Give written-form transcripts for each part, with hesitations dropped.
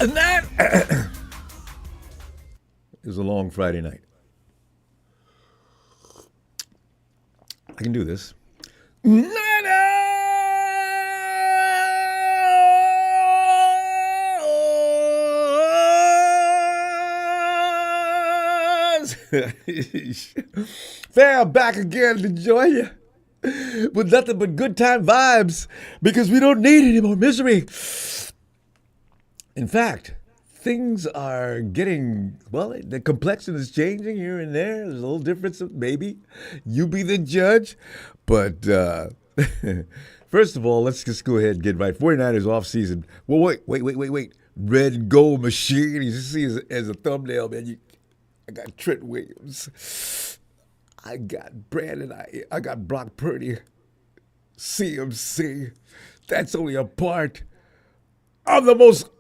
And that is a long Friday night. I can do this. Fam, back again to join you with nothing but good time vibes because we don't need any more misery. In fact, things are getting, well, the complexion is changing here and there. There's a little difference, maybe. You be the judge. But first of all, let's just go ahead and get right. 49ers offseason. Well, wait. Red and gold machine. You see as a thumbnail, man. I got Trent Williams. I got Brandon. I got Brock Purdy. CMC. That's only a part of the most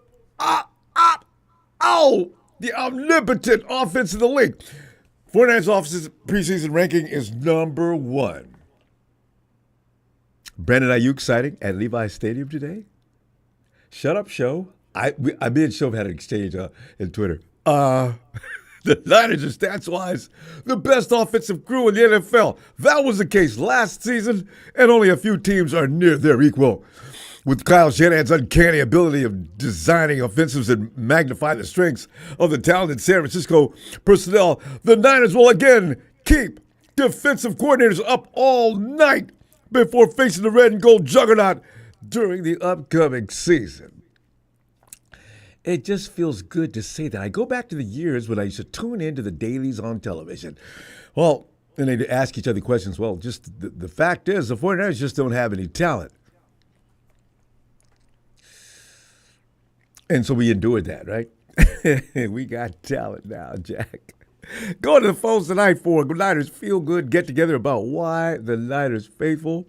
the omnipotent offense in the league. 49ers offense preseason ranking is number 1. Brandon Aiyuk sighting at Levi's Stadium today. Shut up, show. Me and Show have had an exchange in Twitter. The Niners are stats-wise the best offensive crew in the NFL. That was the case last season, and only a few teams are near their equal. With Kyle Shanahan's uncanny ability of designing offensives that magnify the strengths of the talented San Francisco personnel, the Niners will again keep defensive coordinators up all night before facing the red and gold juggernaut during the upcoming season. It just feels good to say that. I go back to the years when I used to tune into the dailies on television. Well, and they'd ask each other questions. Well, just the fact is the 49ers just don't have any talent. And so we endured that, right? We got talent now, Jack. Go to the phones tonight for a Niners feel-good get-together about why the Niners faithful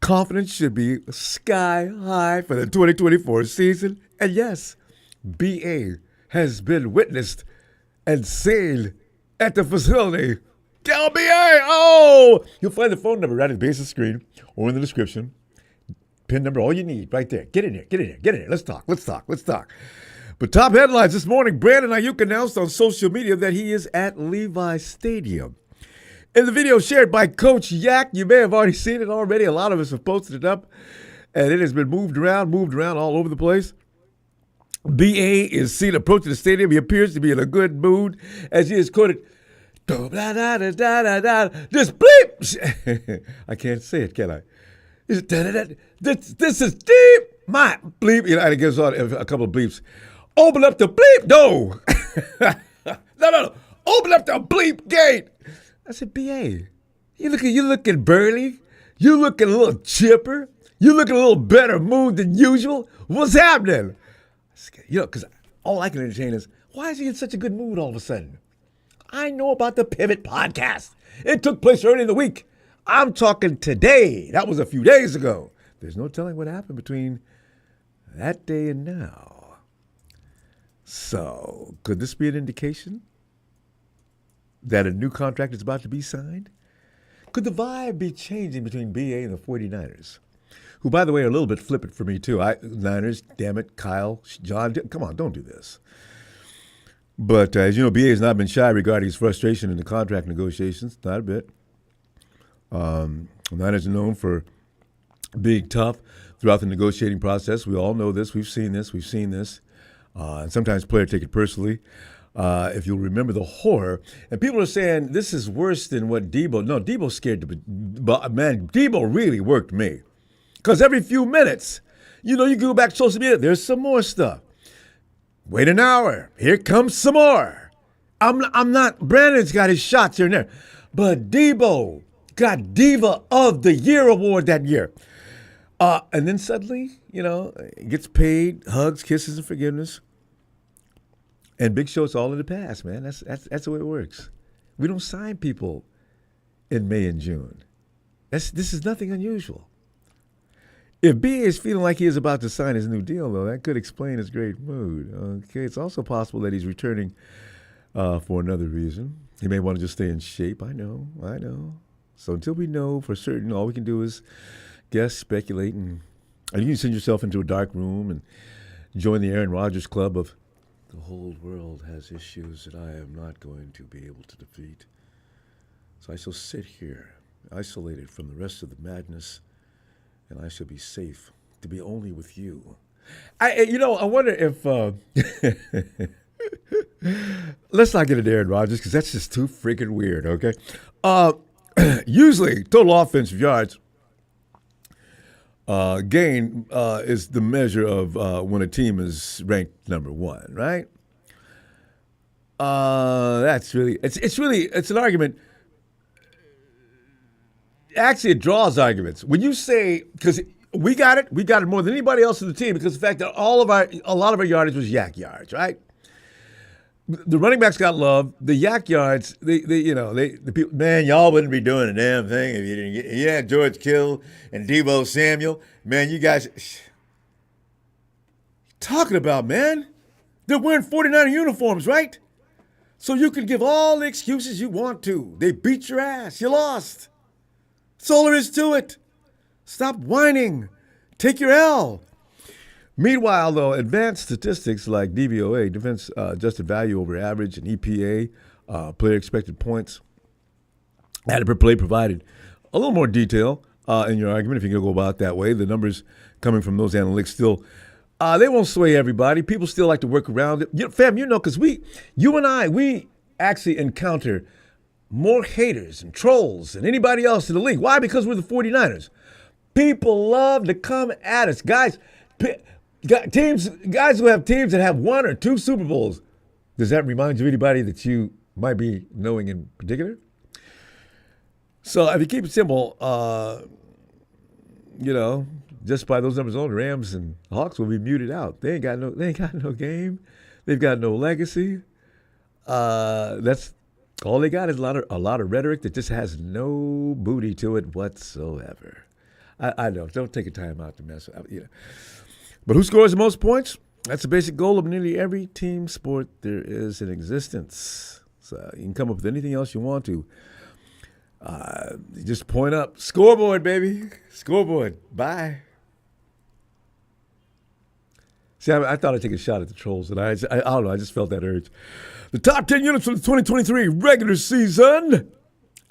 confidence should be sky high for the 2024 season. And yes, BA has been witnessed and seen at the facility. Tell BA, you'll find the phone number right at the base of the screen or in the description. Pin number, all you need, right there. Get in here. Let's talk. But top headlines this morning, Brandon Aiyuk announced on social media that he is at Levi's Stadium. In the video shared by Coach Yak, you may have already seen it already. A lot of us have posted it up, and it has been moved around all over the place. BA is seen approaching the stadium. He appears to be in a good mood as he is quoted, just bleep. I can't say it, can I? This is deep. My bleep. And it gives on a couple of bleeps. Open up the bleep. No. No. Open up the bleep gate. I said, BA, you looking burly. You looking a little chipper. You looking a little better mood than usual. What's happening? Because all I can entertain is, why is he in such a good mood all of a sudden? I know about the Pivot podcast. It took place early in the week. I'm talking today. That was a few days ago. There's no telling what happened between that day and now. So, could this be an indication that a new contract is about to be signed? Could the vibe be changing between BA and the 49ers? Who, by the way, are a little bit flippant for me, too. Niners, damn it, Kyle, John, come on, don't do this. But as you know, BA has not been shy regarding his frustration in the contract negotiations, not a bit. Niners are known for being tough throughout the negotiating process. We all know this. We've seen this. And sometimes players take it personally. If you'll remember the horror. And people are saying this is worse than what Debo. No, Debo's scared to be. But, man, Debo really worked me. Because every few minutes, you go back to social media, there's some more stuff. Wait an hour. Here comes some more. I'm not. Brandon's got his shots here and there. But Debo got Diva of the Year award that year. And then suddenly, gets paid, hugs, kisses, and forgiveness. And Big Show, it's all in the past, man. That's the way it works. We don't sign people in May and June. This is nothing unusual. If B is feeling like he is about to sign his new deal, though, that could explain his great mood. Okay, it's also possible that he's returning for another reason. He may want to just stay in shape. I know. So until we know for certain, all we can do is guess, speculate, and you can send yourself into a dark room and join the Aaron Rodgers club of the whole world has issues that I am not going to be able to defeat. So I shall sit here, isolated from the rest of the madness, and I shall be safe to be only with you. I wonder if let's not get into Aaron Rodgers because that's just too freaking weird. Okay, usually total offensive yards gain is the measure of when a team is ranked number one, right? That's really it's an argument. Actually, it draws arguments when you say because. We got it more than anybody else in the team because of the fact that a lot of our yardage was yak yards, right? The running backs got love. The yak yards, the people, man, y'all wouldn't be doing a damn thing if you didn't get, George Kittle and Deebo Samuel, man, you guys, talking about, man, they're wearing 49 uniforms, right? So you can give all the excuses you want to. They beat your ass. You lost. That's all there is to it. Stop whining. Take your L. Meanwhile, though, advanced statistics like DVOA, defense adjusted value over average, and EPA, player expected points, added per play provided a little more detail in your argument if you can go about that way. The numbers coming from those analytics still, they won't sway everybody. People still like to work around it. Because you and I, we actually encounter more haters and trolls than anybody else in the league. Why? Because we're the 49ers. People love to come at us. Guys who have teams that have 1 or 2 Super Bowls. Does that remind you of anybody that you might be knowing in particular? So if you keep it simple, just by those numbers alone, Rams and Hawks will be muted out. They ain't got no game. They've got no legacy. That's all they got is a lot of rhetoric that just has no booty to it whatsoever. I know. Don't take a time out to mess up. But who scores the most points? That's the basic goal of nearly every team sport there is in existence. So you can come up with anything else you want to. Just point up. Scoreboard, baby. Scoreboard. Bye. See, I thought I'd take a shot at the trolls, and I don't know. I just felt that urge. The top 10 units for the 2023 regular season.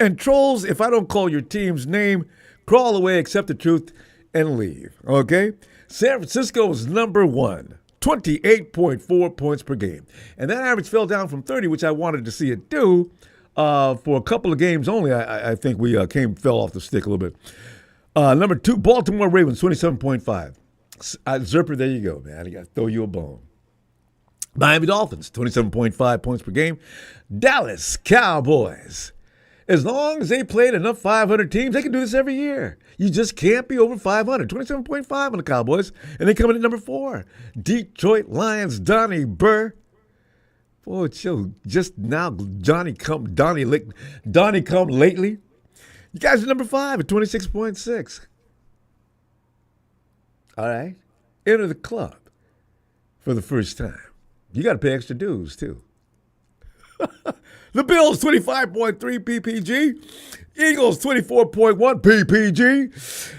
And trolls, if I don't call your team's name, crawl away, accept the truth, and leave. Okay? San Francisco is number 1, 28.4 points per game. And that average fell down from 30, which I wanted to see it do. For a couple of games only, I think we fell off the stick a little bit. Number 2, Baltimore Ravens, 27.5. Zerper, there you go, man. I got to throw you a bone. Miami Dolphins, 27.5 points per game. Dallas Cowboys. As long as they played enough 500 teams, they can do this every year. You just can't be over 500. 27.5 on the Cowboys, and they come in at number 4. Detroit Lions, Donnie Burr. Boy, chill. Just now, Donnie come lately. You guys are number 5 at 26.6. All right. Enter the club for the first time. You got to pay extra dues, too. The Bills, 25.3 PPG. Eagles, 24.1 PPG.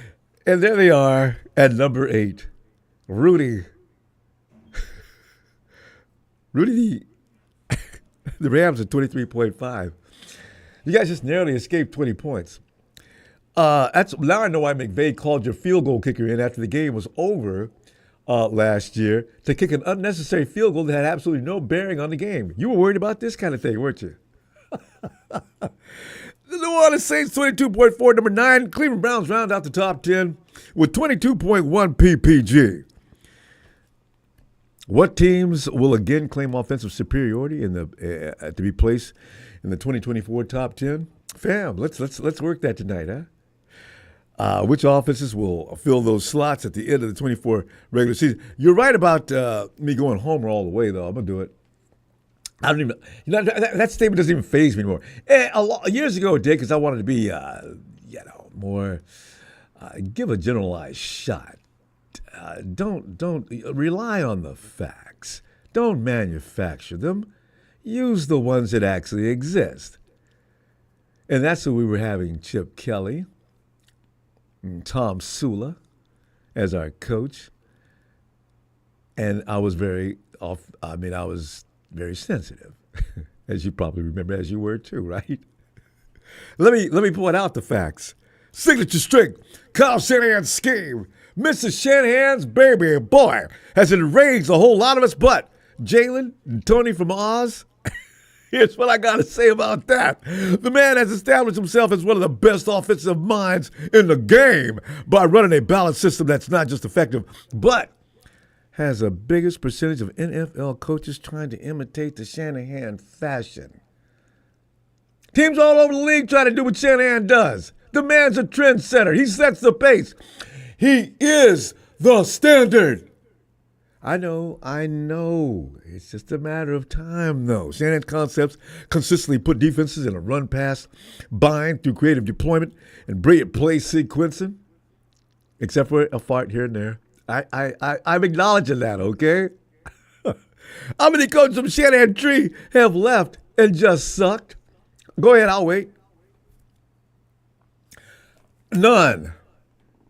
And there they are at number 8. Rudy, the Rams at 23.5. You guys just narrowly escaped 20 points. Now I know why McVay called your field goal kicker in after the game was over last year to kick an unnecessary field goal that had absolutely no bearing on the game. You were worried about this kind of thing, weren't you? The New Orleans Saints, 22.4, number 9. Cleveland Browns round out the top 10 with 22.1 PPG. What teams will again claim offensive superiority to be placed in the 2024 top 10? Fam, let's work that tonight, huh? Which offenses will fill those slots at the end of the 24 regular season? You're right about me going homer all the way, though. I'm gonna do it. I don't even, that statement doesn't even faze me anymore. Years ago it did because I wanted to be, more, give a generalized shot. Don't rely on the facts. Don't manufacture them. Use the ones that actually exist. And that's what we were having Chip Kelly and Tom Sula as our coach. And I was very I was very sensitive, as you probably remember, as you were too, right? Let me point out the facts. Signature strength, Kyle Shanahan's scheme. Mr. Shanahan's baby boy has enraged a whole lot of us, but Jalen and Tony from Oz, here's what I got to say about that. The man has established himself as one of the best offensive minds in the game by running a balanced system that's not just effective, but has the biggest percentage of NFL coaches trying to imitate the Shanahan fashion. Teams all over the league try to do what Shanahan does. The man's a trendsetter. He sets the pace. He is the standard. I know. It's just a matter of time, though. Shanahan's concepts consistently put defenses in a run-pass bind through creative deployment and brilliant play sequencing, except for a fart here and there. I'm acknowledging that, okay? How many coaches from Shanahan tree have left and just sucked? Go ahead, I'll wait. None.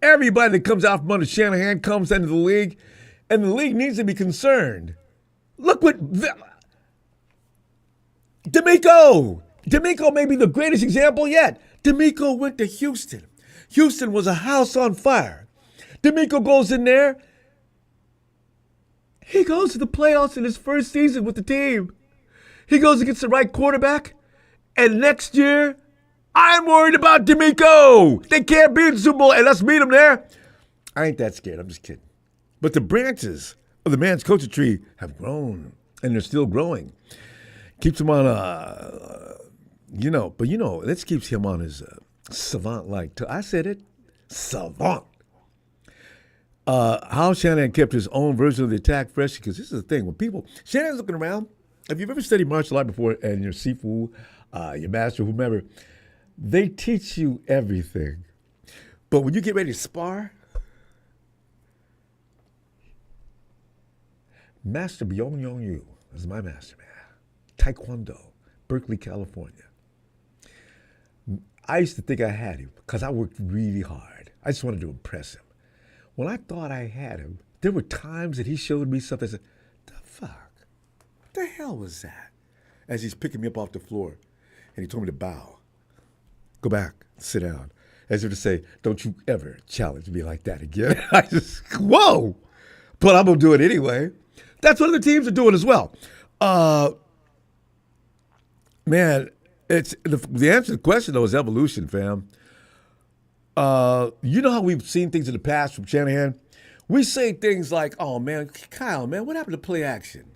Everybody that comes out from under Shanahan comes into the league, and the league needs to be concerned. Look what DeMeco may be the greatest example yet. DeMeco went to Houston. Houston was a house on fire. DeMeco goes in there. He goes to the playoffs in his first season with the team. He goes against the right quarterback. And next year, I'm worried about DeMeco. They can't beat the Super Bowl, and let's meet them there. I ain't that scared. I'm just kidding. But the branches of the man's coaching tree have grown, and they're still growing. Keeps him on, this keeps him on his savant-like. I said it, savant. How Shanahan kept his own version of the attack fresh, because this is the thing. When Shanahan's looking around, if you've ever studied martial art before, and your Sifu, your master, whomever, they teach you everything. But when you get ready to spar, Master Byung Yong Yu is my master, man. Taekwondo, Berkeley, California. I used to think I had him because I worked really hard. I just wanted to impress him. When I thought I had him, there were times that he showed me something. I said, the fuck? What the hell was that? As he's picking me up off the floor, and he told me to bow. Go back, sit down. As if to say, don't you ever challenge me like that again. I just, whoa! But I'm going to do it anyway. That's what other teams are doing as well. Man, it's the answer to the question, though, is evolution, fam. You know how we've seen things in the past from Shanahan? We say things like, oh, man, Kyle, man, what happened to play action?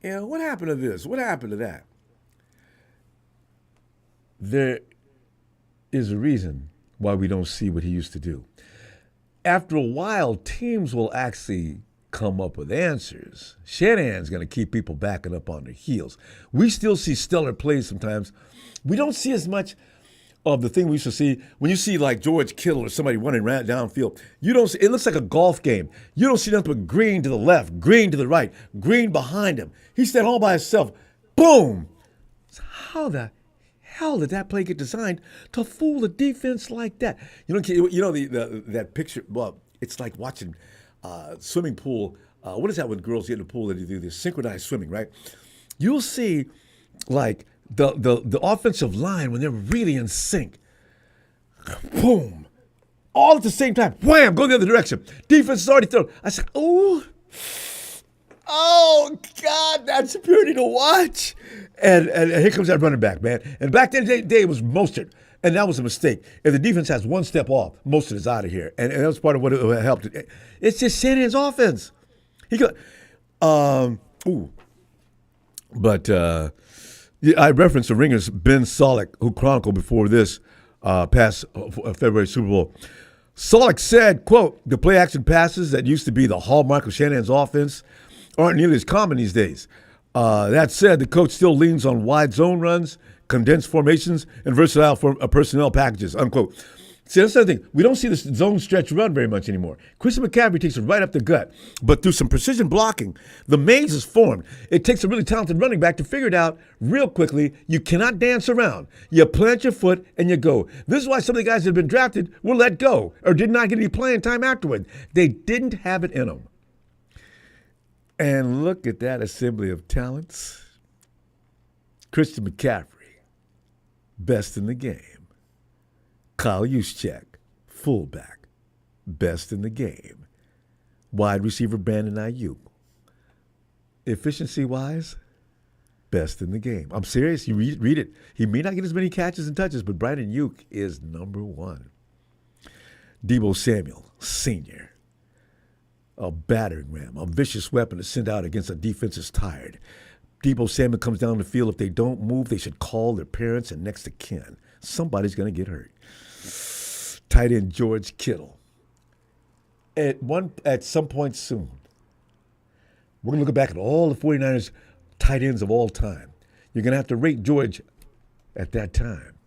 You know, what happened to this? What happened to that? There is a reason why we don't see what he used to do. After a while, teams will actually come up with answers. Shanahan's going to keep people backing up on their heels. We still see stellar plays sometimes. We don't see as much of the thing we used to see when you see like George Kittle or somebody running right downfield. You don't see, it looks like a golf game. You don't see nothing but green to the left, green to the right, green behind him. He's standing all by himself. Boom! How the hell did that play get designed to fool a defense like that? You know that picture. Well, it's like watching swimming pool. What is that when girls get in the pool and they do this synchronized swimming, right? You'll see like the offensive line when they're really in sync. Boom. All at the same time. Wham! Go the other direction. Defense is already thrown. I said, oh, God, that's purity to watch. And here comes that running back, man. And back then, it was Mostert. And that was a mistake. If the defense has one step off, Mostert is out of here. And that was part of what helped. It's just Shanahan's offense. He got, I referenced the Ringer's Ben Solak, who chronicled before this past February Super Bowl. Solak said, quote, the play action passes that used to be the hallmark of Shanahan's offense aren't nearly as common these days. That said, the coach still leans on wide zone runs, condensed formations, and versatile personnel packages, unquote. See, that's the other thing. We don't see the zone stretch run very much anymore. Christian McCaffrey takes it right up the gut. But through some precision blocking, the maze is formed. It takes a really talented running back to figure it out real quickly. You cannot dance around. You plant your foot and you go. This is why some of the guys that have been drafted were let go or did not get any playing time afterward. They didn't have it in them. And look at that assembly of talents. Christian McCaffrey, best in the game. Kyle Juszczyk, fullback, best in the game. Wide receiver Brandon Aiyuk, efficiency-wise, best in the game. I'm serious. You read it. He may not get as many catches and touches, but Brandon Aiyuk is number one. Deebo Samuel, senior, a battering ram, a vicious weapon to send out against a defense that's tired. Deebo Samuel comes down the field. If they don't move, they should call their parents and next of kin. Somebody's going to get hurt. Tight end George Kittle. At some point soon, we're going to look back at all the 49ers tight ends of all time. You're going to have to rate George at that time.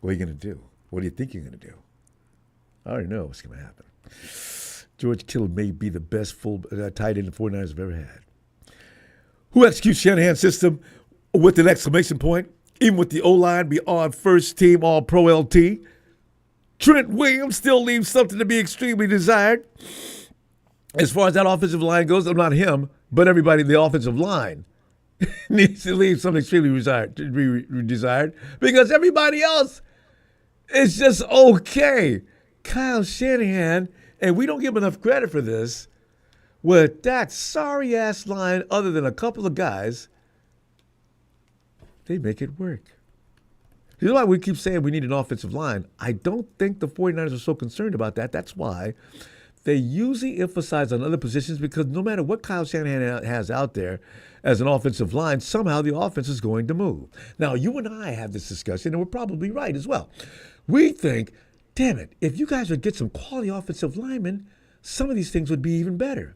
What are you going to do? What do you think you're going to do? I already know what's going to happen. George Kittle may be the best tight end the 49ers have ever had. Who executes Shanahan's system with an exclamation point, even with the O-line beyond first team All-Pro LT? Trent Williams still leaves something to be extremely desired. As far as that offensive line goes, not him, but everybody in the offensive line needs to leave something extremely desired because everybody else is just okay. Kyle Shanahan, and we don't give him enough credit for this, with that sorry-ass line other than a couple of guys, they make it work. You know why we keep saying we need an offensive line? I don't think the 49ers are so concerned about that. That's why they usually emphasize on other positions because no matter what Kyle Shanahan has out there as an offensive line, somehow the offense is going to move. Now, you and I have this discussion, and we're probably right as well. We think, damn it, if you guys would get some quality offensive linemen, some of these things would be even better.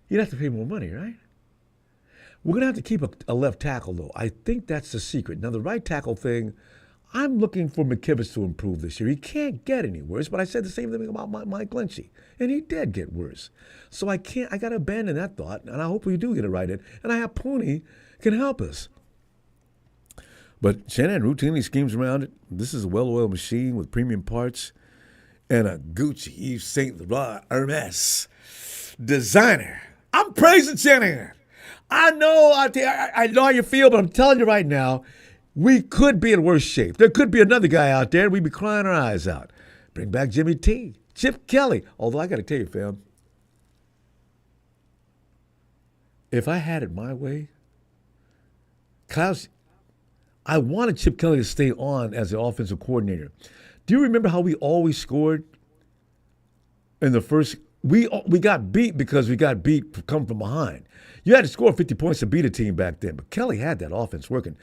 You'd have to pay more money, right? We're going to have to keep a left tackle, though. I think that's the secret. Now, the right tackle thing, I'm looking for McKivitz to improve this year. He can't get any worse, but I said the same thing about Mike Lynchy, and he did get worse. So I got to abandon that thought, and I hope we do get it right in. And I have Pony can help us. But Shanahan routinely schemes around it. This is a well-oiled machine with premium parts and a Gucci Yves Saint Laurent Hermes designer. I'm praising Shanahan. I know how you feel, but I'm telling you right now, we could be in worse shape. There could be another guy out there, and we'd be crying our eyes out. Bring back Jimmy T, Chip Kelly. Although I got to tell you, fam, if I had it my way, I wanted Chip Kelly to stay on as the offensive coordinator. Do you remember how we always scored in the first? We got beat because we got beat come from behind. You had to score 50 points to beat a team back then, but Kelly had that offense working.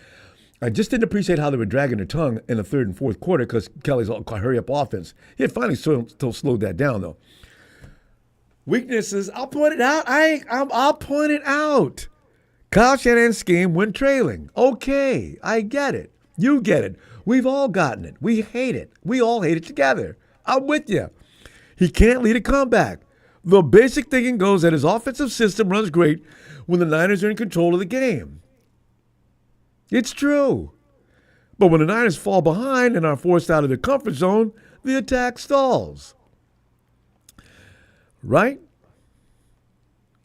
I just didn't appreciate how they were dragging their tongue in the third and fourth quarter because Kelly's hurry-up offense. He had finally slowed that down, though. Weaknesses, I'll point it out. I'll point it out. Kyle Shanahan's scheme when trailing. Okay, I get it. You get it. We've all gotten it. We hate it. We all hate it together. I'm with you. He can't lead a comeback. The basic thinking goes that his offensive system runs great when the Niners are in control of the game. It's true. But when the Niners fall behind and are forced out of their comfort zone, the attack stalls. Right?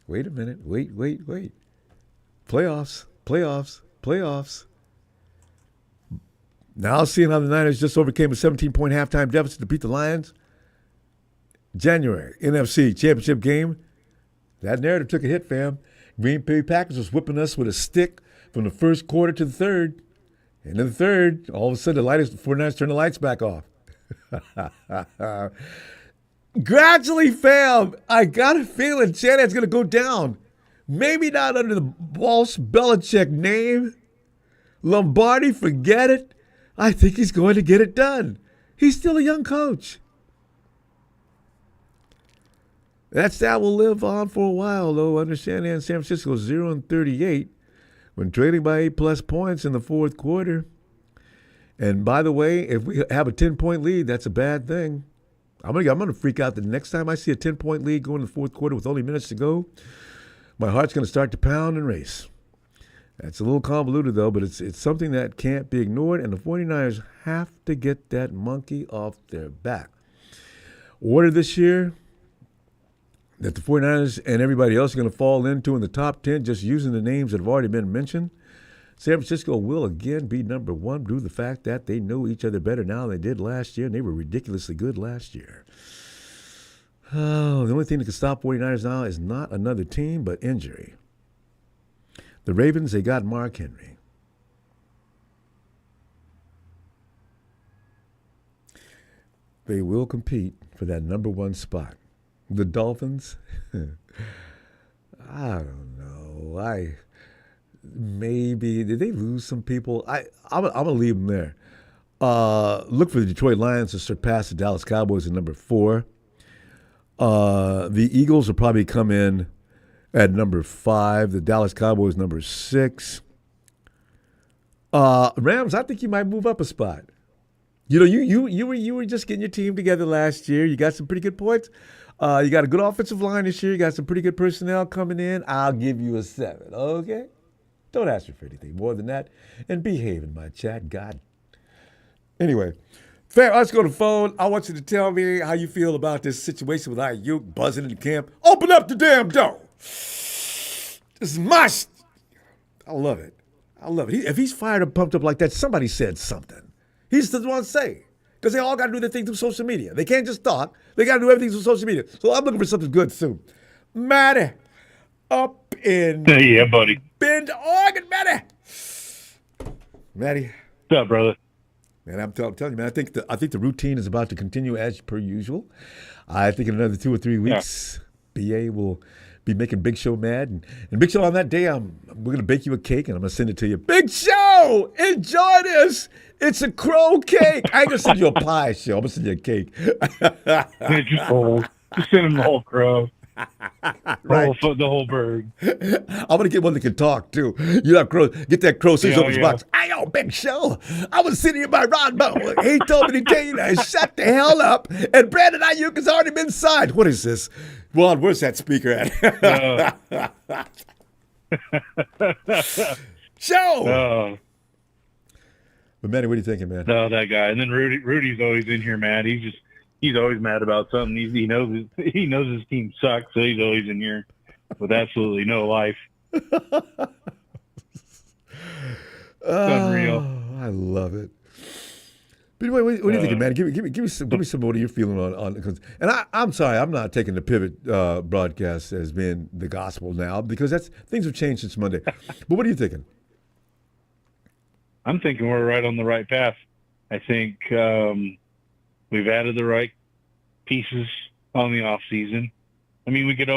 Wait a minute. Wait. Playoffs. Now seeing how the Niners just overcame a 17-point halftime deficit to beat the Lions. January, NFC championship game. That narrative took a hit, fam. Green Bay Packers was whipping us with a stick from the first quarter to the third. And in the third, all of a sudden, the 49ers turned the lights back off. Gradually, fam, I got a feeling Shanahan's going to go down. Maybe not under the false Belichick name. Lombardi, forget it. I think he's going to get it done. He's still a young coach. That stat will live on for a while, though. Under Shanahan, San Francisco 0-38 when trailing by 8+ points in the fourth quarter. And by the way, if we have a 10-point lead, that's a bad thing. I'm gonna freak out the next time I see a 10-point lead going in the fourth quarter with only minutes to go. My heart's going to start to pound and race. That's a little convoluted, though, but it's something that can't be ignored, and the 49ers have to get that monkey off their back. Order this year, that the 49ers and everybody else are going to fall into in the top 10 just using the names that have already been mentioned. San Francisco will again be number one due to the fact that they know each other better now than they did last year, and they were ridiculously good last year. Oh, the only thing that can stop 49ers now is not another team, but injury. The Ravens, they got Mark Henry. They will compete for that number one spot. The Dolphins, I don't know. Maybe did they lose some people? I'm gonna leave them there. Look for the Detroit Lions to surpass the Dallas Cowboys at number 4. The Eagles will probably come in at number 5. The Dallas Cowboys number 6. Rams, I think you might move up a spot. You know, you were just getting your team together last year. You got some pretty good points. You got a good offensive line this year. You got some pretty good personnel coming in. I'll give you a 7, okay? Don't ask me for anything more than that. And behave in my chat, God. Anyway, fam, let's go to the phone. I want you to tell me how you feel about this situation with Aiyuk buzzing in the camp. Open up the damn door. This is my I love it. I love it. If he's fired and pumped up like that, somebody said something. He's the one to say. Because they all got to do their thing through social media. They can't just talk. They got to do everything through social media. So I'm looking for something good soon. Matty, up in yeah, buddy. Bend, Oregon, Matty. Matty. What's up, brother? Man, I'm telling you, man, I think the routine is about to continue as per usual. I think in another 2 or 3 weeks, BA will be making Big Show mad. And Big Show, on that day, we're going to bake you a cake, and I'm going to send it to you. Big Show, enjoy this. It's a crow cake. I ain't going to send you a pie, Show. I'm going to send you a cake. Just send him the whole crow. Right. The whole bird. I'm going to get one that can talk, too. You know, crow, get that crow, sits over his box. Hey, yo, Big Show. I was sitting here by Ronbo. He told me to tell you to shut the hell up. And Brandon Aiyuk has already been signed. What is this? Well, where's that speaker at? Show! But, Manny, what are you thinking, man? No, that guy. And then Rudy's always in here mad. He's always mad about something. He knows his team sucks, so he's always in here with absolutely no life. It's unreal. I love it. But anyway, what are you thinking, man? Give me some what you're feeling on. And I'm sorry, I'm not taking the pivot broadcast as being the gospel now because things have changed since Monday. But what are you thinking? I'm thinking we're right on the right path. I think we've added the right pieces on the off season. I mean, you can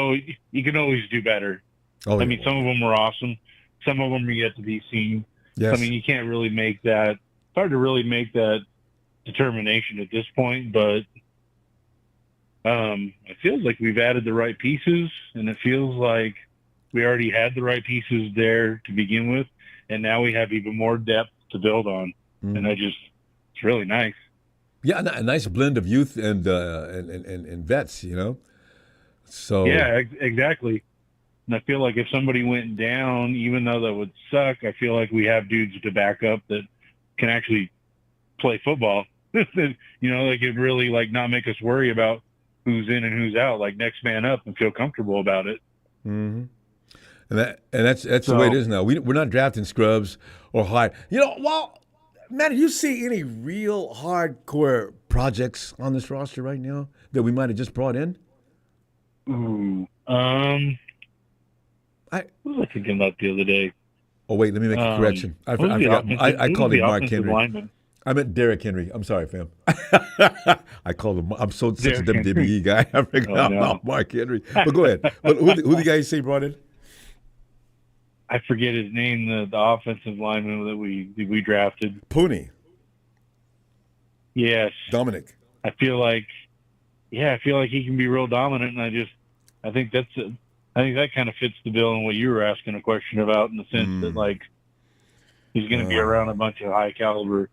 always do better. Oh, I mean, some of them were awesome. Some of them are yet to be seen. Yes. I mean, you can't really make that. It's hard to really make that determination at this point, but it feels like we've added the right pieces, and it feels like we already had the right pieces there to begin with, and now we have even more depth to build on, and it's really nice. Yeah, a nice blend of youth and vets, you know. So yeah, exactly. And I feel like if somebody went down, even though that would suck, I feel like we have dudes to back up that can actually play football. You know, like it really like not make us worry about who's in and who's out. Like next man up and feel comfortable about it. Mm-hmm. And that's the way it is now. We're not drafting scrubs or hard. You know, well, Matt, do you see any real hardcore projects on this roster right now that we might have just brought in? Ooh, what was I thinking about the other day? Oh wait, let me make a correction. I called him Mark Henry. Lineman? I meant Derrick Henry. I'm sorry, fam. I called him. I'm such a WWE guy. I forgot about Mark Henry. But go ahead. But who the guy you say brought in? I forget his name. The offensive lineman that we drafted. Pooney. Yes. Dominic. I feel like he can be real dominant, and I think that kind of fits the bill in what you were asking a question about, in the sense that like he's going to be around a bunch of high caliber,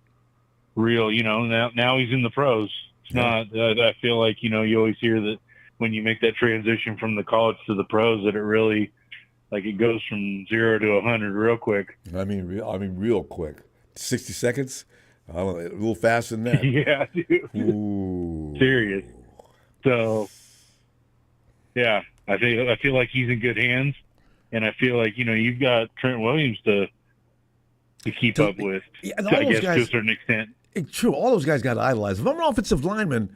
real. You know, now he's in the pros. It's not. I feel like you always hear that when you make that transition from the college to the pros, that it really. Like it goes from 0 to 100 real quick. I mean, real quick. 60 seconds? A little faster than that. Yeah, dude. Ooh. Serious. So, yeah. I feel like he's in good hands, and I feel like you've got Trent Williams to keep up with. Yeah, and all I those guess guys, to a certain extent. true, all those guys got to idolize. If I'm an offensive lineman,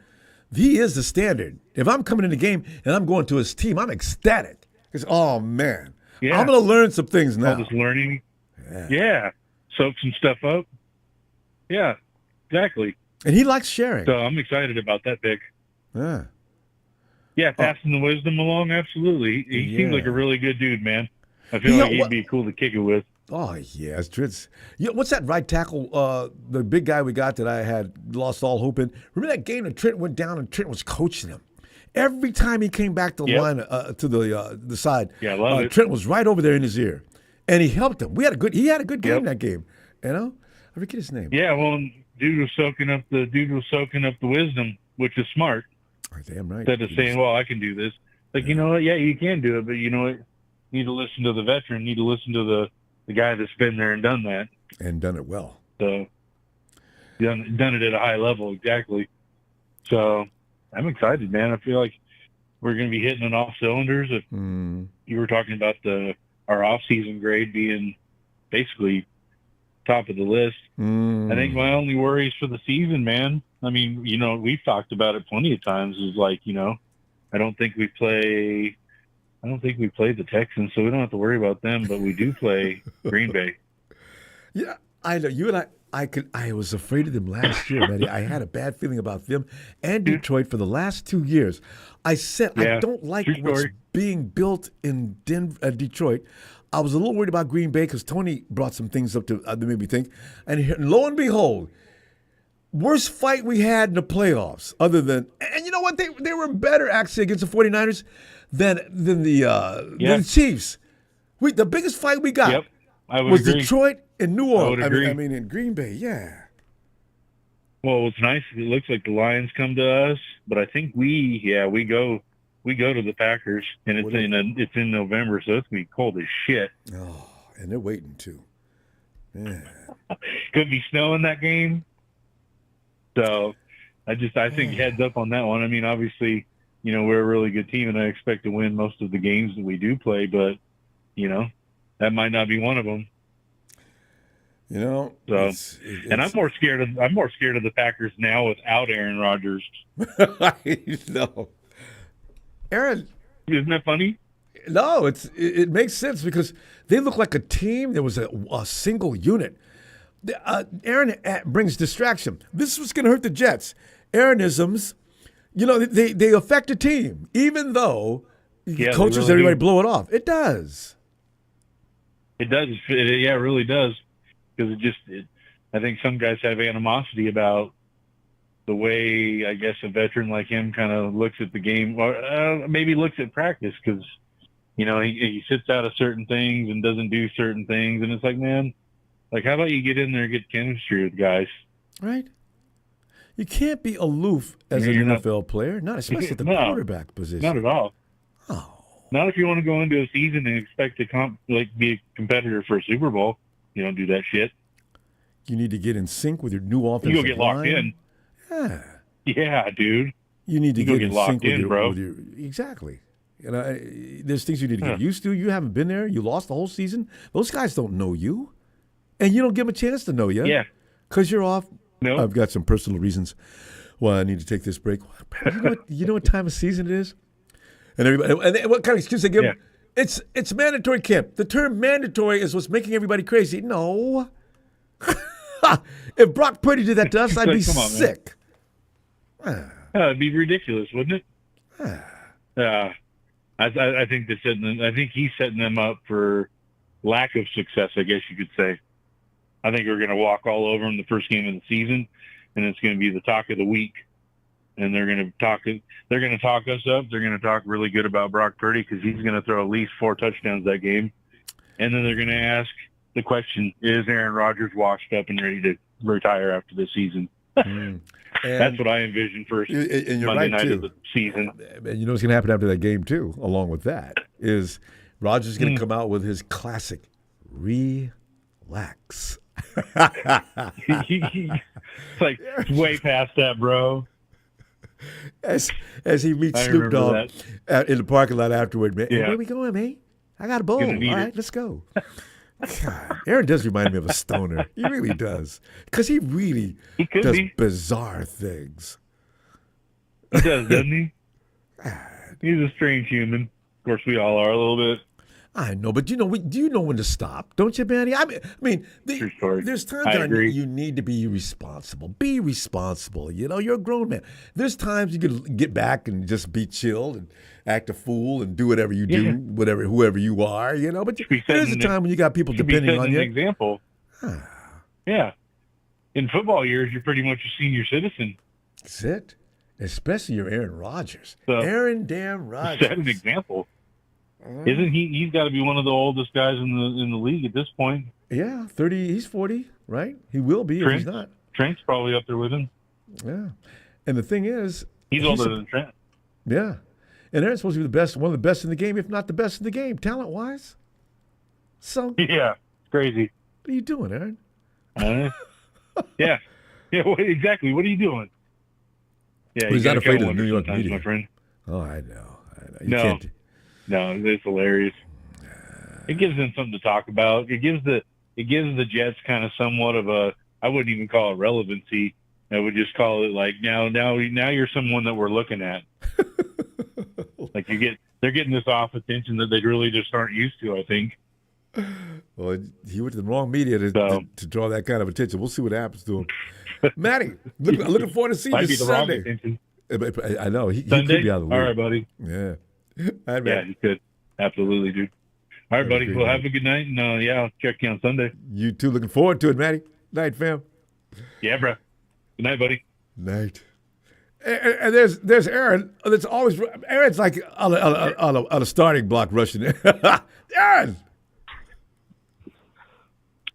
he is the standard. If I'm coming in the game and I'm going to his team, I'm ecstatic. Because, oh, man, Yeah. I'm going to learn some things now. All this learning. Yeah. Soak some stuff up. Yeah, exactly. And he likes sharing. So I'm excited about that pick. Yeah. Yeah, passing the wisdom along, absolutely. He seems like a really good dude, man. I feel like he'd be cool to kick it with. Oh, yes. What's that right tackle, the big guy we got that I had lost all hope in? Remember that game that Trent went down and Trent was coaching him? Every time he came back to the line, to the side, Trent was right over there in his ear. And he helped him. He had a good game that game. I forget his name. Yeah, well, dude was soaking up the wisdom, which is smart. Oh, damn right. Instead of saying, well, I can do this. Like, you know what? Yeah, you can do it, but you know what? You need to listen to the veteran. You need to listen to the guy that's been there and done that. And done it well. So, done it at a high level, exactly. So, I'm excited, man. I feel like we're going to be hitting on all cylinders. If you were talking about our off-season grade being basically top of the list. I think my only worries for the season, man, I mean, we've talked about it plenty of times, is like, I don't think we play the Texans, so we don't have to worry about them, but we do play Green Bay. Yeah, I know. You and I was afraid of them last year, man. I had a bad feeling about them and Detroit for the last 2 years. I said, I don't like what's being built in Detroit. I was a little worried about Green Bay because Tony brought some things up that made me think. And lo and behold, worst fight we had in the playoffs, other than, and you know what? They were better actually against the 49ers than the Chiefs. The biggest fight we got was agree. Detroit and New Orleans. I mean, in Green Bay, yeah. Well, it's nice. It looks like the Lions come to us, but I think we go to the Packers, and it's in November, so it's gonna be cold as shit. Oh, and they're waiting too. Yeah. Could be snow in that game. So I think heads up on that one. I mean, obviously, we're a really good team, and I expect to win most of the games that we do play, but that might not be one of them. So, and I'm more scared of the Packers now without Aaron Rodgers. I know. Aaron, isn't that funny? No, it makes sense because they look like a team. There was a single unit. Aaron brings distraction. This is what's going to hurt the Jets. Aaronisms, they affect the team, even though coaches really everybody blow it off. It does. It does. It really does. Because I think some guys have animosity about the way, I guess, a veteran like him kind of looks at the game, or maybe looks at practice, because he sits out of certain things and doesn't do certain things, and it's like, man, like, how about you get in there and get chemistry with guys? Right. You can't be aloof as an NFL player, not especially at the quarterback position. Not at all. Oh. Not if you want to go into a season and expect to be a competitor for a Super Bowl. You don't do that shit. You need to get in sync with your new offensive line. You go get locked in. Yeah. Yeah, dude. You need to get in locked sync in, bro. with your exactly. There's things you need to get used to. You haven't been there. You lost the whole season. Those guys don't know you. And you don't give them a chance to know you. Yeah. Because you're off. No. I've got some personal reasons why I need to take this break. You know what time of season it is? And everybody, and what kind of excuse they give them? It's mandatory camp. The term mandatory is what's making everybody crazy. No. If Brock Purdy did that to us, I'd be sick. It'd be ridiculous, wouldn't it? I think he's setting them up for lack of success, I guess you could say. I think we're going to walk all over them the first game of the season, and it's going to be the talk of the week. And they're going to talk us up. They're going to talk really good about Brock Purdy because he's going to throw at least 4 touchdowns that game. And then they're going to ask the question, is Aaron Rodgers washed up and ready to retire after this season? That's what I envision for Monday night of the season. And you know what's going to happen after that game, too, along with that, is Rodgers going to come out with his classic, relax. It's like way past that, bro. as he meets I Snoop remember Dogg that. in the parking lot afterward, man. Hey, Yeah. where we going, man? I got a bowl. Gonna All need it. right, let's go. God, Aaron does remind me of a stoner. He really does. Because he really He could does be. bizarre things. He does, doesn't he? He's a strange human. Of course, we all are a little bit. I know, but do you know when to stop? Don't you, Manny? True story. There's times I that agree. you need to be responsible. Be responsible. You're a grown man. There's times you can get back and just be chill and act a fool and do whatever you do, whoever you are. But there's a time when you got people depending on you. you. An example. Yeah. In football years, you're pretty much a senior citizen. That's it. Especially your Aaron Rodgers. So, Aaron damn Rodgers. Set an example. Isn't he? He's got to be one of the oldest guys in the league at this point. Yeah, 30. He's 40, right? He will be if he's not. Trent's probably up there with him. Yeah, and the thing is, he's older than Trent. Yeah, and Aaron's supposed to be the best, one of the best in the game, if not the best in the game, talent-wise. So yeah, it's crazy. What are you doing, Aaron? Yeah. Exactly. What are you doing? Yeah, he's not afraid of the New York media, my friend. Oh, I know. No, it's hilarious. It gives them something to talk about. It gives the Jets kind of somewhat of a, I wouldn't even call it relevancy. I would just call it like now you're someone that we're looking at. Like they're getting this off attention that they really just aren't used to, I think. Well, he went to the wrong media to draw that kind of attention. We'll see what happens to him. Matty, looking forward to seeing you Sunday. I know. He could be out of the league. All right, buddy. Yeah. All right, yeah, he could. Absolutely, dude. All right, buddy. Well, have a good night, and I'll check you on Sunday. You too. Looking forward to it, Matty. Night, fam. Yeah, bro. Good night, buddy. Night. And there's Aaron. That's always Aaron's like on a starting block rushing. Aaron.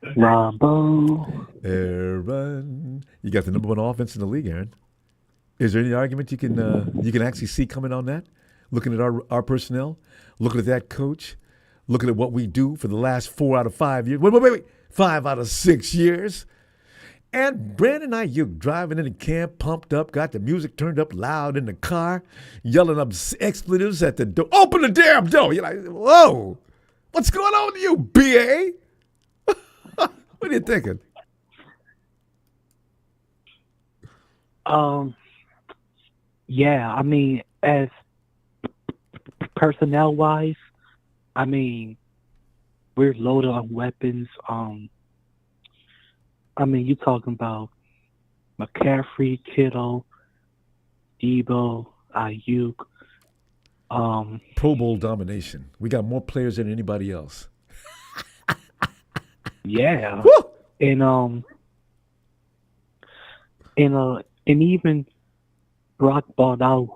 Ronbo. Aaron, you got the #1 offense in the league, Aaron. Is there any argument you can actually see coming on that? Looking at our personnel, looking at that coach, looking at what we do for the last 4 out of 5 years. Wait. 5 out of 6 years. And Brandon Aiyuk driving into camp, pumped up, got the music turned up loud in the car, yelling up expletives at the door. Open the damn door. You're like, whoa, what's going on with you, B.A.? What are you thinking? Yeah, I mean, as personnel-wise, I mean, we're loaded on weapons. I mean, you're talking about McCaffrey, Kittle, Debo, Aiyuk. Pro Bowl domination. We got more players than anybody else. Yeah. Woo! And even Brock bought out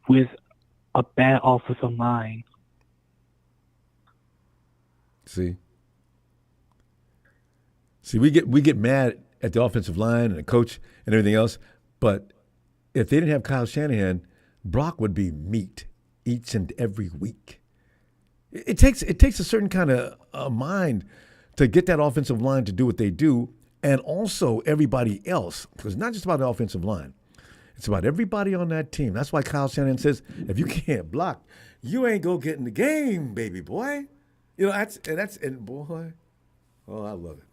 with a bad offensive line. See, we get mad at the offensive line and the coach and everything else, but if they didn't have Kyle Shanahan, Brock would be meat each and every week. It takes a certain kind of mind to get that offensive line to do what they do, and also everybody else, because it's not just about the offensive line. It's about everybody on that team. That's why Kyle Shanahan says, if you can't block, you ain't gonna get in the game, baby boy. You know, and boy, oh, I love it.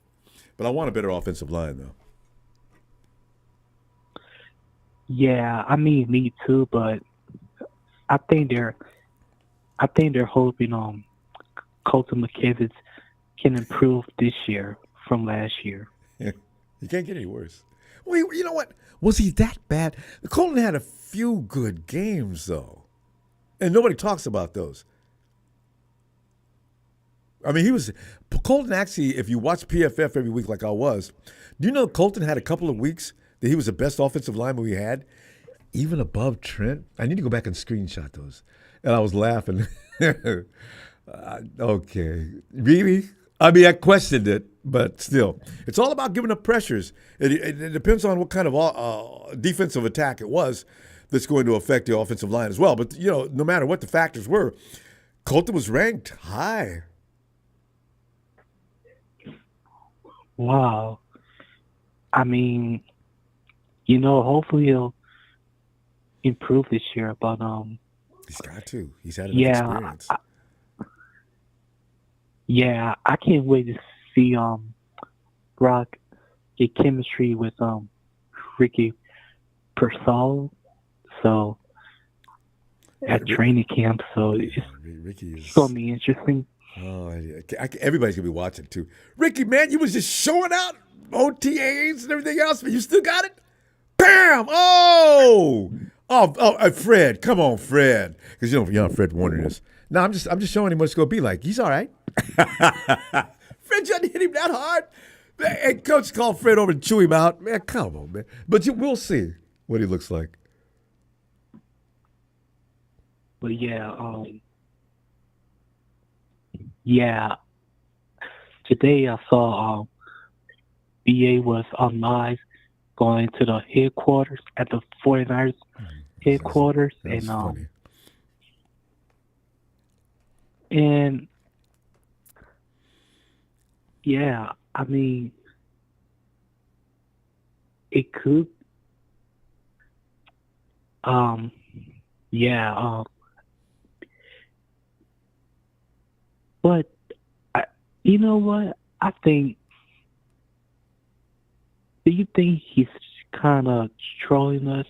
But I want a better offensive line, though. Yeah, I mean, me too, but I think they're hoping Colton McKivitz can improve this year from last year. Yeah, you can't get any worse. Wait, you know what? Was he that bad? Colton had a few good games, though, and nobody talks about those. I mean, Colton actually, if you watch PFF every week like I was, do you know Colton had a couple of weeks that he was the best offensive lineman we had, even above Trent? I need to go back and screenshot those. And I was laughing. Okay. Really? I mean, I questioned it, but still. It's all about giving up pressures. It depends on what kind of defensive attack it was that's going to affect the offensive line as well. But, no matter what the factors were, Colton was ranked high. Wow. I mean, hopefully improve this year, but He's got to. He's had enough yeah, experience. yeah, I can't wait to see Brock get chemistry with Ricky Persol. So at training camp, so Ricky is it's gonna be interesting. Oh, everybody's gonna be watching too. Ricky, man, you was just showing out OTAs and everything else, but you still got it. Bam! Fred, come on, Fred, because you know Fred warning us. No, I'm just showing him what it's gonna be like. He's all right. Fred didn't hit him that hard. Hey, coach called Fred over to chew him out. Man, come on, man. But we'll see what he looks like. But yeah. Today I saw BA was on live going to the headquarters at the 49ers headquarters. That's funny. And yeah, I mean, it could, but you know what? I think. Do you think he's kind of trolling us?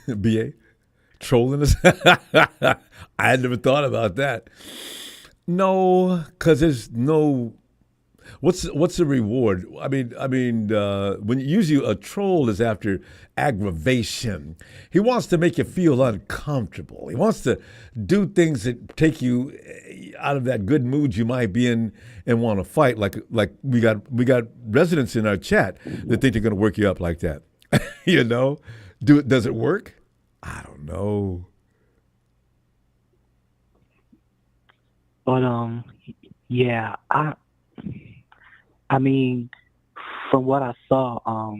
BA? Trolling us? I had never thought about that. No, because there's no. What's the reward? I mean, when usually a troll is after aggravation. He wants to make you feel uncomfortable. He wants to do things that take you out of that good mood you might be in and want to fight. Like we got residents in our chat that think they're going to work you up like that. You know, does it work? I don't know. But yeah, I mean, from what I saw,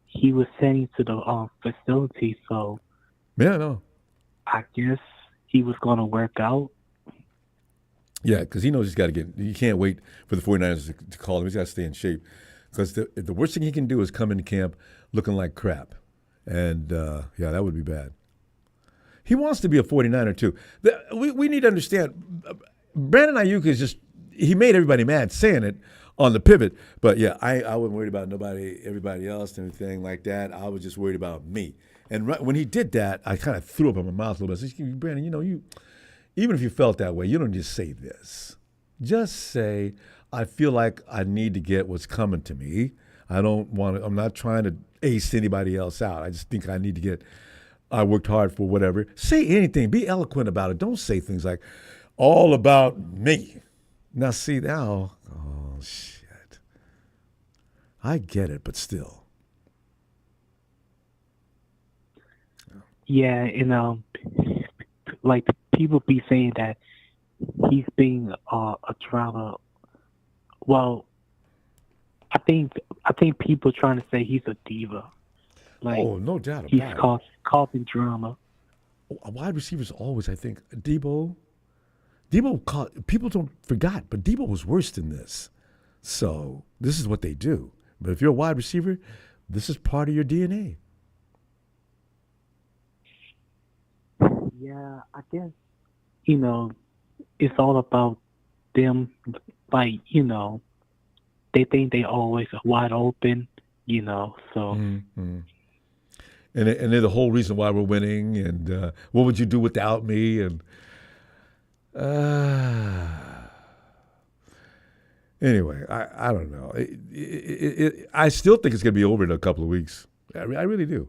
he was sending to the facility, so yeah, no. I guess he was going to work out. Yeah, because he knows he's got to get. He can't wait for the 49ers to call him. He's got to stay in shape. Because the worst thing he can do is come into camp looking like crap, and yeah, that would be bad. He wants to be a 49er too. We need to understand. Brandon Aiyuk is just. He made everybody mad saying it on the pivot, but yeah, I wasn't worried about everybody else, and anything like that. I was just worried about me. And when he did that, I kind of threw up in my mouth a little bit. I said, Brandon, you even if you felt that way, you don't just say this. Just say, I feel like I need to get what's coming to me. I'm not trying to ace anybody else out. I just think I need to get. I worked hard for whatever. Say anything. Be eloquent about it. Don't say things like, all about me. Now, see, oh, shit. I get it, but still. Yeah, and like people be saying that he's being a drama. Well, I think people trying to say he's a diva. Like, no doubt about it. He's causing drama. Wide receivers always, I think, Debo people don't forgot, but Debo was worse than this. So this is what they do. But if you're a wide receiver, this is part of your DNA. Yeah, I guess, it's all about them. Like, they think they always are wide open, so. Mm-hmm. And they're the whole reason why we're winning. And what would you do without me? And anyway, I don't know. I still think it's going to be over in a couple of weeks. I really do.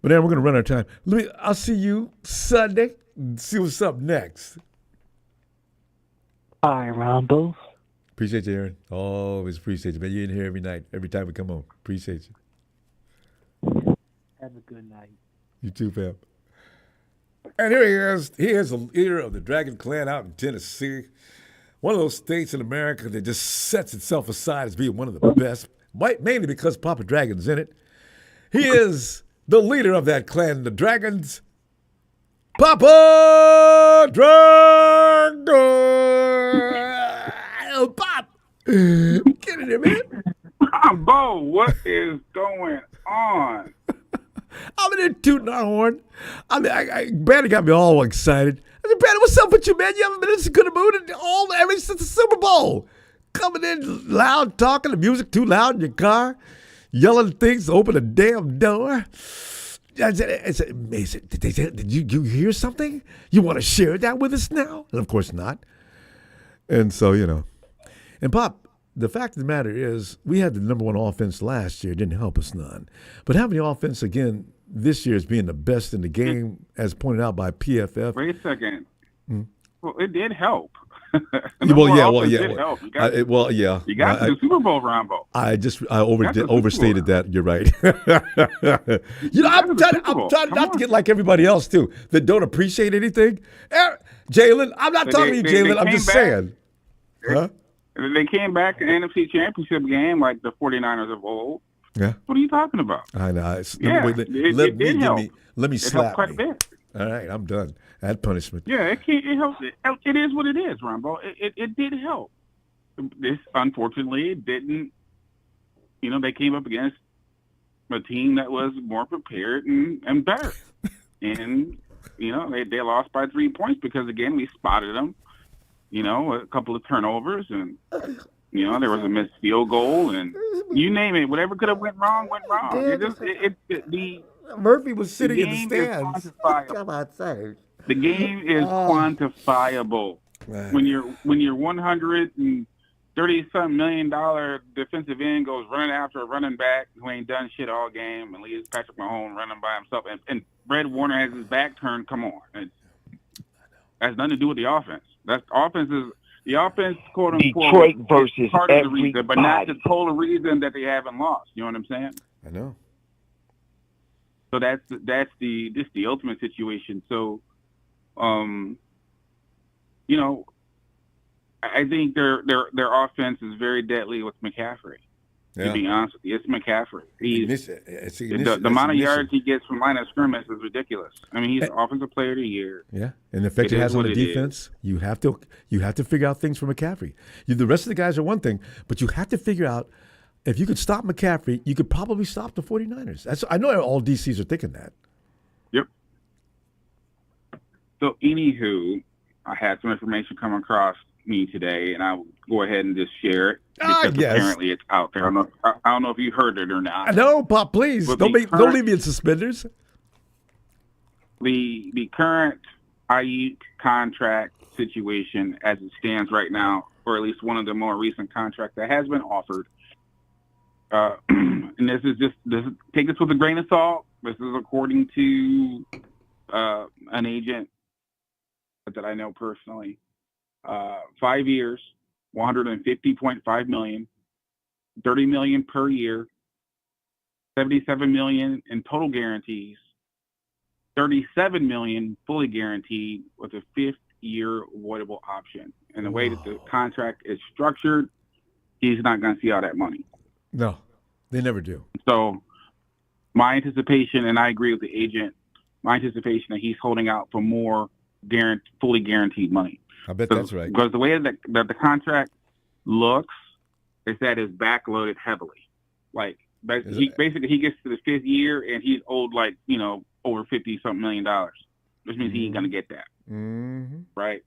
But then we're going to run out of time. I'll see you Sunday. See what's up next. All right, Ronbo. Appreciate you, Aaron. Always appreciate you, man. You're in here every night, every time we come on. Appreciate you. Have a good night. You too, fam. And here he is. He is the leader of the Dragon Clan out in Tennessee. One of those states in America that just sets itself aside as being one of the best, mainly because Papa Dragon's in it. He is the leader of that clan, the Dragons, Papa Dragon. Pop. Get in there, man. Bo, what is going on? I'm in there tooting our horn. I mean, Brandon got me all excited. I said, Brandon, what's up with you, man? You haven't been in this good a mood ever since the Super Bowl. Coming in loud, talking, the music too loud in your car, yelling things, open the damn door. I said, Mason, did you hear something? You want to share that with us now? And of course not. And so, and Pop, the fact of the matter is we had the number one offense last year. It didn't help us none. But having the offense again this year as being the best in the game, as pointed out by PFF. Wait a second. Well, it did help. Yeah. You got to the Super Bowl, Ronbo. I overstated that. You're right. I'm trying not to get like everybody else too that don't appreciate anything. Jalen, I'm not talking to you, Jalen. I'm just saying. Huh? They came back to the NFC Championship game like the 49ers of old. Yeah. What are you talking about? I know. Let me it slap helped quite me. a bit. All right, I'm done. That punishment. Yeah, it helps. It is what it is, Ronbo. It did help. This, unfortunately, didn't. They came up against a team that was more prepared and better. And, they lost by 3 points because, again, we spotted them. A couple of turnovers and, there was a missed field goal and you name it. Whatever could have went wrong, went wrong. Murphy was sitting in the stands. The game is quantifiable. Man. When your $130-something million defensive end goes running after a running back who ain't done shit all game and leaves Patrick Mahomes running by himself and Fred Warner has his back turned, come on. It has nothing to do with the offense. The offense, quote unquote, Detroit versus part of the everybody. reason, but not the total reason that they haven't lost. You know what I'm saying? I know. So that's the ultimate situation. So, I think their offense is very deadly with McCaffrey. Yeah. To be honest with you, it's McCaffrey. The amount of ignition. yards he gets from line of scrimmage is ridiculous. I mean, he's offensive player of the year. Yeah, and the effect it has on the defense, you have to figure out things for McCaffrey. The rest of the guys are one thing, but you have to figure out if you could stop McCaffrey, you could probably stop the 49ers. I know all DCs are thinking that. Yep. So, anywho, I had some information come across me today, and I'll go ahead and just share it because apparently it's out there. I don't know if you heard it or not. No, Pop, please don't leave me in suspenders. The current Aiyuk contract situation, as it stands right now, or at least one of the more recent contracts that has been offered. And take this with a grain of salt. This is according to an agent that I know personally. 5 years, $150.5 million, $30 million per year, $77 million in total guarantees, $37 million fully guaranteed with a 5th-year avoidable option. And the way that the contract is structured, he's not going to see all that money. No, they never do. So my anticipation, and I agree with the agent, my anticipation that he's holding out for more fully guaranteed money. I bet that's right. Because the way that the contract looks is that it's backloaded heavily. Like, he gets to the 5th year and he's owed over $50-something million, which means he ain't going to get that. Mm-hmm. Right?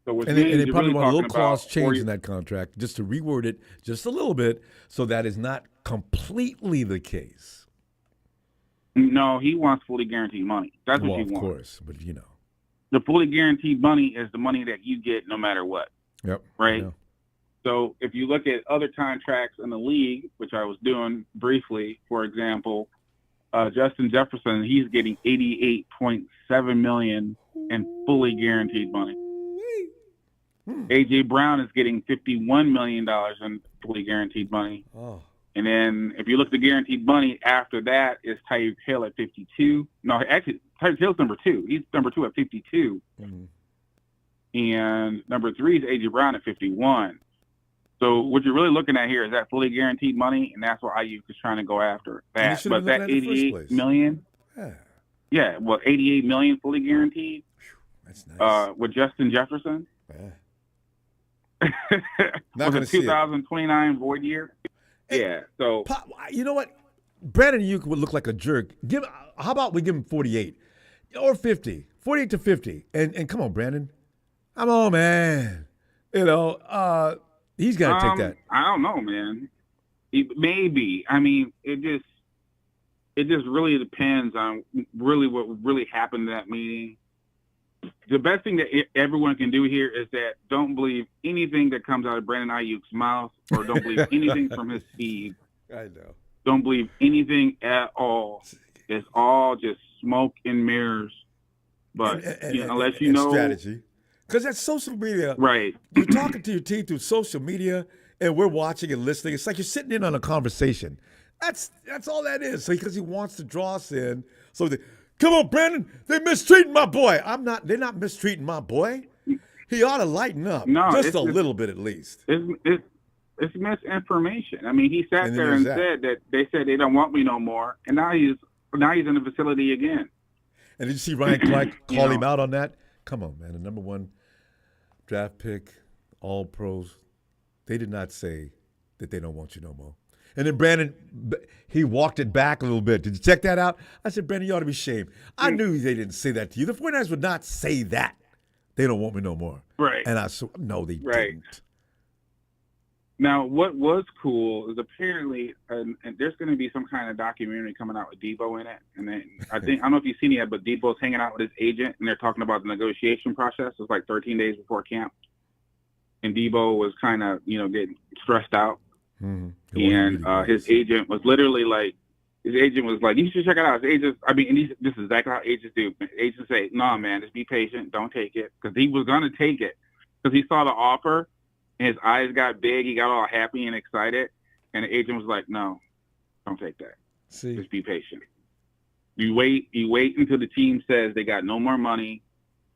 So and they probably want a little clause change in that contract just to reword it just a little bit so that is not completely the case. No, he wants fully guaranteed money. That's what he wants. Of course, but the fully guaranteed money is the money that you get no matter what. Yep. Right? Yeah. So if you look at other contracts in the league, which I was doing briefly, for example, Justin Jefferson, he's getting $88.7 million in fully guaranteed money. A.J. Brown is getting $51 million in fully guaranteed money. Oh. And then if you look at the guaranteed money, after that is Tyreek Hill at 52. No, actually, Tyreek Hill's number 2. He's number 2 at 52. Mm-hmm. And number 3 is A.J. Brown at 51. So what you're really looking at here is that fully guaranteed money, and that's what Aiyuk is trying to go after. That, but that $88 million, yeah, well, $88 million fully guaranteed. That's nice. With Justin Jefferson. Yeah. Was a 2029 void year. Hey, yeah. So Pop, you know what? Brandon Ayuk would look like a jerk. How about we give him 48 or 50, 48 to 50, and come on, Brandon, come on, man. You know, he's got to take that. I don't know, man. Maybe. I mean, it just really depends on really what really happened in that meeting. The best thing that everyone can do here is that don't believe anything that comes out of Brandon Ayuk's mouth, or don't believe anything from his feed. I know. Don't believe anything at all. It's all just smoke and mirrors. But unless you know strategy, because that's social media. Right. You're talking to your team through social media, and we're watching and listening. It's like you're sitting in on a conversation. That's all that is. So because he wants to draw us in. So come on, Brandon, they're mistreating my boy. They're not mistreating my boy. He ought to lighten up. No, just a little bit at least. It's misinformation. I mean, he sat there and said that they said they don't want me no more, and now he's in the facility again. And did you see Ryan Clark call him out on that? Come on, man. The number 1 draft pick, all pros. They did not say that they don't want you no more. And then Brandon, he walked it back a little bit. Did you check that out? I said, Brandon, you ought to be ashamed. I knew they didn't say that to you. The 49ers would not say that. They don't want me no more. Right. And I said, no, they didn't. Now, what was cool is apparently, and there's going to be some kind of documentary coming out with Debo in it. And then I don't know if you've seen it yet, but Debo's hanging out with his agent, and they're talking about the negotiation process. It's like 13 days before camp. And Debo was kind of, getting stressed out. Mm-hmm. And his agent was literally like, you should check it out. His agents, this is exactly how agents do. Agents say, no, man, just be patient. Don't take it. Because he was going to take it. Because he saw the offer. And his eyes got big. He got all happy and excited. And the agent was like, no, don't take that. See? Just be patient. You wait until the team says they got no more money.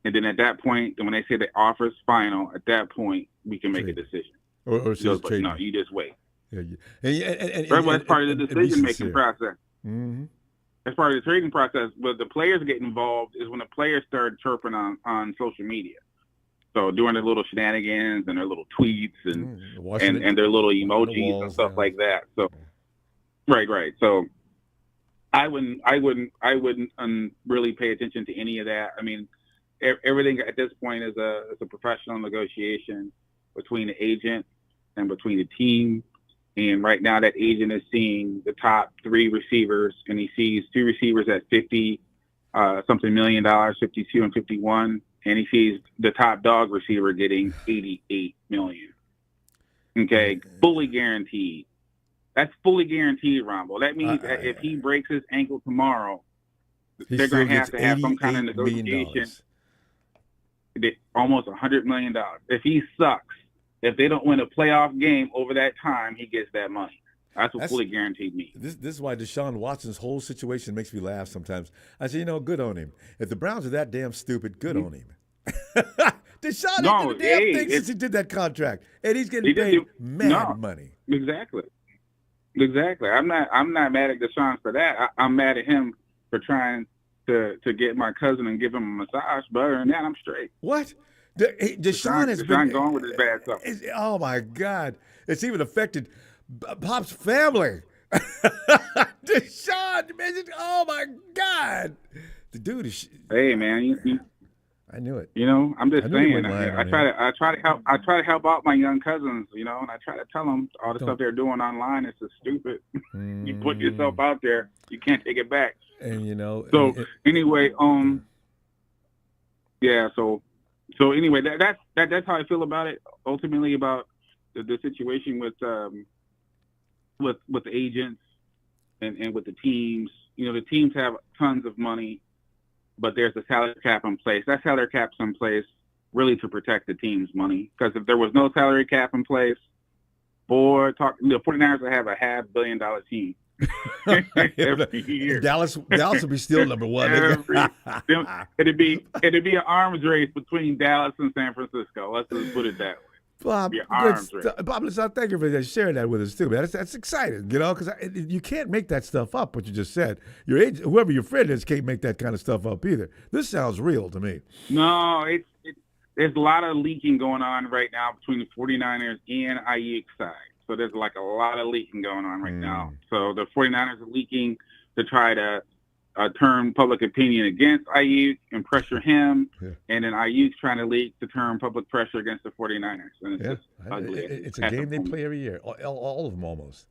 And then at that point, when they say the offer's final, at that point, we can make a decision. Or no, you just wait. Yeah. That's part of the decision-making process. Mm-hmm. That's part of the trading process. But the players get involved is when the players start chirping on social media. So doing their little shenanigans and their little tweets and their little emojis and stuff like that. So, right. So I wouldn't really pay attention to any of that. I mean, everything at this point is a professional negotiation between the agent and between the team. And right now that agent is seeing the top 3 receivers, and he sees 2 receivers at $50 something million, 52 and 51. And he sees the top dog receiver getting $88 million. Okay, fully guaranteed. That's fully guaranteed, Ronbo. That means that if he breaks his ankle tomorrow, they're going to have some kind of negotiation. Almost $100 million. If he sucks, if they don't win a playoff game over that time, he gets that money. That's what fully guaranteed means. This is why Deshaun Watson's whole situation makes me laugh sometimes. I say, good on him. If the Browns are that damn stupid, good on him. Deshaun ain't did a damn thing since he did that contract, and he's getting paid money. Exactly. I'm not mad at Deshaun for that. I'm mad at him for trying to get my cousin and give him a massage. But other than that, I'm straight. What? Deshaun has been going with his bad stuff. Oh my God! It's even affected Pop's family. Deshaun, man, oh my God! The dude is. Hey man, I knew it. I'm just saying. I try to help out my young cousins. And I try to tell them all the stuff they're doing online is just stupid. You put yourself out there, you can't take it back. And So anyway, yeah. So anyway, that's how I feel about it. Ultimately, about the situation with the agents and with the teams. The teams have tons of money, but there's a salary cap in place. That salary cap's in place really to protect the team's money. Because if there was no salary cap in place, the 49ers would have a $500 million team. Every year. Dallas would be still number 1. It'd be an arms race between Dallas and San Francisco. Let's just put it that way. Bob, listen, thank you for sharing that with us too, man. That's exciting, because you can't make that stuff up. What you just said, whoever your friend is, can't make that kind of stuff up either. This sounds real to me. No, there's a lot of leaking going on right now between the 49ers and Aiyuk's side. So there's like a lot of leaking going on right now. So the 49ers are leaking to try to turn public opinion against Aiyuk and pressure him. Yeah. And then Aiyuk's trying to leak to turn public pressure against the 49ers. And it's just ugly. It's a game they play every year, all of them almost.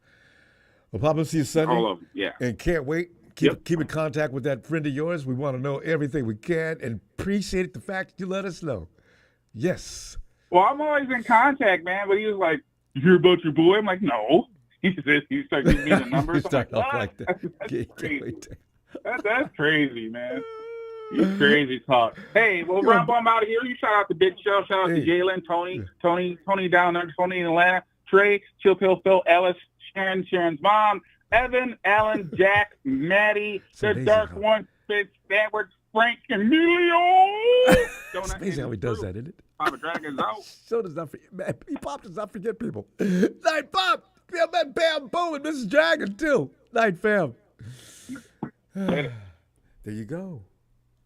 Well, Papa, see you Sunday. All of them, yeah. And can't wait. Keep in contact with that friend of yours. We want to know everything we can and appreciate the fact that you let us know. Yes. Well, I'm always in contact, man. But he was like, "You hear about your boy?" I'm like, "No." He started giving me the numbers. Start off like that. That's crazy. That's crazy, man. You crazy talk. Hey, well, Ronbo, I'm out of here. You shout out to Big Show. Shout out to Jalen, Tony down there, Tony in Atlanta, Trey, Chill Pill, Phil, Ellis, Sharon's mom, Evan, Alan, Jack, Maddie, the Dark One, Fitz, Edward, Frank, Emilio. It's amazing how he does that, isn't it? Papa Dragon's out. So does not forget, man. Pop does not forget people. Night Pop, Bam, Boom, and Mrs. Dragon too. Night fam. There you go.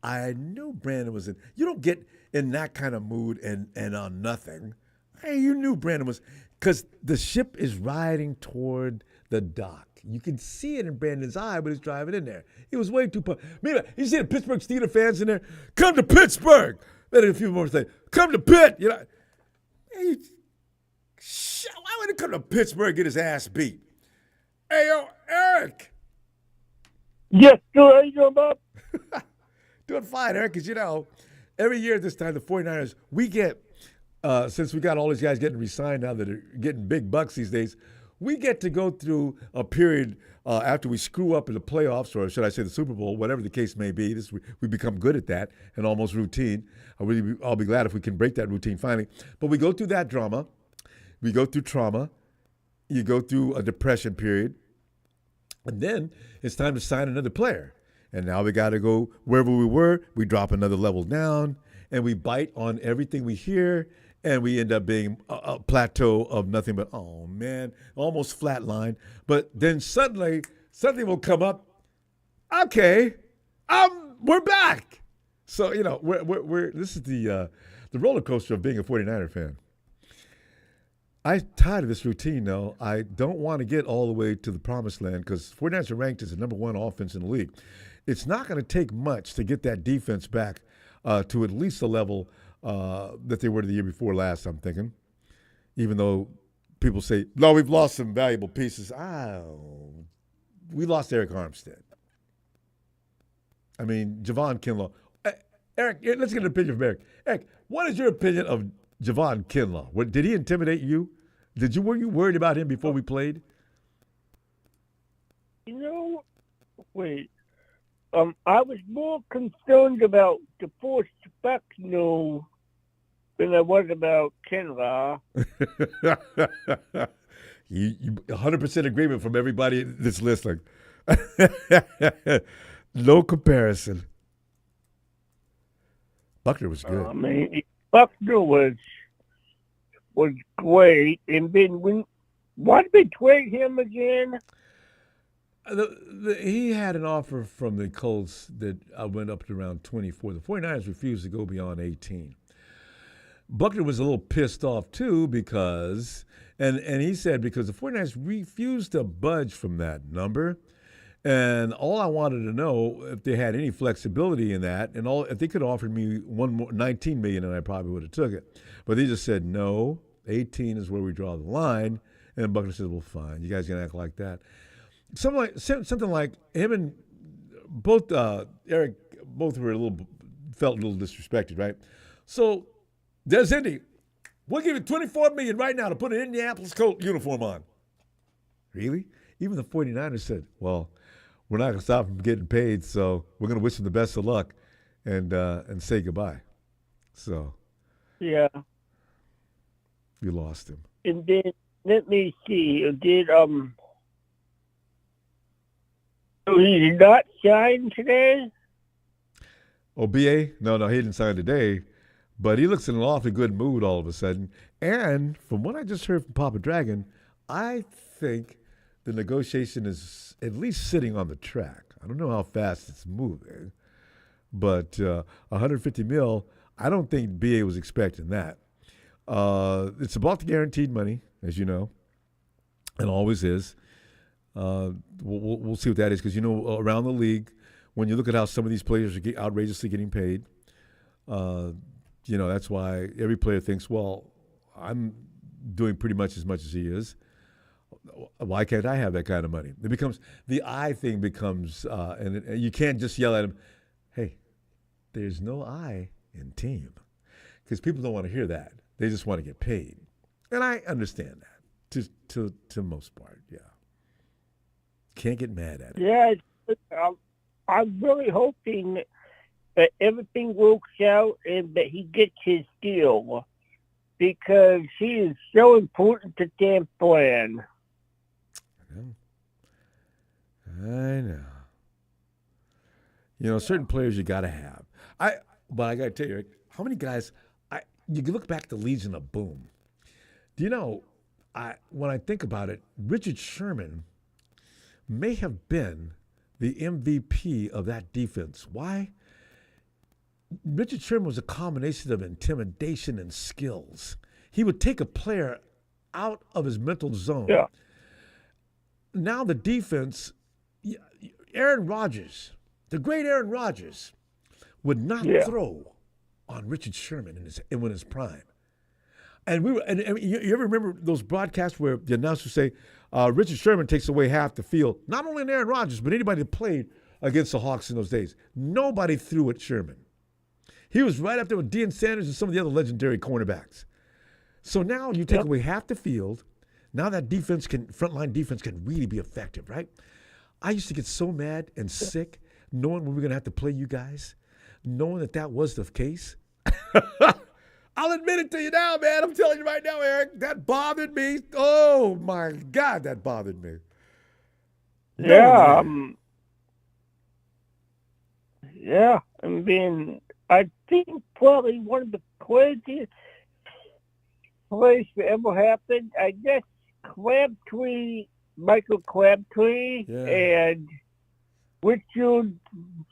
I knew Brandon was in. You don't get in that kind of mood and on nothing. Hey, you knew Brandon was, because the ship is riding toward the dock. You can see it in Brandon's eye when he's driving in there. He was way too. Meanwhile, you see the Pittsburgh Steelers fans in there. Come to Pittsburgh. Then a few more say, come to Pitt. You know, hey, why would he come to Pittsburgh and get his ass beat? Hey, yo, Eric. Yes, sir. How you doing, Bob? Doing fine, Eric, because, you know, every year at this time, the 49ers, we get, since we got all these guys getting re-signed now that are getting big bucks these days, we get to go through a period after we screw up in the playoffs, or should I say the Super Bowl, whatever the case may be. We become good at that and almost routine. I'll be glad if we can break that routine finally. But we go through that drama. We go through trauma. You go through a depression period. And then it's time to sign another player. And now we got to go wherever we were. We drop another level down, and we bite on everything we hear, and we end up being a plateau of nothing but, oh, man, almost flatline. But then suddenly, something will come up. Okay, we're back. So, you know, this is the roller coaster of being a 49er fan. I'm tired of this routine, though. I don't want to get all the way to the promised land because 49ers are ranked as the #1 offense in the league. It's not going to take much to get that defense back to at least the level that they were the year before last, I'm thinking. Even though people say, no, we've lost some valuable pieces. We lost Eric Armstead. I mean, Javon Kinlaw. Eric, let's get an opinion from Eric. Eric, what is your opinion of Javon Kinlaw? Did he intimidate you? Were you worried about him before we played? You know, wait. I was more concerned about the forced Specno than I was about Kinlaw. You 100% agreement from everybody that's listening. No comparison. Buckner was good. I mean, Buckner was great, and then why did they trade him again? He had an offer from the Colts that went up to around 24. The 49ers refused to go beyond 18. Buckner was a little pissed off, too, because, and he said, because the 49ers refused to budge from that number. And all I wanted to know if they had any flexibility in that, and if they could have offered me $19 million, and I probably would have took it. But they just said, no, 18 is where we draw the line. And Buckner said, well, fine, you guys gonna act like that. Something like him and both Eric, both felt a little disrespected, right? So there's Indy. We'll give you $24 million right now to put an Indianapolis Colt uniform on. Really? Even the 49ers said, well, we're not going to stop him from getting paid, so we're going to wish him the best of luck and say goodbye. So yeah, you lost him. And then let me see. So he did not sign today? Oh, BA? No, he didn't sign today. But he looks in an awfully good mood all of a sudden. And from what I just heard from Papa Dragon, I think the negotiation is at least sitting on the track. I don't know how fast it's moving. But $150 million, I don't think BA was expecting that. It's about the guaranteed money, as you know. and always is. We'll see what that is because, around the league, when you look at how some of these players are outrageously getting paid, that's why every player thinks, well, I'm doing pretty much as he is. Why can't I have that kind of money? The I thing becomes, and you can't just yell at him, hey, there's no I in team. Because people don't want to hear that. They just want to get paid. And I understand that to most part, yeah. Can't get mad at it. Yeah, I'm really hoping that everything works out and that he gets his deal because he is so important to Dan's plan. I know. Certain players you got to have. But I got to tell you, Rick, how many guys, you can look back to Legion of Boom. Do you know, when I think about it, Richard Sherman may have been the MVP of that defense. Why? Richard Sherman was a combination of intimidation and skills. He would take a player out of his mental zone. Yeah. Now the defense, Aaron Rodgers, the great Aaron Rodgers, would not throw on Richard Sherman in his prime. And you ever remember those broadcasts where the announcers say, Richard Sherman takes away half the field, not only in Aaron Rodgers, but anybody that played against the Hawks in those days. Nobody threw at Sherman. He was right up there with Deion Sanders and some of the other legendary cornerbacks. So now you take away half the field. Now that frontline defense can really be effective, right? I used to get so mad and sick knowing we were going to have to play you guys, knowing that was the case. I'll admit it to you now, man. I'm telling you right now, Eric, that bothered me. Oh, my God, that bothered me. Yeah. I mean, I think probably one of the craziest plays that ever happened, I guess Michael Crabtree and Richard,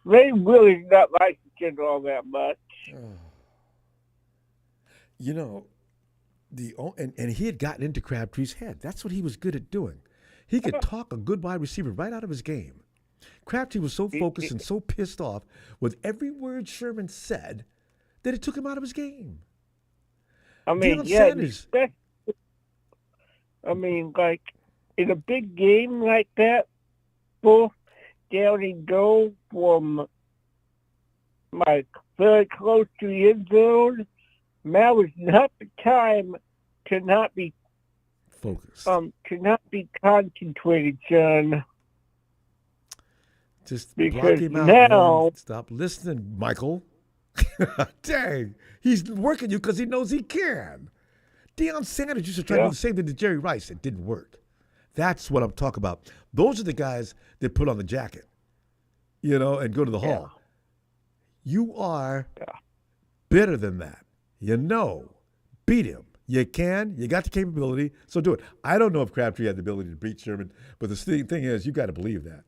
they really not like each other all that much. And he had gotten into Crabtree's head. That's what he was good at doing. He could talk a good wide receiver right out of his game. Crabtree was so focused and so pissed off with every word Sherman said that it took him out of his game. I mean, like in a big game like that, both down and go from like very close to the end zone. Now is not the time to not be focused. To not be concentrated, son. Just because block him out. Now, man. Stop listening, Michael. Dang, he's working you because he knows he can. Deion Sanders used to try to do the same thing to Jerry Rice. It didn't work. That's what I'm talking about. Those are the guys that put on the jacket, and go to the hall. You are better than that. Beat him. You can. You got the capability, so do it. I don't know if Crabtree had the ability to beat Sherman, but the thing is, you got to believe that.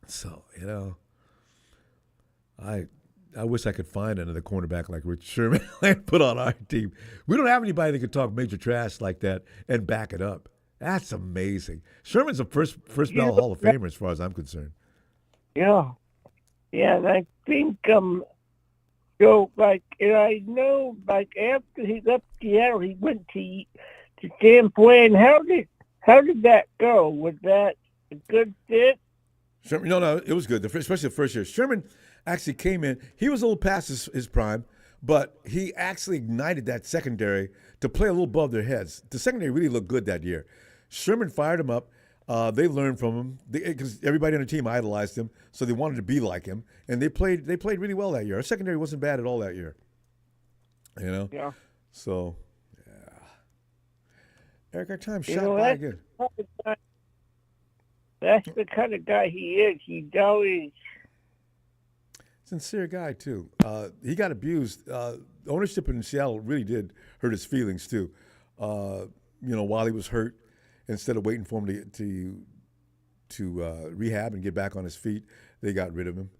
So, I wish I could find another cornerback like Rich Sherman and put on our team. We don't have anybody that can talk major trash like that and back it up. That's amazing. Sherman's a first ballot Hall of Famer as far as I'm concerned. Yeah, and I think so. And I know, after he left Seattle, he went to San Fran. How did that go? Was that a good fit? Sherman, no, it was good, especially the first year. Sherman actually came in. He was a little past his prime, but he actually ignited that secondary to play a little above their heads. The secondary really looked good that year. Sherman fired him up. They learned from him because everybody on the team idolized him, so they wanted to be like him, and they played really well that year. Our secondary wasn't bad at all that year. Yeah. So, yeah. Eric, our time's shot by again. That's the kind of guy he is. He's always sincere guy too. He got abused. Ownership in Seattle really did hurt his feelings too. While he was hurt, instead of waiting for him to rehab and get back on his feet, they got rid of him.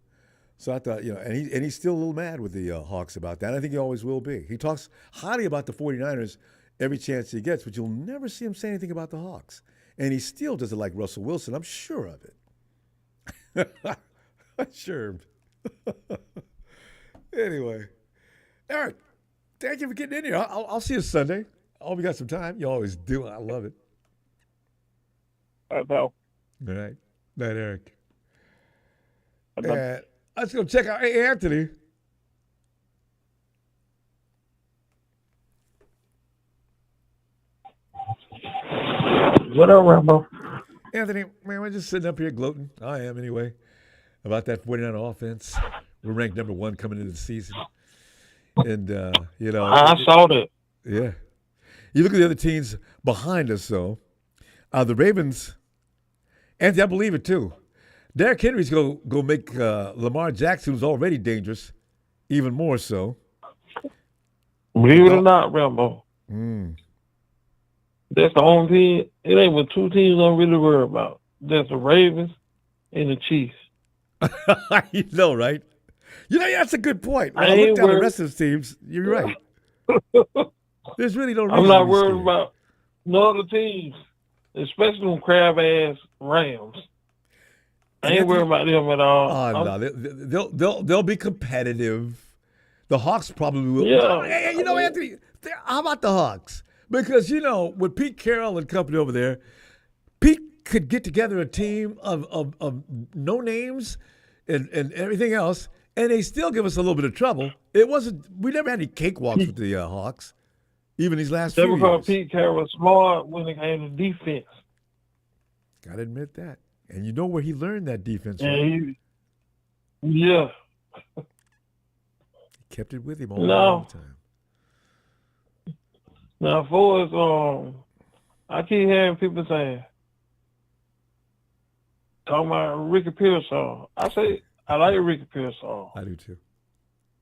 So I thought, and he's still a little mad with the Hawks about that. I think he always will be. He talks highly about the 49ers every chance he gets, but you'll never see him say anything about the Hawks. And he still doesn't like Russell Wilson. I'm sure of it. I'm sure. Anyway, Eric, thank you for getting in here. I'll see you Sunday. I hope you got some time. You always do. I love it. I know. All right. Night, Eric. I know. And let's go check out Anthony. What up, Ronbo? Anthony, man, we're just sitting up here gloating. I am anyway. About that 49 offense. We're ranked number 1 coming into the season. And, I saw that. Yeah. You look at the other teams behind us, though. The Ravens, Anthony, I believe it, too. Derrick Henry's going to make Lamar Jackson, who's already dangerous, even more so. Believe it or not, Ronbo. Mm. That's the only team. It ain't what 2 teams I'm really worried about. That's the Ravens and the Chiefs. You know, right? That's a good point. When I look down the rest of the teams, you're right. There's really no reason. I'm not worried about no other teams, especially them crab-ass Rams. I ain't worried about them at all. Oh, no. They'll be competitive. The Hawks probably will. Yeah. Hey, Anthony, how about the Hawks? Because, with Pete Carroll and company over there, Pete could get together a team of no names and everything else, and they still give us a little bit of trouble. We never had any cakewalks with the Hawks, even these last few years. Pete Carroll was smart when it came to defense. Got to admit that. And you know where he learned that defense from. Yeah. He kept it with him all the time. Now, for us, I keep hearing people saying, talking about Ricky Pearsall. I say, I like Ricky Pearsall. I do too.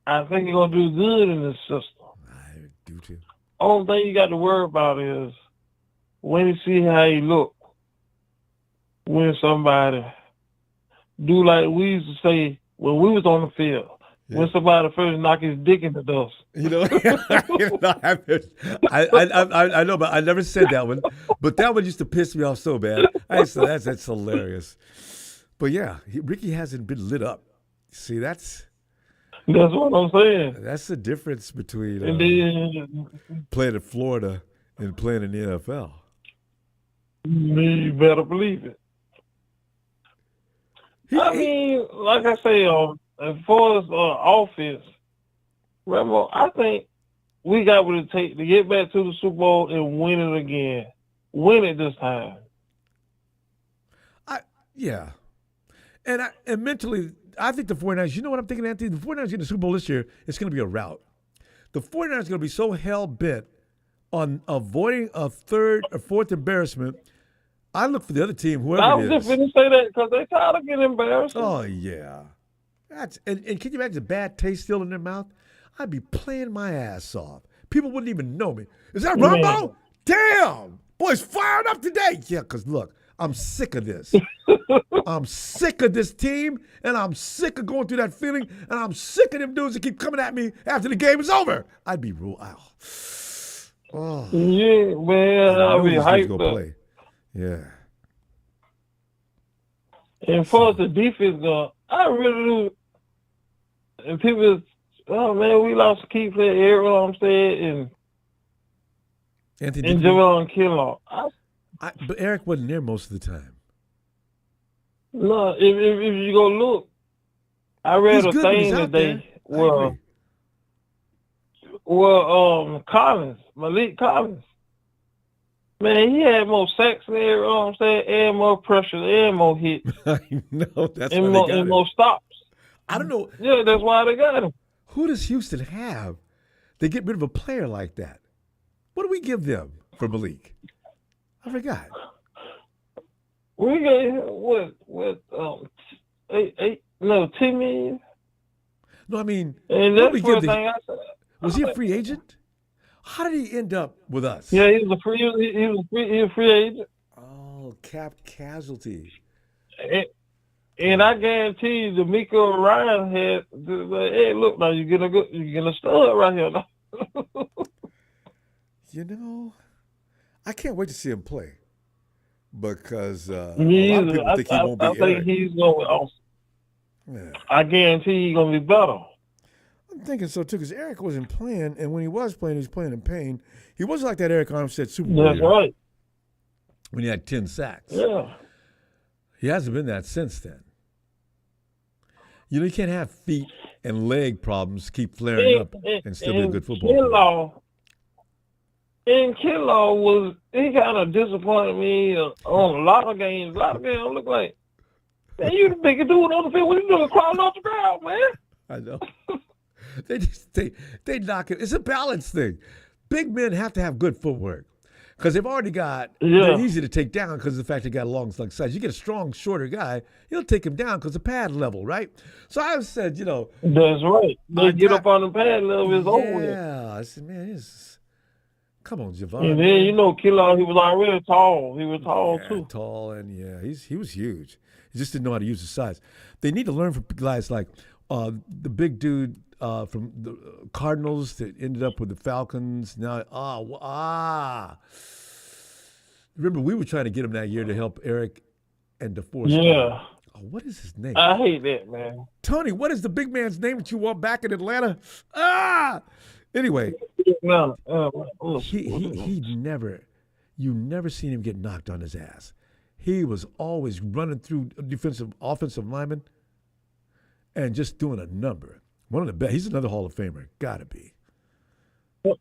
I think he's going to do good in this system. I do too. Only thing you got to worry about is when you see how he look, when somebody do like we used to say when we was on the field. Yeah. When somebody first knock his dick in the dust. I know, but I never said that one. But that one used to piss me off so bad. That's hilarious. But yeah, Ricky hasn't been lit up. See, that's what I'm saying. That's the difference between playing in Florida and playing in the NFL. You better believe it. I mean, like I say, as far as offense, Rambo, I think we got what it takes to get back to the Super Bowl and win it again. Win it this time. Yeah. And mentally, I think the 49ers, you know what I'm thinking, Anthony? The 49ers in the Super Bowl this year, it's going to be a rout. The 49ers are going to be so hell-bent on avoiding a third or fourth embarrassment. I look for the other team, whoever it is. I was just going to say that because they tired of getting embarrassed. Oh, yeah. And can you imagine the bad taste still in their mouth? I'd be playing my ass off. People wouldn't even know me. Is that Ronbo? Damn! Boy's fired up today. Yeah, because look, I'm sick of this. I'm sick of this team, and I'm sick of going through that feeling, and I'm sick of them dudes that keep coming at me after the game is over. I'd be real out. Oh. Yeah, man, I'll be hyped up. Play. Yeah. And for us, the defense, I really do. And people, oh man, we lost key player Aaron Armstead and Javon Kinlaw. But Eric wasn't there most of the time. No, if you go look, I read a thing today where Malik Collins, man, he had more sacks than Aaron Armstead and more pressure and more hits. I know, that's and why more, they got and more stops. I don't know. Yeah, that's why they got him. Who does Houston have? They get rid of a player like that. What do we give them for Malik? I forgot. We got $10 million. No, I mean, and that's the thing I said. Was he a free agent? How did he end up with us? Yeah, he was a free agent. Oh, cap casualty. And I guarantee you, D'Amico Ryan had, hey, look now, you're getting a stud right here now. You know, I can't wait to see him play because a Me lot of either. people think he won't be I think Eric. he's going to be awesome. Yeah. I guarantee he's going to be better. I'm thinking so too because Eric wasn't playing, and when he was playing in pain. He wasn't like that Eric Armstead Super Bowl That's year right. when he had 10 sacks. Yeah. He hasn't been that since then. You know, you can't have feet and leg problems keep flaring up and still be a good football player. Kinlaw he kind of disappointed me on a lot of games. A lot of games look like, man, you the biggest dude on the field. What you doing crawling off the ground, man? I know. they knock it. It's a balance thing. Big men have to have good footwork because they've already got. They're easy to take down because of the fact they got long slug size. You get a strong, shorter guy, he'll take him down because of pad level, right? So I've said, you know, that's right. They get up on the pad level, it's over with. Yeah, I said, man, come on, Javon. And then you know, Kinlaw, he was already tall. He was tall too. Tall and he was huge. He just didn't know how to use his size. They need to learn from guys like the big dude from the Cardinals that ended up with the Falcons. Now, remember we were trying to get him that year to help Eric and DeForest. Yeah. Oh, what is his name? I hate that, man. Tony, what is the big man's name that you want back in Atlanta? Anyway, you never seen him get knocked on his ass. He was always running through offensive linemen and just doing a number. One of the best. He's another Hall of Famer. Gotta be.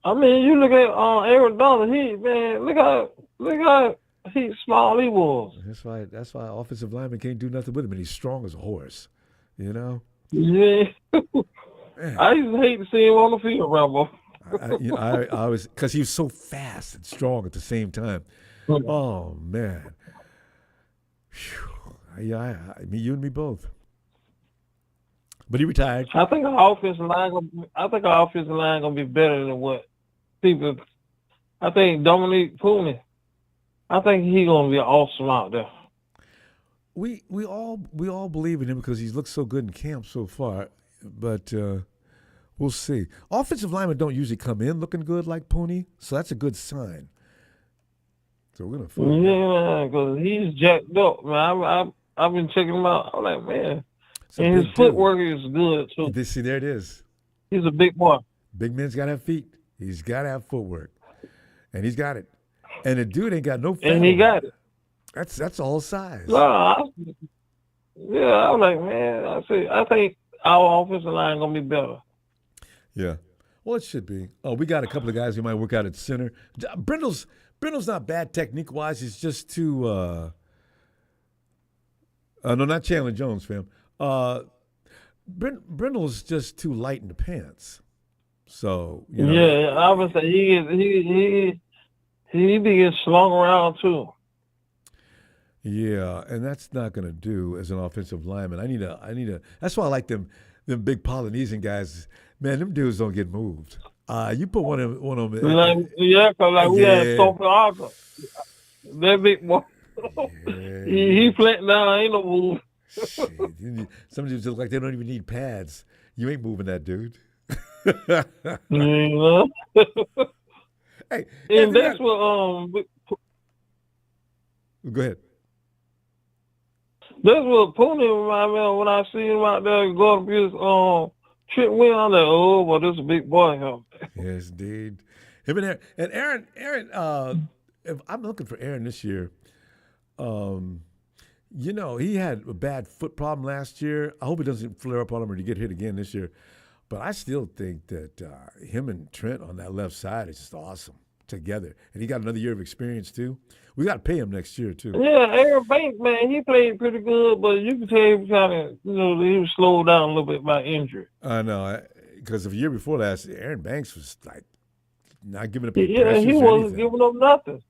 I mean, you look at Aaron Rodgers. Look how small he was. That's why offensive linemen can't do nothing with him, and he's strong as a horse. You know. Yeah. I used to hate to see him on the field, Ronbo. I was because he was so fast and strong at the same time. Oh man. Whew. Yeah, I mean, you and me both. But he retired. I think our offensive line gonna be better than what people. I think Dominique Pooney. I think he's gonna be awesome out there. We all believe in him because he's looked so good in camp so far, but we'll see. Offensive linemen don't usually come in looking good like Pooney, so that's a good sign. So we're gonna find out. Because he's jacked up, man. I've been checking him out. I'm like, man. And his dude. footwork is good, too. See, there it is. He's a big boy. Big man's got to have feet. He's got to have footwork. And he's got it. And the dude ain't got no fat. And he got it. That's all size. I'm like, man, I think our offensive line going to be better. Yeah. Well, it should be. Oh, we got a couple of guys who might work out at center. Brindle's not bad technique-wise. He's just too no, not Chandler Jones, fam. Brindle's just too light in the pants. So, you know. Yeah, I would say he be getting slung around too. Yeah, and that's not going to do as an offensive lineman. I need a. That's why I like them big Polynesian guys. Man, them dudes don't get moved. You put one of them. Because we had Sophie Arthur. That big boy. Yeah. he flat down, ain't no move. Some dudes look like they don't even need pads. You ain't moving that dude. Hey, and that's what go ahead. That's what Pony remind me of when I see him out there going up his trip win. I'm like, oh, well, this is a big boy, huh? Yes, indeed. Him and Aaron. If I'm looking for Aaron this year. You know, he had a bad foot problem last year. I hope it doesn't flare up on him or to get hit again this year. But I still think that him and Trent on that left side is just awesome together. And he got another year of experience, too. We got to pay him next year, too. Yeah, Aaron Banks, man, he played pretty good, but you can tell he was kind of, he was slowed down a little bit by injury. I know. Because the year before last, Aaron Banks was like not giving up. Yeah, he wasn't giving up nothing.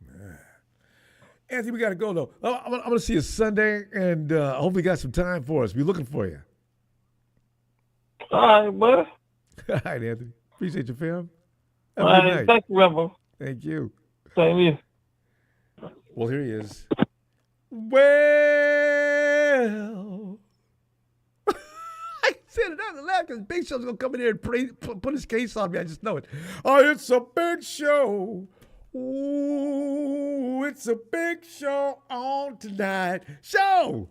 Anthony, we got to go, though. I'm going to see you Sunday, and I hope we got some time for us. We're looking for you. All right, buddy. All right, Anthony. Appreciate you, fam. All right, thank you, Ronbo. Thank you. Same here. Well, here he is. Well, I said it out loud because Big Show's going to come in here and put his case on me. I just know it. Oh, it's a big show. Ooh, it's a big show on tonight. Show!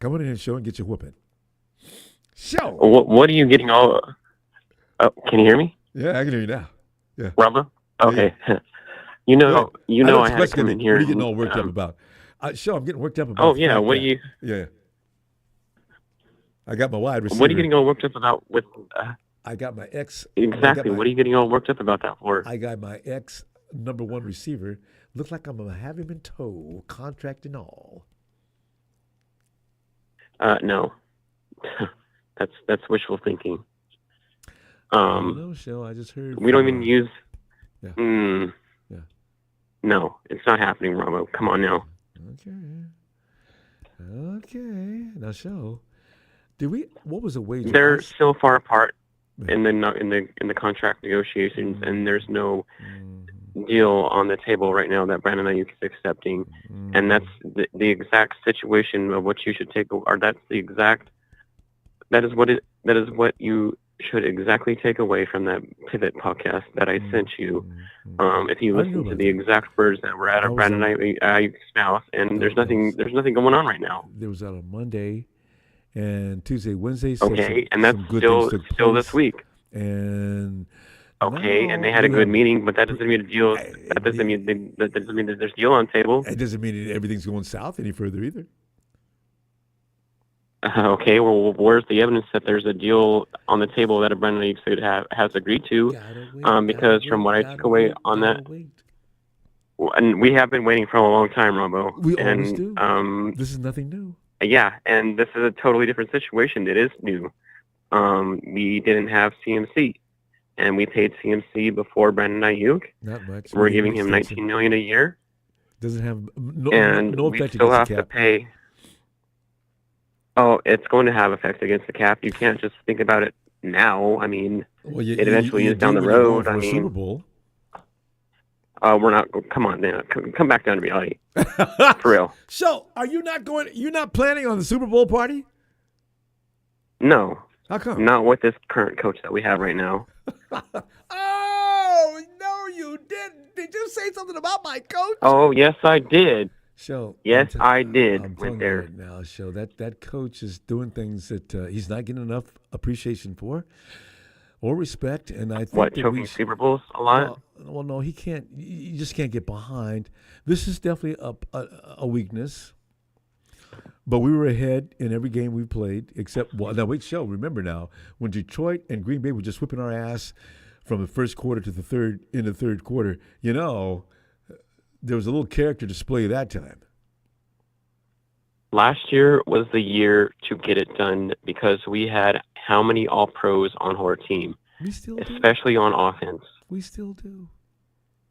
Come on in and show and get your whooping. Show! What are you getting all? Oh, can you hear me? Yeah, I can hear you now. Yeah. Ronbo? Okay. Yeah. You know, know I had to come in here. What are you getting all worked up about? Show, I'm getting worked up about. Oh yeah, what are you? Yeah. I got my wide receiver. What are you getting all worked up about with? I got my ex. Exactly. What are you getting all worked up about that for? I got my ex #1 receiver. Look like I'm gonna have him in tow, contract and all. No, that's wishful thinking. No, show. I just heard. We don't even use. Yeah. Yeah. No, it's not happening, Ronbo. Come on now. Okay. Now, show. Did we? What was the wager? They're still far apart in the contract negotiations, and there's no deal on the table right now that Brandon Aiyuk is accepting, and that's the exact situation of what you should take, or that is what you should exactly take away from that pivot podcast that I sent you. If you listen to the exact words that were out of Brandon Aiyuk's mouth, and there's nothing going on right now. There was out on Monday and Tuesday, Wednesday. Okay, and that's still this week. And okay, and they had a good meeting, but that doesn't mean a deal. That doesn't mean that there's a deal on the table. It doesn't mean everything's going south any further either. Okay, well, where's the evidence that there's a deal on the table that a Brandon Aiyuk has agreed to? Because from what I took away on that, and we have been waiting for a long time, Ronbo. We always do. This is nothing new. Yeah, and this is a totally different situation. It is new. We didn't have CMC, and we paid CMC before Brandon Aiyuk. Not much. We're giving him $19 million a year. Doesn't have no effect. We still have to pay. Oh, it's going to have effect against the cap. You can't just think about it now. I mean, it eventually is down the road. I mean, Super Bowl. We're not. Come on, now. Come back down to reality. For real. So, are you not going? You're not planning on the Super Bowl party? No. How come? Not with this current coach that we have right now. Oh no, you didn't. Did you say something about my coach? Oh yes, I did. So yes, I did. I'm went there right now. So that coach is doing things that he's not getting enough appreciation for or respect. And I think choking Super Bowls a lot. Well, no, he can't. You just can't get behind. This is definitely a weakness. But we were ahead in every game we played, except now wait, show. Remember now when Detroit and Green Bay were just whipping our ass from the first quarter to the third quarter. You know. There was a little character display that time. Last year was the year to get it done because we had how many All-Pros on our team? We still do. Especially on offense. We still do.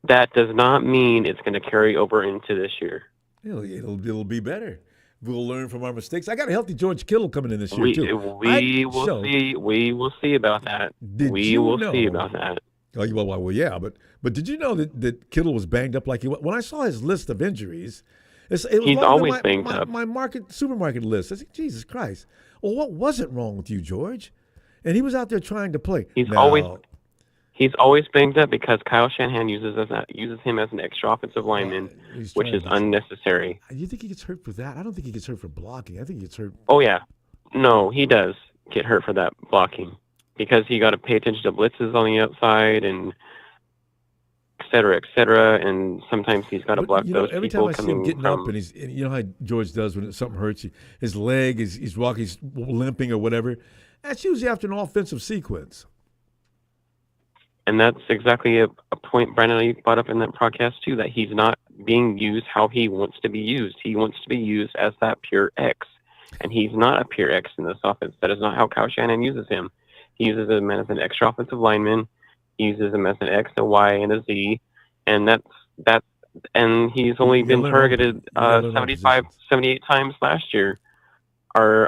That does not mean it's going to carry over into this year. It'll be better. We'll learn from our mistakes. I got a healthy George Kittle coming in this year, too. We will see. We will see about that. We will see about that. Oh, well, yeah, but did you know that Kittle was banged up like he was? When I saw his list of injuries, it was he's always banged up. My supermarket list. I said, Jesus Christ. Well, what wasn't wrong with you, George? And he was out there trying to play. He's always banged up because Kyle Shanahan uses him as an extra offensive lineman, which is unnecessary. You think he gets hurt for that? I don't think he gets hurt for blocking. I think he gets hurt. Oh yeah, no, he does get hurt for that blocking. Because he got to pay attention to blitzes on the outside and et cetera, and sometimes he's got to block those every people time I see him getting up, and he's how George does when something hurts you, his leg, he's walking, he's limping or whatever. That's usually after an offensive sequence. And that's exactly a point Brandon Aiyuk brought up in that podcast too, that he's not being used how he wants to be used. He wants to be used as that pure X, and he's not a pure X in this offense. That is not how Kyle Shanahan uses him. He uses him as an extra offensive lineman. He uses him as an X, a Y, and a Z, and that's and he's only been targeted 78 times last year, or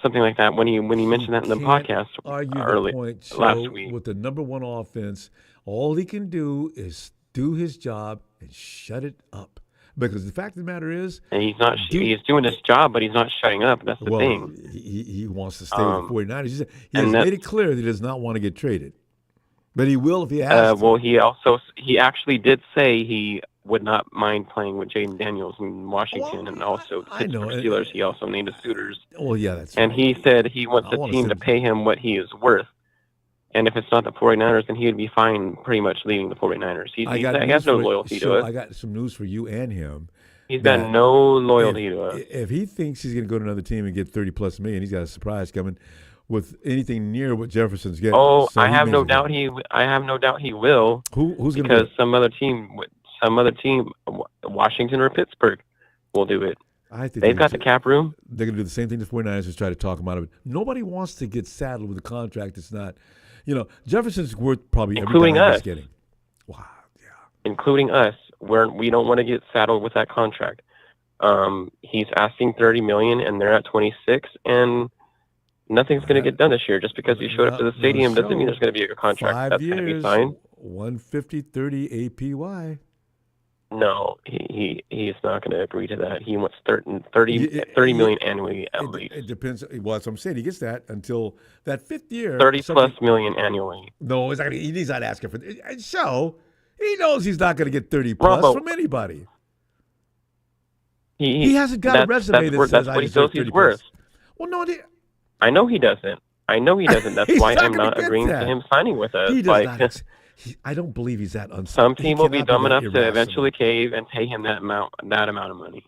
something like that. When he mentioned that in the podcast last week, with the #1 offense, all he can do is do his job and shut it up. Because the fact of the matter is, And he's not. He's doing his job, but he's not shutting up. That's the well, thing. he wants to stay with the 49ers. He and has that's- made it clear that he does not want to get traded. But he will if he has to. Well, he actually did say he would not mind playing with Jaden Daniels in Washington, and also the Pittsburgh Steelers. He also named the suitors. Well, yeah, that's And right. he said he wants the team to pay him what he is worth. And if it's not the 49ers, then he would be fine pretty much leaving the 49ers. He has no loyalty to us. I got some news for you and him. He's got no loyalty to us. If he thinks he's going to go to another team and get $30+ million, he's got a surprise coming with anything near what Jefferson's getting. Oh, So I have no doubt he will. Who's going to? Because some other team, Washington or Pittsburgh, will do it. I think they've got the cap room. They're going to do the same thing the 49ers is try to talk him out of it. Nobody wants to get saddled with a contract that's not, Jefferson's worth probably including every us. he's getting. Wow, yeah. Including us, where we don't want to get saddled with that contract. He's asking $30 million, and they're at 26, and nothing's going to get done this year. Just because he showed up to the stadium doesn't mean there's going to be a contract 5 that's years, going to be signed. 150, 30 APY. No, he's not going to agree to that. He wants $30 million annually at least. It depends. Well, that's what I'm saying. He gets that until that 5th year. $30+ million annually. No, he's not asking for it. So he knows he's not going to get 30+ Ronbo, from anybody. He hasn't got a resume that says that's I what he feels deserve he's 30+. worth. Well, no, I know he doesn't. That's why I'm not agreeing that. to him signing with us. He does not. I don't believe he's that unselfish. Some team will be dumb enough to eventually cave and pay him that amount of money.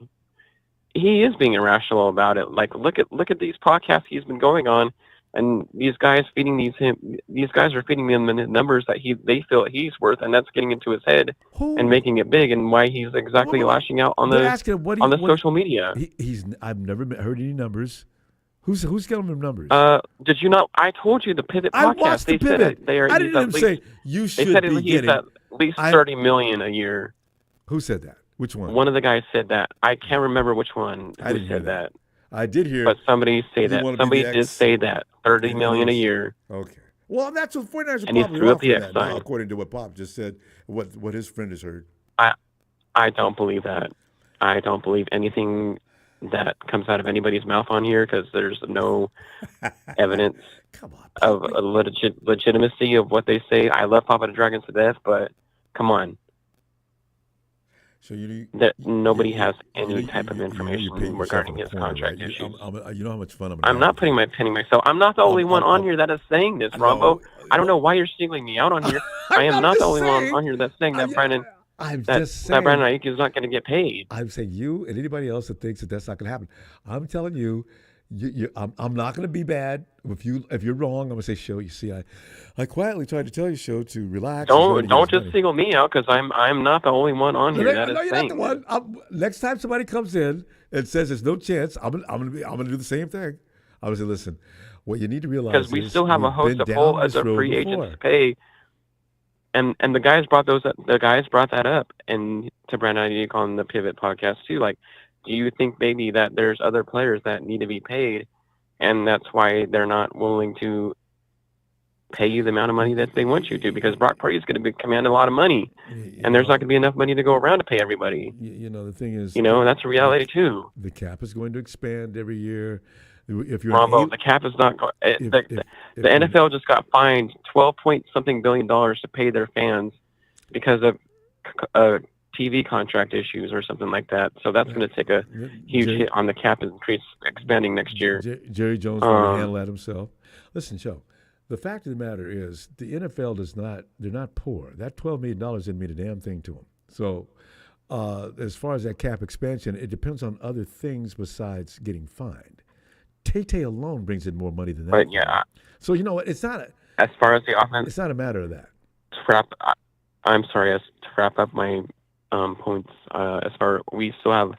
He is being irrational about it. Like, look at these podcasts he's been going on, and these guys are feeding him the numbers that they feel he's worth, and that's getting into his head and making it big, and why he's exactly lashing out on the social media. I've never heard any numbers. Who's giving him numbers? Did you not? I told you the Pivot podcast. I watched the Pivot. I didn't even say you should be getting at least $30 million a year. Who said that? Which one? One of the guys said that. I can't remember which one who said that. I did hear. But somebody say that. Somebody did say that. $30 million a year. Okay. Well, that's what 49ers are and he probably threw up the offering that now, according to what Pop just said, what his friend has heard. I don't believe that. I don't believe anything that comes out of anybody's mouth on here, because there's no evidence of a legitimacy of what they say. I love Papa the Dragons to death, but come on. So nobody has any type of information regarding his contract issues. You know how much fun I'm not penning myself. I'm not the only one on here that is saying this, Ronbo. I don't know why you're singling me out on here. I am not the only one on here that's saying that Brandon. That Brandon Aiyuk is not going to get paid. I'm saying you and anybody else that thinks that that's not going to happen. I'm telling you, I'm not going to be bad. If you're wrong, I'm going to say, Show. You see, I quietly tried to tell you, Show, to relax. Don't just single me out, because I'm not the only one on here that is you're saying. Not the one. Next time somebody comes in and says there's no chance, I'm going to do the same thing. I'm going to say, listen, what you need to realize because we still have a host of whole other free agents to pay. And the guys brought that up, and to Brandon Aiyuk on the Pivot podcast too. Like, do you think maybe that there's other players that need to be paid, and that's why they're not willing to pay you the amount of money that they want you to? Because Brock Purdy is going to command a lot of money, and there's not going to be enough money to go around to pay everybody. The thing is, that's a reality too. The cap is going to expand every year. If you're Ronbo, the cap is not going. The NFL just got fined $12-point-something billion to pay their fans because of TV contract issues or something like that. So that's going to take a huge hit on the cap increase expanding next year. Jerry Jones will handle that himself. Listen, Joe. The fact of the matter is, the NFL they're not poor. That $12 million didn't mean a damn thing to them. So, as far as that cap expansion, it depends on other things besides getting fined. Tay alone brings in more money than that. But yeah. So you know what? It's not as far as the offense. It's not a matter of that. To wrap up my points. We still have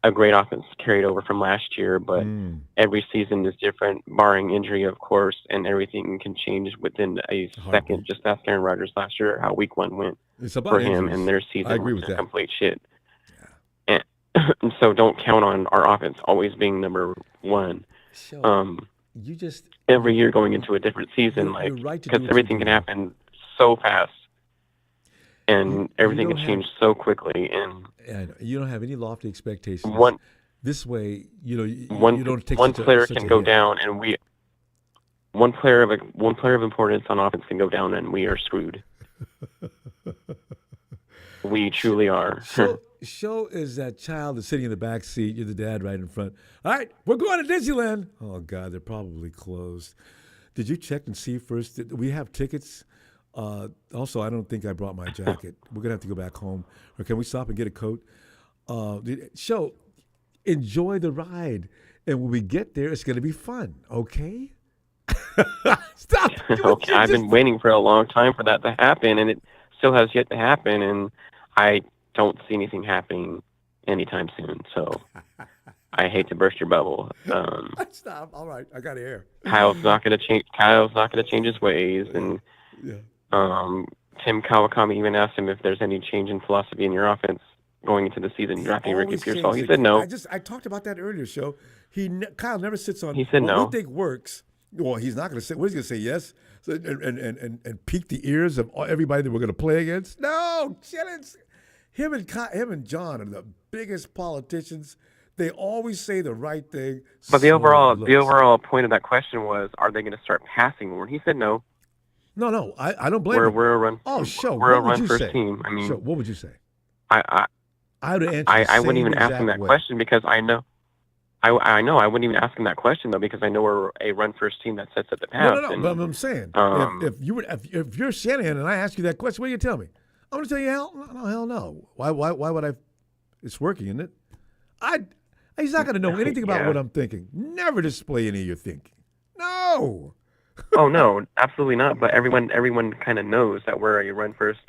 a great offense carried over from last year, but every season is different, barring injury, of course, and everything can change within a second. Just ask Aaron Rodgers last year how Week 1 went for him, and their season was complete shit. Yeah. And so don't count on our offense always being number one. Every year going into a different season, because everything can happen so fast. and everything can change so quickly. And you don't have any lofty expectations. One This way, you one don't take one player such can a go hit. down, and one player of importance on offense can go down, and we are screwed. We truly are. Show is that child that's sitting in the back seat. You're the dad right in front. All right, we're going to Disneyland. Oh, God, they're probably closed. Did you check and see first? Did we have tickets? Also, I don't think I brought my jacket. We're going to have to go back home. Or can we stop and get a coat? Show, enjoy the ride. And when we get there, it's going to be fun, okay? Stop. Okay, I've been waiting for a long time for that to happen, and it still has yet to happen, and I don't see anything happening anytime soon. So I hate to burst your bubble. Stop. All right, I got air. Kyle's not going to change. Kyle's not going to change his ways, and Tim Kawakami even asked him if there's any change in philosophy in your offense going into the season, drafting Ricky Pearsall. He said no. I talked about that earlier, Show. Kyle never sits on. He said what no. we think works. Well, he's not going to say. What is he going to say? Yes, so, and pique the ears of everybody that we're going to play against. No, him and John are the biggest politicians. They always say the right thing. But the overall point of that question was, are they going to start passing more? And he said no. No, I don't blame him. We're a run. Oh, Show. We're a what would run you first say? team. I mean, Show, what would you say? I would answer. I wouldn't even ask him that question because I know. I know I wouldn't even ask him that question though because I know we're a run first team that sets up the pass. No. But I'm saying if you're Shanahan and I ask you that question, what do you tell me? I'm going to tell you hell no. Why would I? It's working, isn't it? He's not going to know anything about what I'm thinking. Never display any of your thinking. No. Oh no, absolutely not. But everyone kind of knows that we're a run first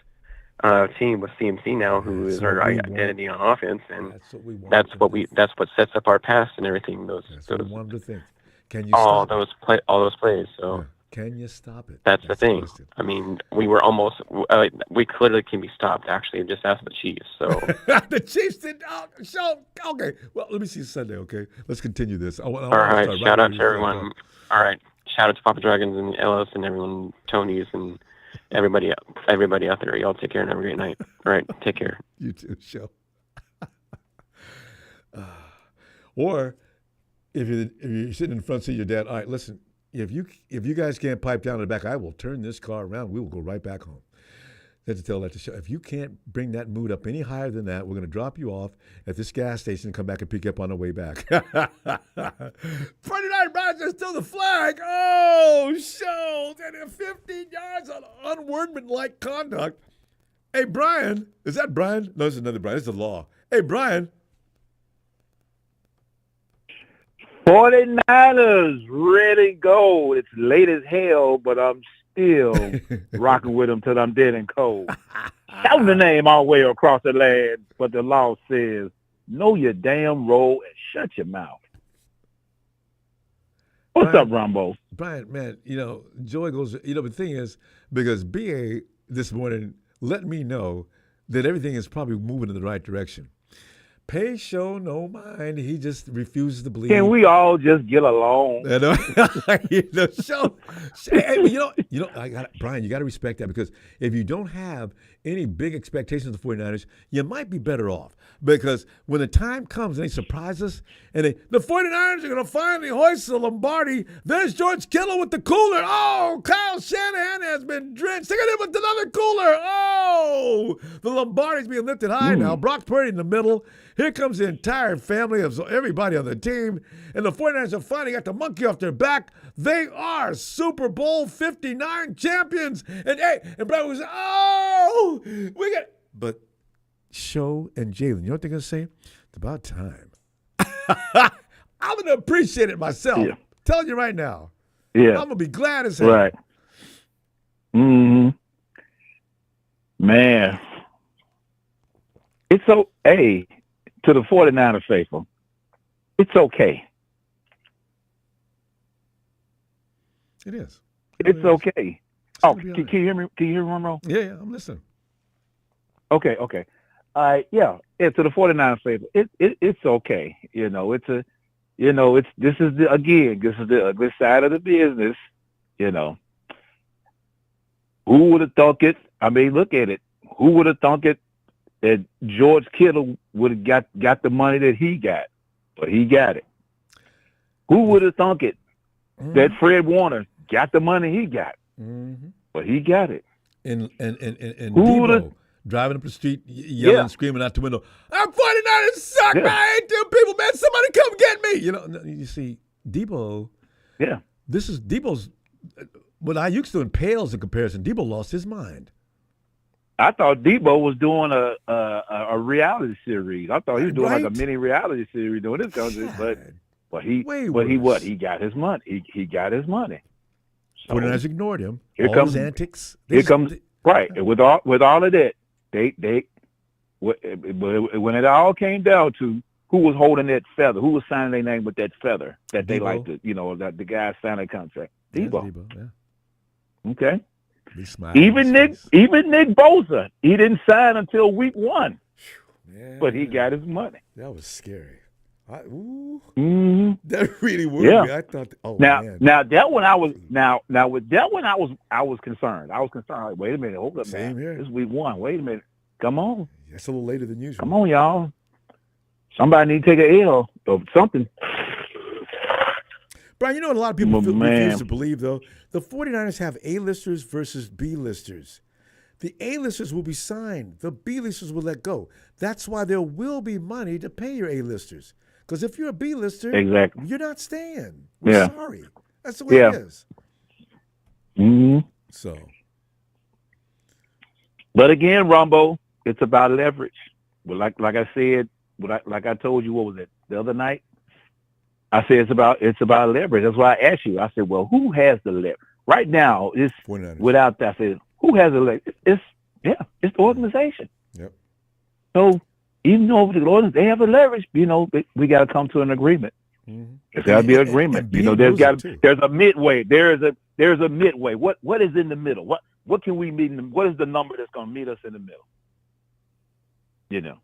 team with CMC now, who is our identity on offense, and that's what sets up our pass and everything. Those what we wanted to think. Can you all stop those plays? So can you stop it? That's the thing. I mean, we were almost. We clearly can be stopped. Actually, just ask the Chiefs. So the Chiefs did. Okay. Well, let me see Sunday. Okay, let's continue this. All right. Shout out to everyone. All right. Shout out to Papa Dragons and Ellis and everyone, Tony's and everybody out there. Y'all take care and have a great night. All right. Take care. You too, Show. Or if you're sitting in front seat of your dad, all right, listen. If you guys can't pipe down in the back, I will turn this car around. We will go right back home. They have to tell that to Show. If you can't bring that mood up any higher than that, we're going to drop you off at this gas station and come back and pick you up on the way back. 49 Browns are still the flag. Oh, Show. And 15 yards on unworkmanlike conduct. Hey, Brian. Is that Brian? No, it's another Brian. It's the law. Hey, Brian. 49ers, ready to go. It's late as hell, but I'm still rocking with them till I'm dead and cold. Shout the name all the way across the land, but the law says, know your damn role and shut your mouth. What's up, Ronbo? Brian, man, joy goes, the thing is, because BA this morning let me know that everything is probably moving in the right direction. Pay Show no mind. He just refuses to believe. Can we all just get along? Show. Brian, you got to respect that because if you don't have any big expectations of the 49ers, you might be better off. Because when the time comes and they surprise us, and the 49ers are going to finally hoist the Lombardi, there's George Kittle with the cooler. Oh, Kyle Shanahan has been drenched. Look at him with another cooler. Oh, the Lombardi's being lifted high now. Brock Purdy in the middle. Here comes the entire family of everybody on the team. And the 49ers have finally got the monkey off their back. They are Super Bowl 59 champions. And Brian was, we got. But Show and Jalen, you know what they're going to say? It's about time. I'm going to appreciate it myself. Yeah. Telling you right now. Yeah. I'm going to be glad as hell. Right. Mm-hmm. Man. It's so, to the 49er faithful, it's okay. It is. It's okay. Can you hear me? Can you hear me, Ronbo? Yeah, I'm listening. Okay. To the 49er faithful, it's okay. This is the ugly side of the business. Who would have thought it? I mean, look at it. who would have thunk it that George Kittle would have got the money that he got, but he got it. Who would have thunk it that Fred Warner got the money he got, but he got it. And Debo driving up the street, yelling, screaming out the window, "I'm 49ers suck, man! I ain't them people, man! Somebody come get me!" You know, you see, Debo. Yeah, this is Debo's. What Aiyuk's doing pales in comparison. Debo lost his mind. I thought Debo was doing a reality series. I thought he was doing like a mini reality series doing this country, but he got his money. He got his money. So, 49ers ignored him. Here all comes his antics. Right. And with all of that, when it all came down to who was holding that feather, who was signing their name with that feather that they like to, that the guy signed a contract. Debo. Yeah. Okay. Even Nick Bosa, he didn't sign until week 1, but he got his money. That was scary. That really worried me. I thought, man. Now that one I was with that one I was concerned. I was concerned. Like, wait a minute, hold up, man. Here. This is week 1. Wait a minute, come on. That's a little later than usual. Come on, y'all. Somebody need to take an L or something. Brian, you know what a lot of people refuse to believe, though? The 49ers have A-listers versus B-listers. The A-listers will be signed. The B-listers will let go. That's why there will be money to pay your A-listers. Because if you're a B-lister, you're not staying. We're sorry. That's the way it is. Mm-hmm. So. But again, Ronbo, it's about leverage. Well, like I said, like I told you, what was it, the other night? I said it's about leverage. That's why I asked you. I said, well, who has the leverage? Right now, it's 49ers. Without that, I said, who has the leverage? It's the organization. Yep. So even though they have the leverage, we got to come to an agreement. Mm-hmm. There's got to be an agreement. There's a midway. There's a midway. What is in the middle? What can we meet? What is the number that's going to meet us in the middle?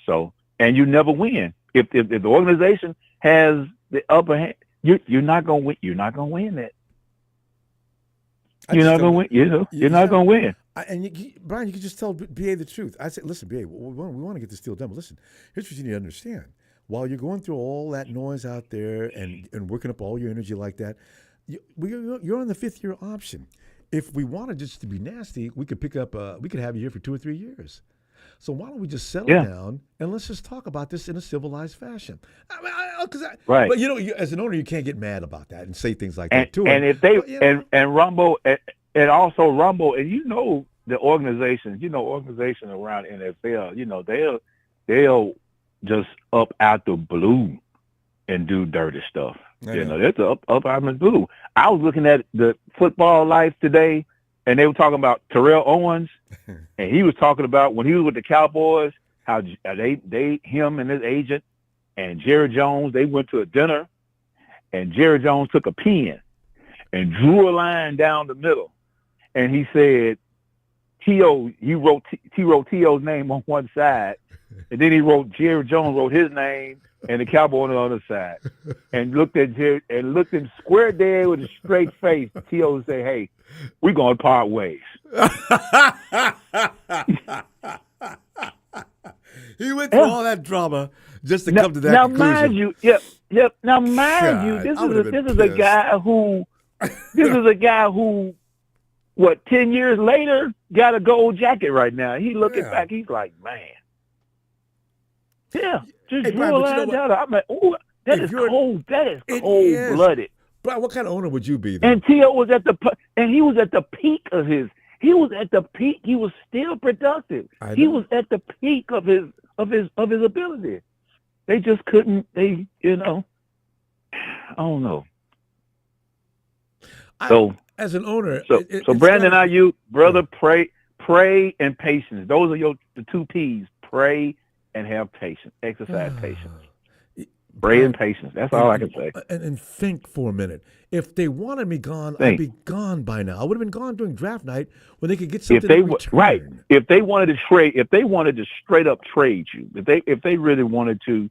So, and you never win if the organization has the upper hand. You're not going to win. You're not going to win that. You're not going to win. You're not going to win. Brian, you can just tell BA the truth. I said, listen, BA, we want to get this deal done. But listen, here's what you need to understand. While you're going through all that noise out there and working up all your energy like that, you're on the 5th-year option. If we wanted just to be nasty, we could we could have you here for 2 or 3 years. So why don't we just settle down and let's just talk about this in a civilized fashion? Right. But as an owner, you can't get mad about that and say things like that too. And if they and Ronbo and also Ronbo, and the organizations, organizations around NFL, they'll just up out the blue and do dirty stuff. That's up out the blue. I was looking at the Football Life today, and they were talking about Terrell Owens, and he was talking about when he was with the Cowboys, how him and his agent and Jerry Jones, they went to a dinner, and Jerry Jones took a pen and drew a line down the middle, and he said, he wrote T.O.'s name on one side, and then Jerry Jones wrote his name and the Cowboy on the other side, and looked at Jerry and looked him square dead with a straight face. T.O. say, "Hey, we're gonna part ways." He went through all that drama just to come to that conclusion. Mind you, Now, mind you, this is a guy who, 10 years later, got a gold jacket right now. He looking back, he's like, man. Yeah, just drew a line down. I'm like, oh, that is cold. That is cold-blooded. Brian, what kind of owner would you be? Though? And T.O. was at the peak of his. He was at the peak. He was still productive. He was at the peak of his ability. They just couldn't. I don't know. As an owner, so Brandon Aiyuk, brother, pray and patience. Those are the 2 P's: pray and have patience. Exercise patience. Pray and patience. That's all I can say. And think for a minute. If they wanted me gone, I'd be gone by now. I would have been gone during draft night when they could get something in return. Right. If they wanted to straight up trade you, if they really wanted to,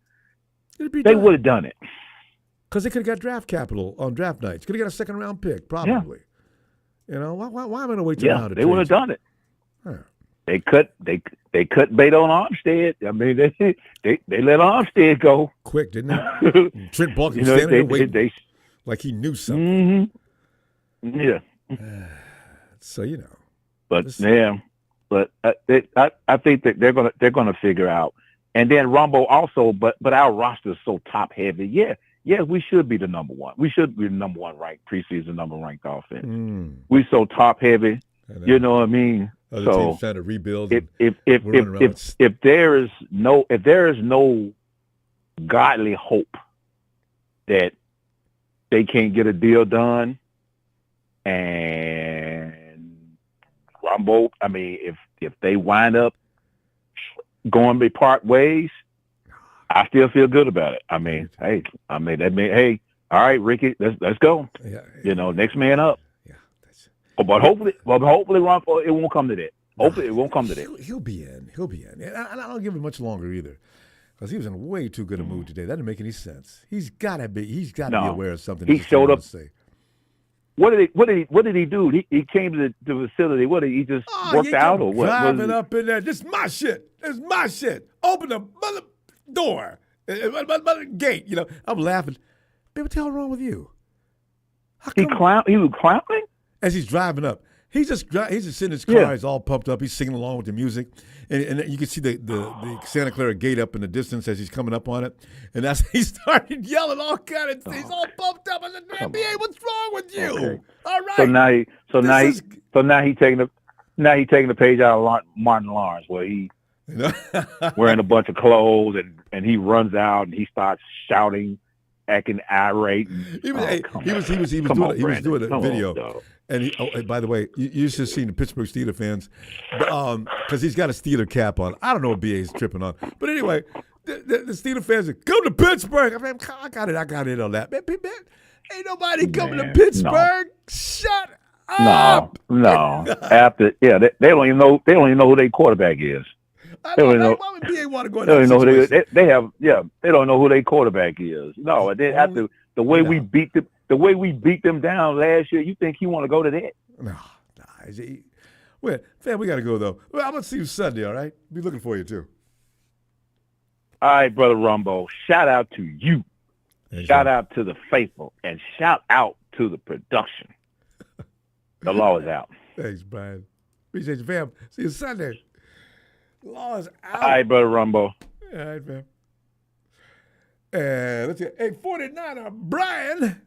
they would have done it. Because they could have got draft capital on draft nights. Could have got a 2nd-round pick, probably. Yeah. Why am I going to wait till now to they would have done it. Huh. they cut bait on Armstead. I mean, they let Armstead go quick, didn't they? Trent Baalke standing there waiting, like he knew something. Mm-hmm. Yeah. So but I think that they're gonna figure out. And then Ronbo also, but our roster is so top heavy. Yeah, we should be the number one. We should be the number one ranked preseason number ranked offense. We so top heavy. You know what I mean? Other so teams trying to rebuild. If there is no godly hope that they can't get a deal done, and Ronbo, I mean, if they wind up going to part ways, I still feel good about it. I mean, hey, all right, Ricky, let's go. Yeah. Next man up. Yeah. But hopefully, Ronbo, it won't come to that. Hopefully, it won't come to that. He'll be in. And I don't give him much longer either, because he was in way too good a mood today. That didn't make any sense. He's got to be aware of something. He showed up. What did he do? He came to the facility. What did he just worked out or what? Driving up in there. This is my shit. Open the mother door, mother gate. I'm laughing. Baby, what the hell wrong with you? He was clowning as he's driving up. He's just sitting in his car. He's all pumped up. He's singing along with the music, and you can see the Santa Clara gate up in the distance as he's coming up on it. And as he started yelling all kind of things, all pumped up. I said, "NBA, what's wrong with you?" Okay. All right. So now he's taking the page out of Martin Lawrence, where he wearing a bunch of clothes and he runs out and he starts shouting, acting irate. He was doing a video. And by the way, you should have seen the Pittsburgh Steelers fans, because he's got a Steeler cap on. I don't know what BA's tripping on, but anyway, the Steeler fans are, come to Pittsburgh. I mean, I got it on that. Man, ain't nobody coming to Pittsburgh. No. Shut up. No. After they don't even know who their quarterback is. Why would BA want to go in that situation? They don't know who their quarterback is. No, and then after the way we beat them down last year, you think he want to go to that? No. Well, fam, we got to go, though. Well, I'm going to see you Sunday, all right? Be looking for you, too. All right, Brother Ronbo. Shout out to you. Shout out to the faithful. And shout out to the production. The law is out. Thanks, Brian. Appreciate you, fam. See you Sunday. The law is out. All right, Brother Ronbo. All right, fam. And let's get 49er Brian.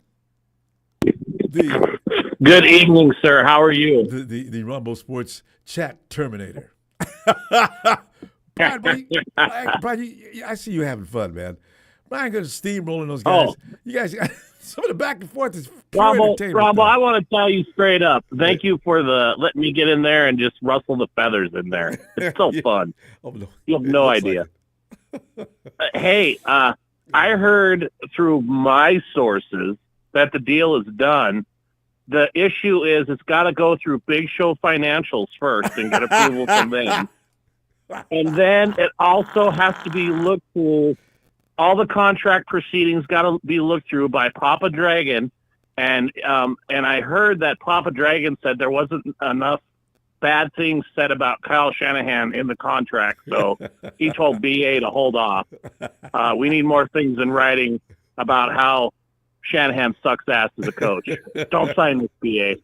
Good evening, sir. How are you? The Ronbo Sports Chat Terminator. Brian, I see you having fun, man. Brian going to steamrolling those guys. Oh. You guys, some of the back and forth is Ronbo, I want to tell you straight up. Thank you for letting me get in there and just rustle the feathers in there. It's so fun. Oh, no. You have no idea. Hey, I heard through my sources that the deal is done. The issue is it's got to go through Big Show Financials first and get approval from them. And then it also has to be looked through. All the contract proceedings got to be looked through by Papa Dragon. And I heard that Papa Dragon said there wasn't enough bad things said about Kyle Shanahan in the contract. So he told BA to hold off. We need more things in writing about how Shanahan sucks ass as a coach. Don't sign with BA.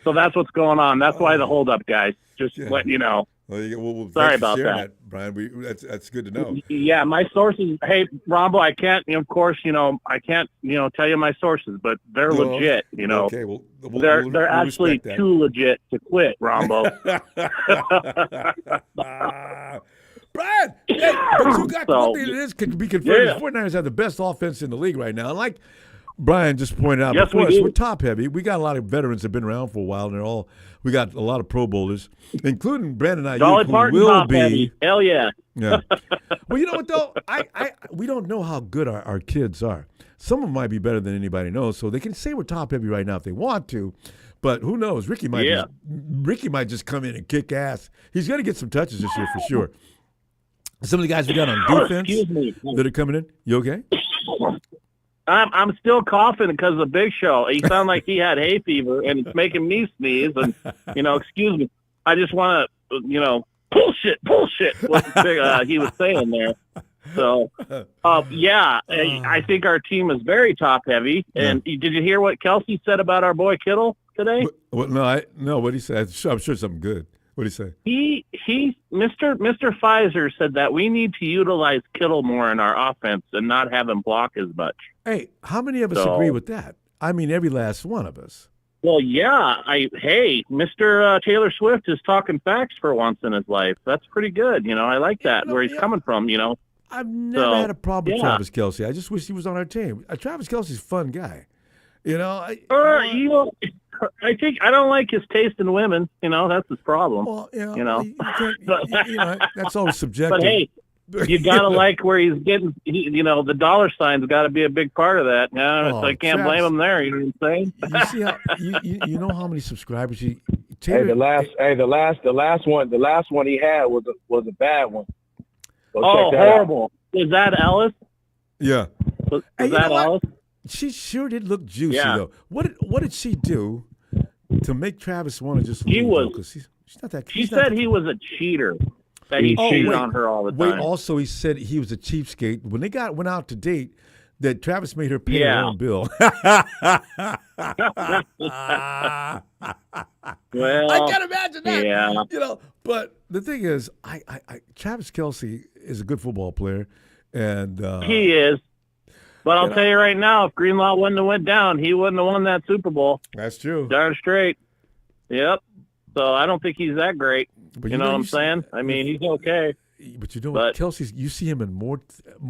So that's what's going on. That's why the holdup, guys. Just letting you know. Well, sorry about that, Brian. That's good to know. Yeah, my sources. Hey, Ronbo, I can't. Of course, I can't. Tell you my sources, but they're legit. Okay, they're actually too legit to quit, Ronbo. Brian, but you got one thing that is can be confirmed. The 49ers have the best offense in the league right now. And like Brian just pointed out, yes, we're top heavy. We got a lot of veterans that have been around for a while, and we got a lot of Pro Bowlers, including Brandon Aiyuk, who will be. Heavy. Hell yeah. Yeah. Well, you know what though? We don't know how good our kids are. Some of them might be better than anybody knows, so they can say we're top heavy right now if they want to. But who knows? Ricky might just come in and kick ass. He's going to get some touches this year for sure. Some of the guys we got on defense that are coming in. You okay? I'm still coughing because of the Big Show. He sounded like he had hay fever, and it's making me sneeze. And excuse me. I just want to bullshit, what he was saying there. So, I think our team is very top heavy. And did you hear what Kelsey said about our boy Kittle today? No, what did he say? I'm sure something good. What did he say? Mr. Pfizer said that we need to utilize Kittle more in our offense and not have him block as much. Hey, how many of us agree with that? I mean, every last one of us. Well, yeah. Mr. Taylor Swift is talking facts for once in his life. That's pretty good. I like that, where he's coming from, I've never had a problem with Travis Kelce. I just wish he was on our team. Travis Kelce's a fun guy. I think I don't like his taste in women. That's his problem. Well, that's always subjective. But hey, you gotta like where he's getting. The dollar sign's got to be a big part of that. So I can't blame him there. You know what I'm saying? You see how you know how many subscribers he. Taylor, the last one he had was a bad one. Horrible! Is that Ellis? Yeah. Was that Ellis? She sure did look juicy though. What did she do to make Travis want to just leave? She's not that. She said he was a cheater. That he cheated on her all the time. Also he said he was a cheapskate. When they went out to date, that Travis made her pay her own bill. Well, I can't imagine that. Yeah. But the thing is, Travis Kelce is a good football player, and he is. But I'll tell you right now, if Greenlaw wouldn't have went down, he wouldn't have won that Super Bowl. That's true. Darn straight. Yep. So I don't think he's that great. But you know what I'm saying? I mean, he's okay. But Kelce's, you see him in more,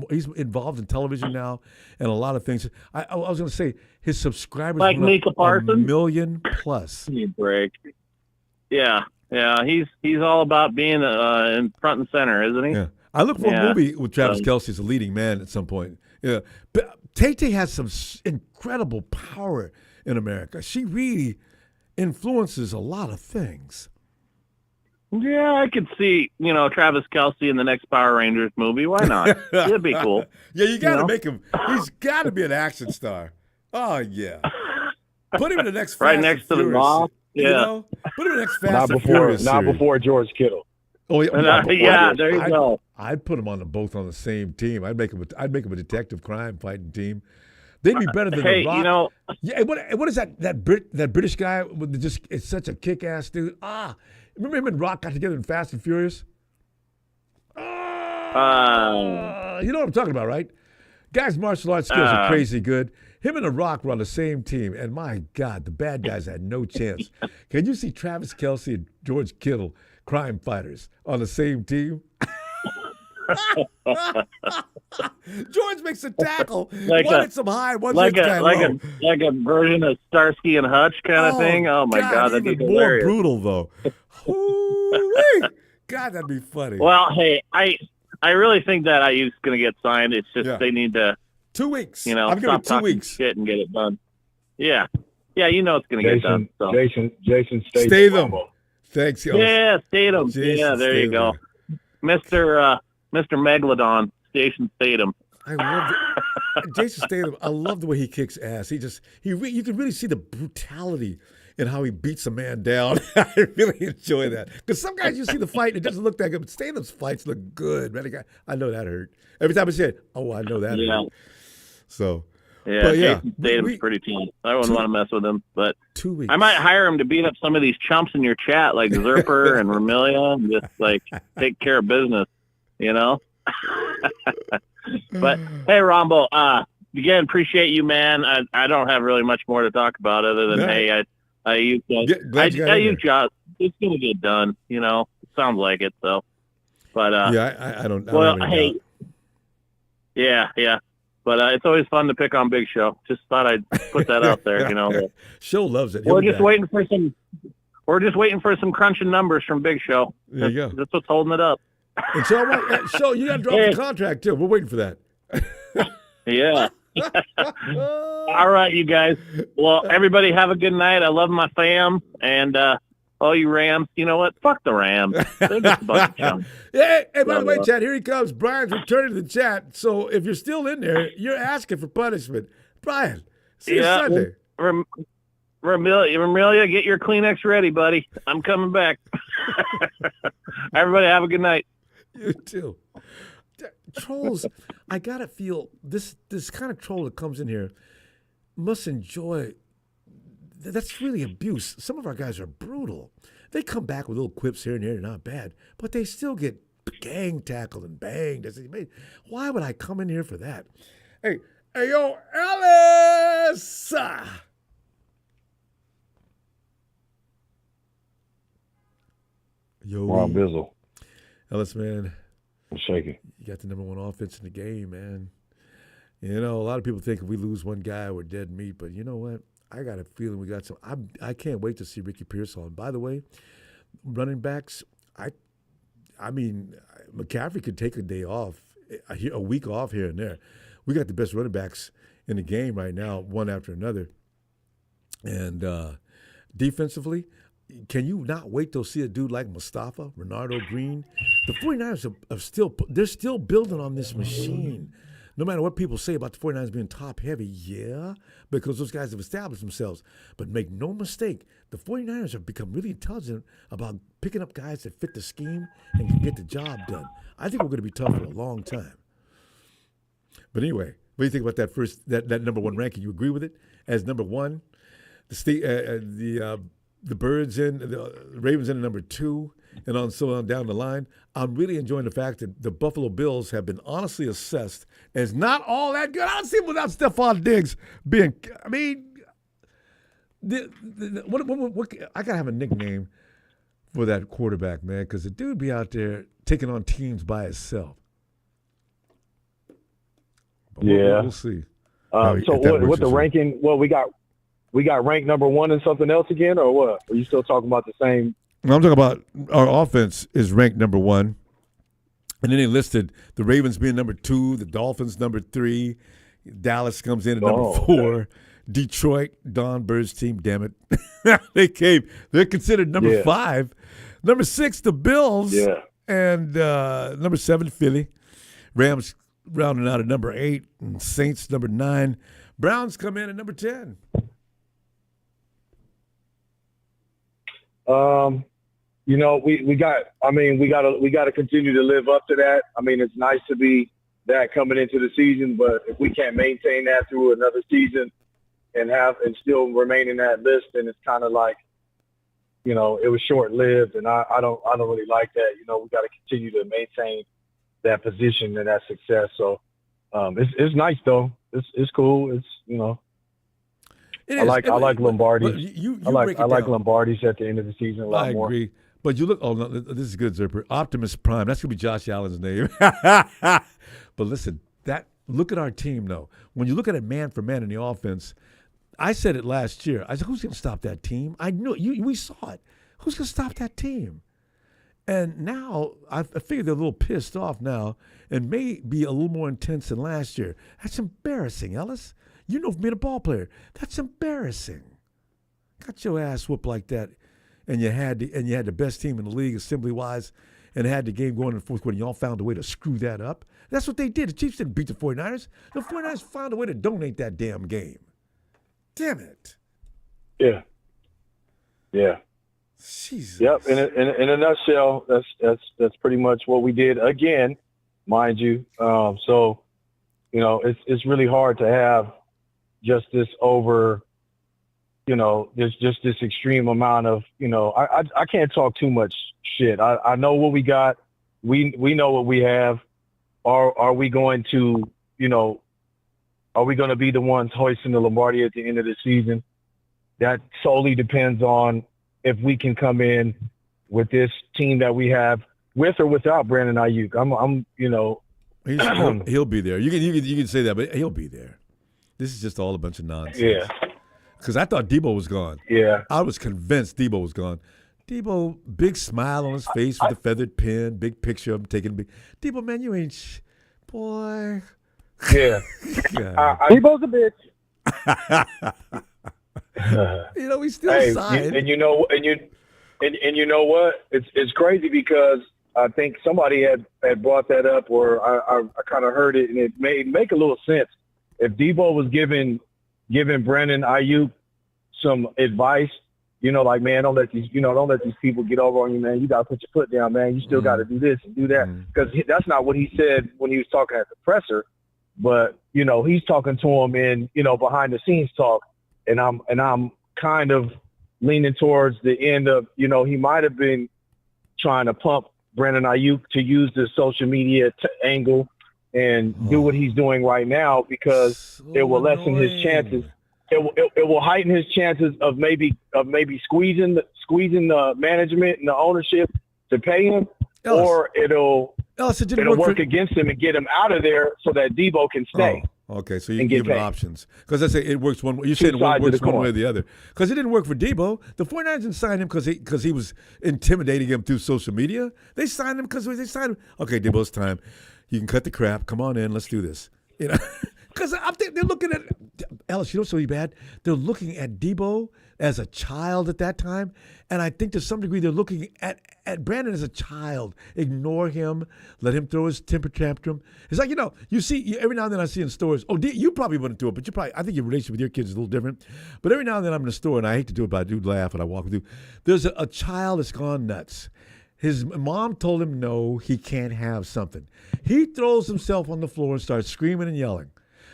he's involved in television now and a lot of things. I was going to say, his subscribers like Micah Parsons? 1 million plus. Give me a break. Yeah. He's all about being in front and center, isn't he? Yeah. I look for a movie with Travis Kelce as a leading man at some point. Yeah, but Tay has some incredible power in America. She really influences a lot of things. Yeah, I could see, Travis Kelce in the next Power Rangers movie. Why not? It'd be cool. Yeah, you got to make him. He's got to be an action star. Oh yeah, put him in the next Fast right next to the Rock. Yeah, put him in the next Fast and Furious. Not before George Kittle. Oh yeah, there you go. I'd put them both on the same team. I'd make them a detective crime fighting team. They'd be better than the Rock. Yeah. What is that British guy with it's such a kick-ass dude. Remember him and Rock got together in Fast and Furious? You know what I'm talking about, right? Guys' martial arts skills are crazy good. Him and The Rock were on the same team, and my God, the bad guys had no chance. Can you see Travis Kelce and George Kittle, crime fighters, on the same team? George makes a tackle. One hits him high, one hits him low. Like a version of Starsky and Hutch kind of thing. Oh my God, that'd be hilarious. More brutal though. God, that'd be funny. Well, hey, I really think that Aiyuk's going to get signed. It's just they need to 2 weeks. I'm giving 2 weeks. Shit and get it done. Yeah, it's going to get done. So. Jason Statham. Thanks, yo. Yeah, Statham. Yeah, there you go, Mr. Megalodon, Jason Statham. I love Jason Statham. I love the way he kicks ass. You can really see the brutality in how he beats a man down. I really enjoy that because some guys you see the fight and it doesn't look that good, but Statham's fights look good. Man, I know that hurt every time I say it. Oh, I know that hurt. So. Yeah, Jason Statham's pretty tough. I wouldn't want to mess with him, but 2 weeks. I might hire him to beat up some of these chumps in your chat, like Zerper and Ramelia, and just take care of business, But hey, Ronbo, again, appreciate you, man. I don't have really much more to talk about other than Aiyuk job. It's gonna get done, It sounds like it, so. But I don't. Well, hey, yeah. But it's always fun to pick on Big Show. Just thought I'd put that out there, Show loves it. We're just waiting for some crunching numbers from Big Show. There you go. That's what's holding it up. And so you got to drop the contract too. We're waiting for that. Yeah. All right, you guys. Well, everybody have a good night. I love my fam, and all you Rams. You know what? Fuck the Rams. They're just a bunch of chumps. Hey, by the way, Chad, here he comes. Brian's returning to the chat. So if you're still in there, you're asking for punishment. Brian, see you Sunday. Ramelia, get your Kleenex ready, buddy. I'm coming back. Everybody have a good night. You too. Trolls, I gotta feel this kind of troll that comes in here must enjoy. That's really abuse. Some of our guys are brutal. They come back with little quips here and there, not bad, but they still get gang tackled and banged. Why would I come in here for that? Hey, yo, Ellis! Yo, Ron Bizzle. Ellis, man. I'm shaking. You got the number one offense in the game, man. You know, a lot of people think if we lose one guy, we're dead meat. But you know what? I got a feeling we got some. I can't wait to see Ricky Pearsall. And by the way, running backs, I mean, McCaffrey could take a day off, a week off here and there. We got the best running backs in the game right now, one after another. And defensively, can you not wait to see a dude like Mustafa, Renardo Green? The 49ers they're still building on this machine. No matter what people say about the 49ers being top heavy, yeah, because those guys have established themselves. But make no mistake, the 49ers have become really intelligent about picking up guys that fit the scheme and can get the job done. I think we're going to be tough for a long time. But anyway, what do you think about that number one ranking? You agree with it as number one? The Birds in, the Ravens in at number 2, and on so on down the line. I'm really enjoying the fact that the Buffalo Bills have been honestly assessed as not all that good. I don't see them without Stephon Diggs being. I mean, what I gotta have a nickname for that quarterback, man, because the dude be out there taking on teams by himself. But we'll see. So what the ranking? Well, we got ranked number 1 in something else again, or what? Are you still talking about the same? I'm talking about our offense is ranked number 1. And then they listed the Ravens being number 2, the Dolphins number 3, Dallas comes in at number 4, okay. Detroit, Don Bird's team, damn it. They're considered number 5. Number 6, the Bills. Yeah. And number 7, Philly. Rams rounding out at number 8, and Saints number 9. Browns come in at number 10. You know, we got to continue to live up to that. I mean, it's nice to be that coming into the season, but if we can't maintain that through another season and still remain in that list, then it's kind of like, you know, it was short lived, and I don't really like that. You know, we got to continue to maintain that position and that success. So it's nice though. It's cool. It's, you know. I like Lombardi's. I like Lombardi's at the end of the season a lot more. I agree. But you look, oh, no, this is good, Zerper. Optimus Prime. That's going to be Josh Allen's name. But listen, look at our team, though. When you look at it man for man in the offense, I said it last year. I said, who's going to stop that team? I knew it. We saw it. Who's going to stop that team? And now I figure they're a little pissed off now and may be a little more intense than last year. That's embarrassing, Ellis. You know, from being a ball player, that's embarrassing. Got your ass whooped like that, and you had the best team in the league assembly-wise, and had the game going in the fourth quarter, and y'all found a way to screw that up. That's what they did. The Chiefs didn't beat the 49ers. The 49ers found a way to donate that damn game. Damn it. Yeah. Jesus. Yep. In a nutshell, that's pretty much what we did again, mind you. So, you know, it's really hard to have just this over, you know, there's just this extreme amount of, you know, I can't talk too much shit. I know what we got. We know what we have. Are we going to, you know, are we going to be the ones hoisting the Lombardi at the end of the season? That solely depends on if we can come in with this team that we have, with or without Brandon Aiyuk. I'm you know. He'll be there. You can say that, but he'll be there. This is just all a bunch of nonsense. Yeah. Because I thought Debo was gone. Yeah. I was convinced Debo was gone. Debo, big smile on his face with a feathered pen, big picture of him taking a big. Debo, man, you ain't boy. Yeah. Debo's a bitch. You know, we still signed. And you know what? It's crazy because I think somebody had brought that up, or I kind of heard it, and it made make a little sense. If Debo was giving Brandon Aiyuk some advice. Like, man, don't let these people get over on you, man. You got to put your foot down, man. You still got to do this and do that. Because that's not what he said when he was talking at the presser. But, he's talking to him in, behind the scenes talk. And I'm kind of leaning towards the end of, he might have been trying to pump Brandon Aiyuk to use the social media angle and do what he's doing right now, because it will lessen his chances. It will heighten his chances of maybe squeezing the management and the ownership to pay him, or it'll work against him and get him out of there so that Debo can stay. Oh, okay, so you're giving options, because I say it works one way. You're saying it works one way or the other, because it didn't work for Debo. The 49ers didn't sign him because he was intimidating him through social media. They signed him because they signed him. Okay, Debo, it's time. You can cut the crap. Come on in. Let's do this. Because I think they're looking at Ellis. You know what's really bad? They're looking at Debo as a child at that time, and I think to some degree they're looking at Brandon as a child. Ignore him. Let him throw his temper tantrum. It's like, you see every now and then I see in stores. Oh, you probably wouldn't do it, but I think your relationship with your kids is a little different. But every now and then I'm in a store, and I hate to do it, but I do laugh when I walk with you. There's a child that's gone nuts. His mom told him no, he can't have something. He throws himself on the floor and starts screaming and yelling.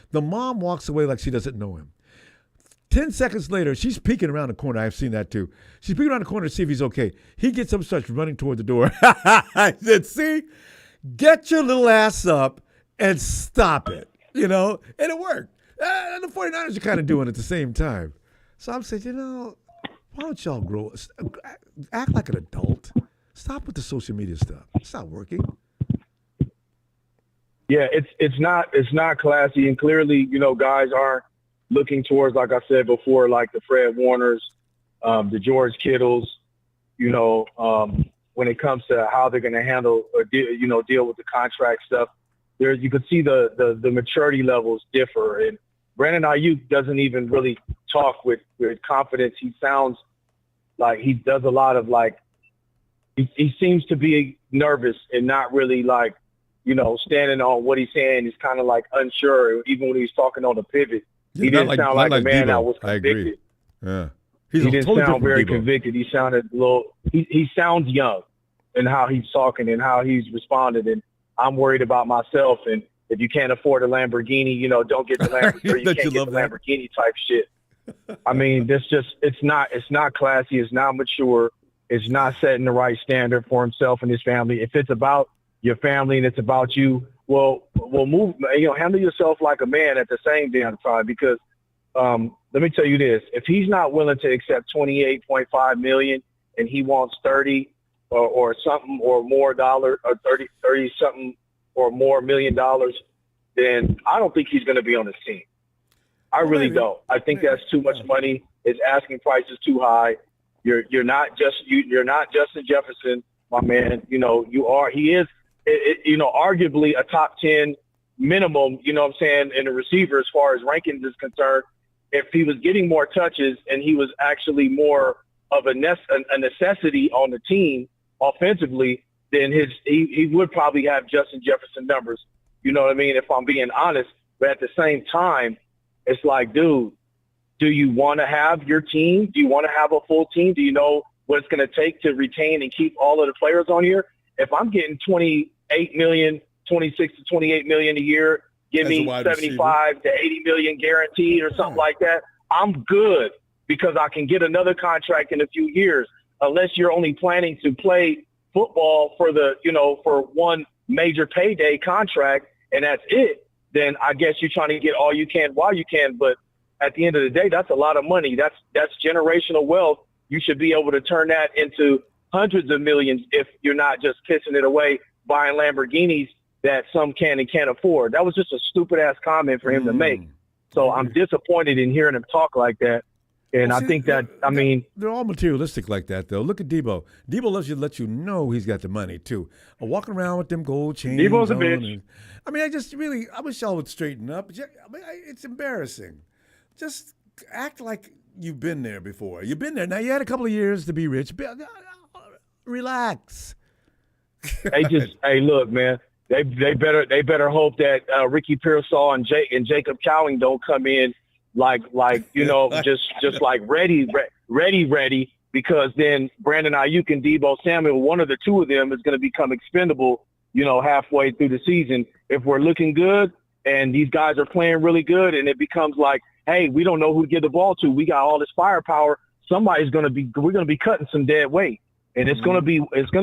The mom walks away like she doesn't know him. 10 seconds later, she's peeking around the corner. I've seen that too. She's peeking around the corner to see if he's okay. He gets up and starts running toward the door. I said, see, get your little ass up and stop it, and it worked. And the 49ers are kind of doing it at the same time. So I'm saying, why don't y'all grow, act like an adult. Stop with the social media stuff. It's not working. Yeah, it's not classy, and clearly, guys aren't looking towards, like I said before, like the Fred Warners, the George Kittles, when it comes to how they're going to handle or deal with the contract stuff. You could see the maturity levels differ, and Brandon Aiyuk doesn't even really talk with confidence. He sounds like he does a lot of he seems to be nervous and not really standing on what he's saying. He's kind of unsure. Even when he's talking on the pivot, he didn't sound like a man that was convicted. I agree. Yeah. He didn't sound very convicted. He sounded a little. He sounds young in how he's talking and how he's responded. And I'm worried about myself. And if you can't afford a Lamborghini, don't get the Lamborghini. Or you can't get the Lamborghini type shit. I mean, it's not classy. It's not mature. It's not setting the right standard for himself and his family. If it's about your family and it's about you, well, move. Handle yourself like a man at the same damn time. Because let me tell you this: if he's not willing to accept $28.5 million and he wants 30 or something or more dollar or 30 something or more $1 million, then I don't think he's going to be on his team. I really don't. I think that's too much money. His asking price is too high. You're not Justin Jefferson, my man. You are. He is. Arguably a top 10 minimum. You know what I'm saying, in the receiver as far as rankings is concerned. If he was getting more touches and he was actually more of a necessity on the team offensively, then he would probably have Justin Jefferson numbers. You know what I mean? If I'm being honest. But at the same time, it's like, dude, do you want to have your team? Do you want to have a full team? Do you know what it's going to take to retain and keep all of the players on here? If I'm getting 26 to 28 million a year, give me 75 to 80 million guaranteed or something like that, I'm good, because I can get another contract in a few years. Unless you're only planning to play football for for one major payday contract and that's it, then I guess you're trying to get all you can while you can. But at the end of the day, that's a lot of money. That's generational wealth. You should be able to turn that into hundreds of millions if you're not just pissing it away buying Lamborghinis that some can and can't afford. That was just a stupid-ass comment for him to make. So I'm disappointed in hearing him talk like that. And I think that, they're all materialistic like that, though. Look at Debo. Debo loves you to let you know he's got the money, too. Walking around with them gold chains. Debo's a bitch. I wish y'all would straighten up. It's embarrassing. Just act like you've been there before. You've been there. Now, you had a couple of years to be rich. Relax. Hey, look, man. They better hope that Ricky Pearsall and Jacob Cowing don't come in just like ready, because then Brandon Aiyuk and Deebo Samuel, one of the two of them is going to become expendable, halfway through the season. If we're looking good and these guys are playing really good, and it becomes like, hey, we don't know who to give the ball to. We got all this firepower. We're going to be cutting some dead weight, and it's going to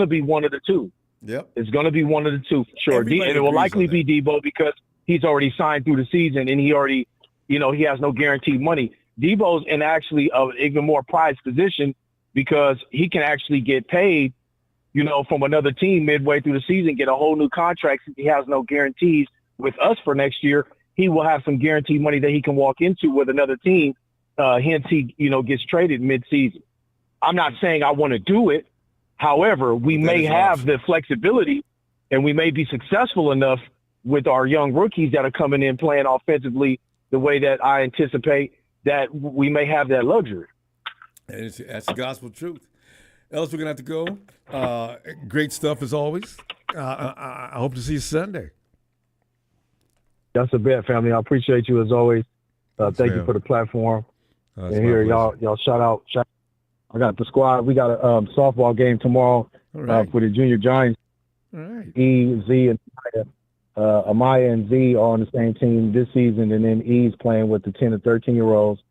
be one of the two. Yep. It's going to be one of the two, for sure. And it will likely be Deebo, because he's already signed through the season, and he already, he has no guaranteed money. Deebo's in actually an even more prized position, because he can actually get paid, from another team midway through the season, get a whole new contract. Since he has no guarantees with us for next year, he will have some guaranteed money that he can walk into with another team. Hence, he, gets traded mid-season. I'm not saying I want to do it. However, we may have the flexibility, and we may be successful enough with our young rookies that are coming in playing offensively the way that I anticipate, that we may have that luxury. And that's the gospel truth. Ellis, we're going to have to go. Great stuff as always. I hope to see you Sunday. That's a bet, family. I appreciate you as always. Thank you for the platform. And here, y'all shout out. I got the squad. We got a softball game tomorrow for the junior giants. All right. E, Z, and Amaya and Z are on the same team this season, and then E's playing with the 10 and 13-year-olds.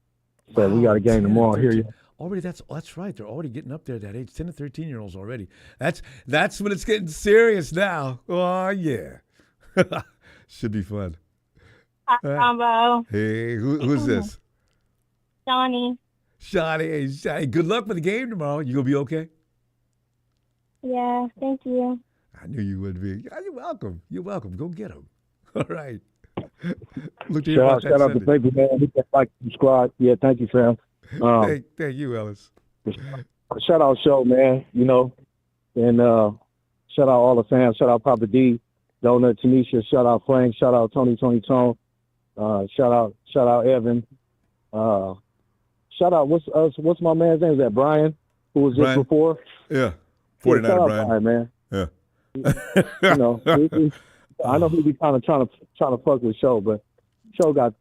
So we got a game tomorrow. Here, already, that's right. They're already getting up there at that age, 10 and 13-year-olds already. That's when it's getting serious now. Oh yeah, should be fun. Hi, Ronbo. Hey, who's this? Johnny. Shawty, hey, good luck for the game tomorrow. You gonna be okay? Yeah, thank you. I knew you would be. Yeah, you're welcome. You're welcome. Go get them. All right. Look to shout out to Baby Man. He got like subscribe. Yeah, thank you, Sam. Thank you, Ellis. Shout out show, man. And shout out all the fans. Shout out Papa D, Donut, Tanisha. Shout out Frank. Shout out Tony Tone. Shout out Evan. Shout out what's my man's name? Is that Brian, who was just before? Yeah, 49 Brian, man. Yeah. I know he be kind of trying to fuck with Show, but Show got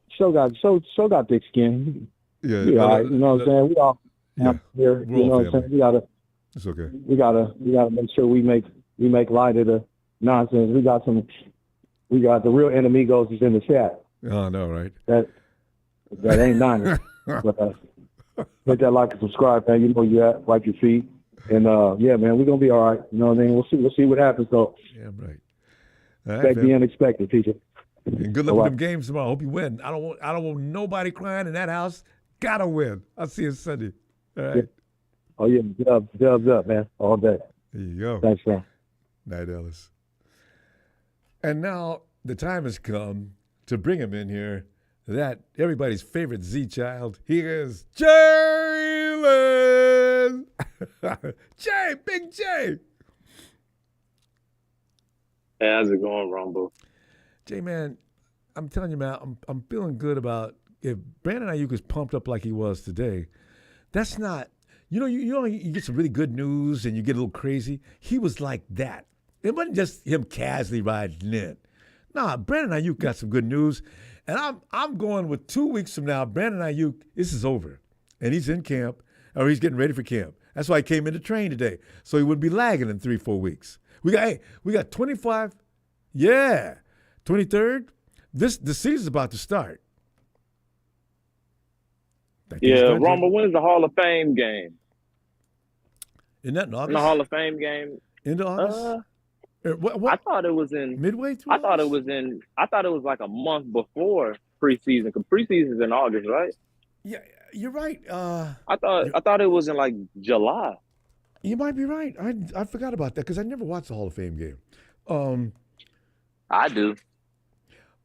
thick skin. Yeah, all right, you know what I'm saying? We all here, you know what I'm saying? We gotta. It's okay. We gotta make sure we make light of the nonsense. We got the real enemigos is in the chat. Oh no, right? That ain't none. But hit that like and subscribe, man. You know you at, wipe your feet. And yeah, man, we're gonna be all right. You know what I mean? We'll see what happens though. Yeah, right. Expect the unexpected, teacher. And good luck with them games tomorrow. I hope you win. I don't want nobody crying in that house. Gotta win. I'll see you Sunday. All right. Yeah. Oh yeah, dubs up, man. All day. There you go. Thanks, man. Night, Ellis. And now the time has come to bring him in here. That everybody's favorite Z child. He is Jalen. Big J. Hey, how's it going, Ronbo? Jay, man, I'm telling you, man, I'm feeling good about if Brandon Aiyuk is pumped up like he was today. That's not, you get some really good news and you get a little crazy. He was like that. It wasn't just him casually riding in. Nah, Brandon Aiyuk got some good news. And I'm going with 2 weeks from now, Brandon Aiyuk, this is over. And he's in camp, or he's getting ready for camp. That's why he came in to train today. So he wouldn't be lagging in 3-4 weeks. We got 25, 23rd. The season's about to start. Yeah, Ronbo, when's the Hall of Fame game? Isn't that in August? In the Hall of Fame game? Into August? What? I thought it was in midway through. I thought it was like a month before preseason. Because preseason's in August, right? Yeah, you're right. I thought it was in like July. You might be right. I forgot about that because I never watched the Hall of Fame game. I do.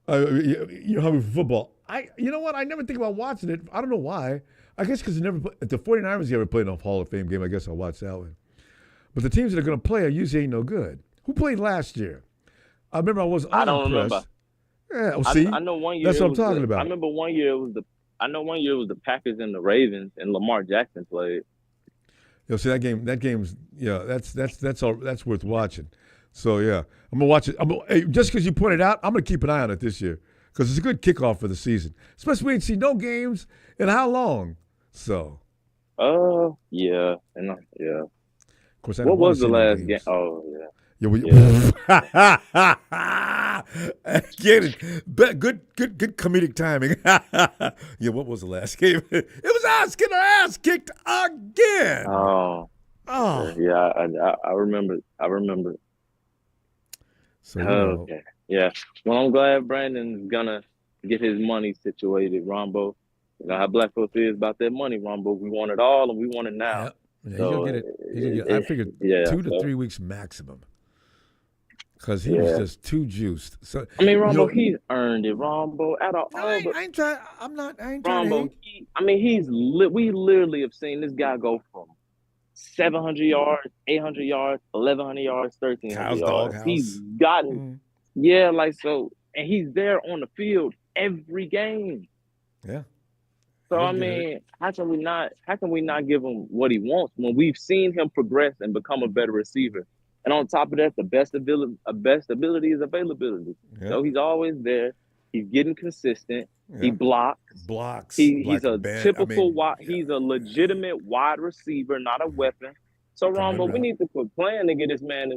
You're hungry for football. You know what? I never think about watching it. I don't know why. I guess because the 49ers never played in a Hall of Fame game. I guess I'll watch that one. But the teams that are going to play are usually ain't no good. Who played last year? I remember I was unimpressed. I don't remember. Yeah, well, see? I know one year. That's what I'm talking about. I remember one year it was the Packers and the Ravens, and Lamar Jackson played. See that game's that's worth watching. So yeah, I'm gonna watch it. Just because you pointed out, I'm gonna keep an eye on it this year. because it's a good kickoff for the season. Especially we ain't seen no games in how long? So. Yeah, and yeah. Of course, I What don't want was to the see no last games. game? Oh, yeah. Get it. Good comedic timing. Yeah, what was the last game? It was us getting our ass kicked again. Oh. Yeah, I remember. So, okay. Yeah. Well, I'm glad Brandon's gonna get his money situated, Ronbo. You know how black folks is about that money, Ronbo. We want it all and we want it now. Yeah, he's So, gonna get it. He's gonna get it. I figured 2 to 3 weeks maximum. Because he was just too juiced. So I mean, Ronbo, he's earned it, Ronbo. I ain't trying Ronbo, to hate. We literally have seen this guy go from 700 yards, 800 yards, 1,100 yards, 1,300 yards. He's gotten, and he's there on the field every game. Yeah. So I mean, how can we not give him what he wants when we've seen him progress and become a better receiver? And on top of that, the best ability is availability. Yeah. So he's always there. He's getting consistent. Yeah. He blocks. He's a typical wide. He's a legitimate wide receiver, not a weapon. So Ronbo, we need to quit playing to get this man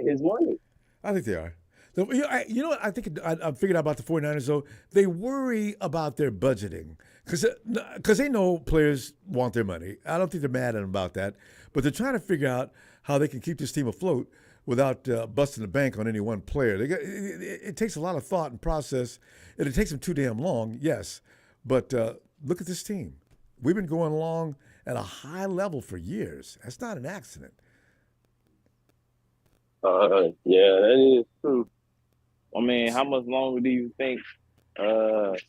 his money. I think they are. You know what? I think I figured out about the 49ers, though. They worry about their budgeting because they know players want their money. I don't think they're mad at them about that. But they're trying to figure out how they can keep this team afloat without busting the bank on any one player. It takes a lot of thought and process, and it takes them too damn long, yes. But look at this team. We've been going along at a high level for years. That's not an accident. Yeah, that is true. I mean, how much longer do you think Trent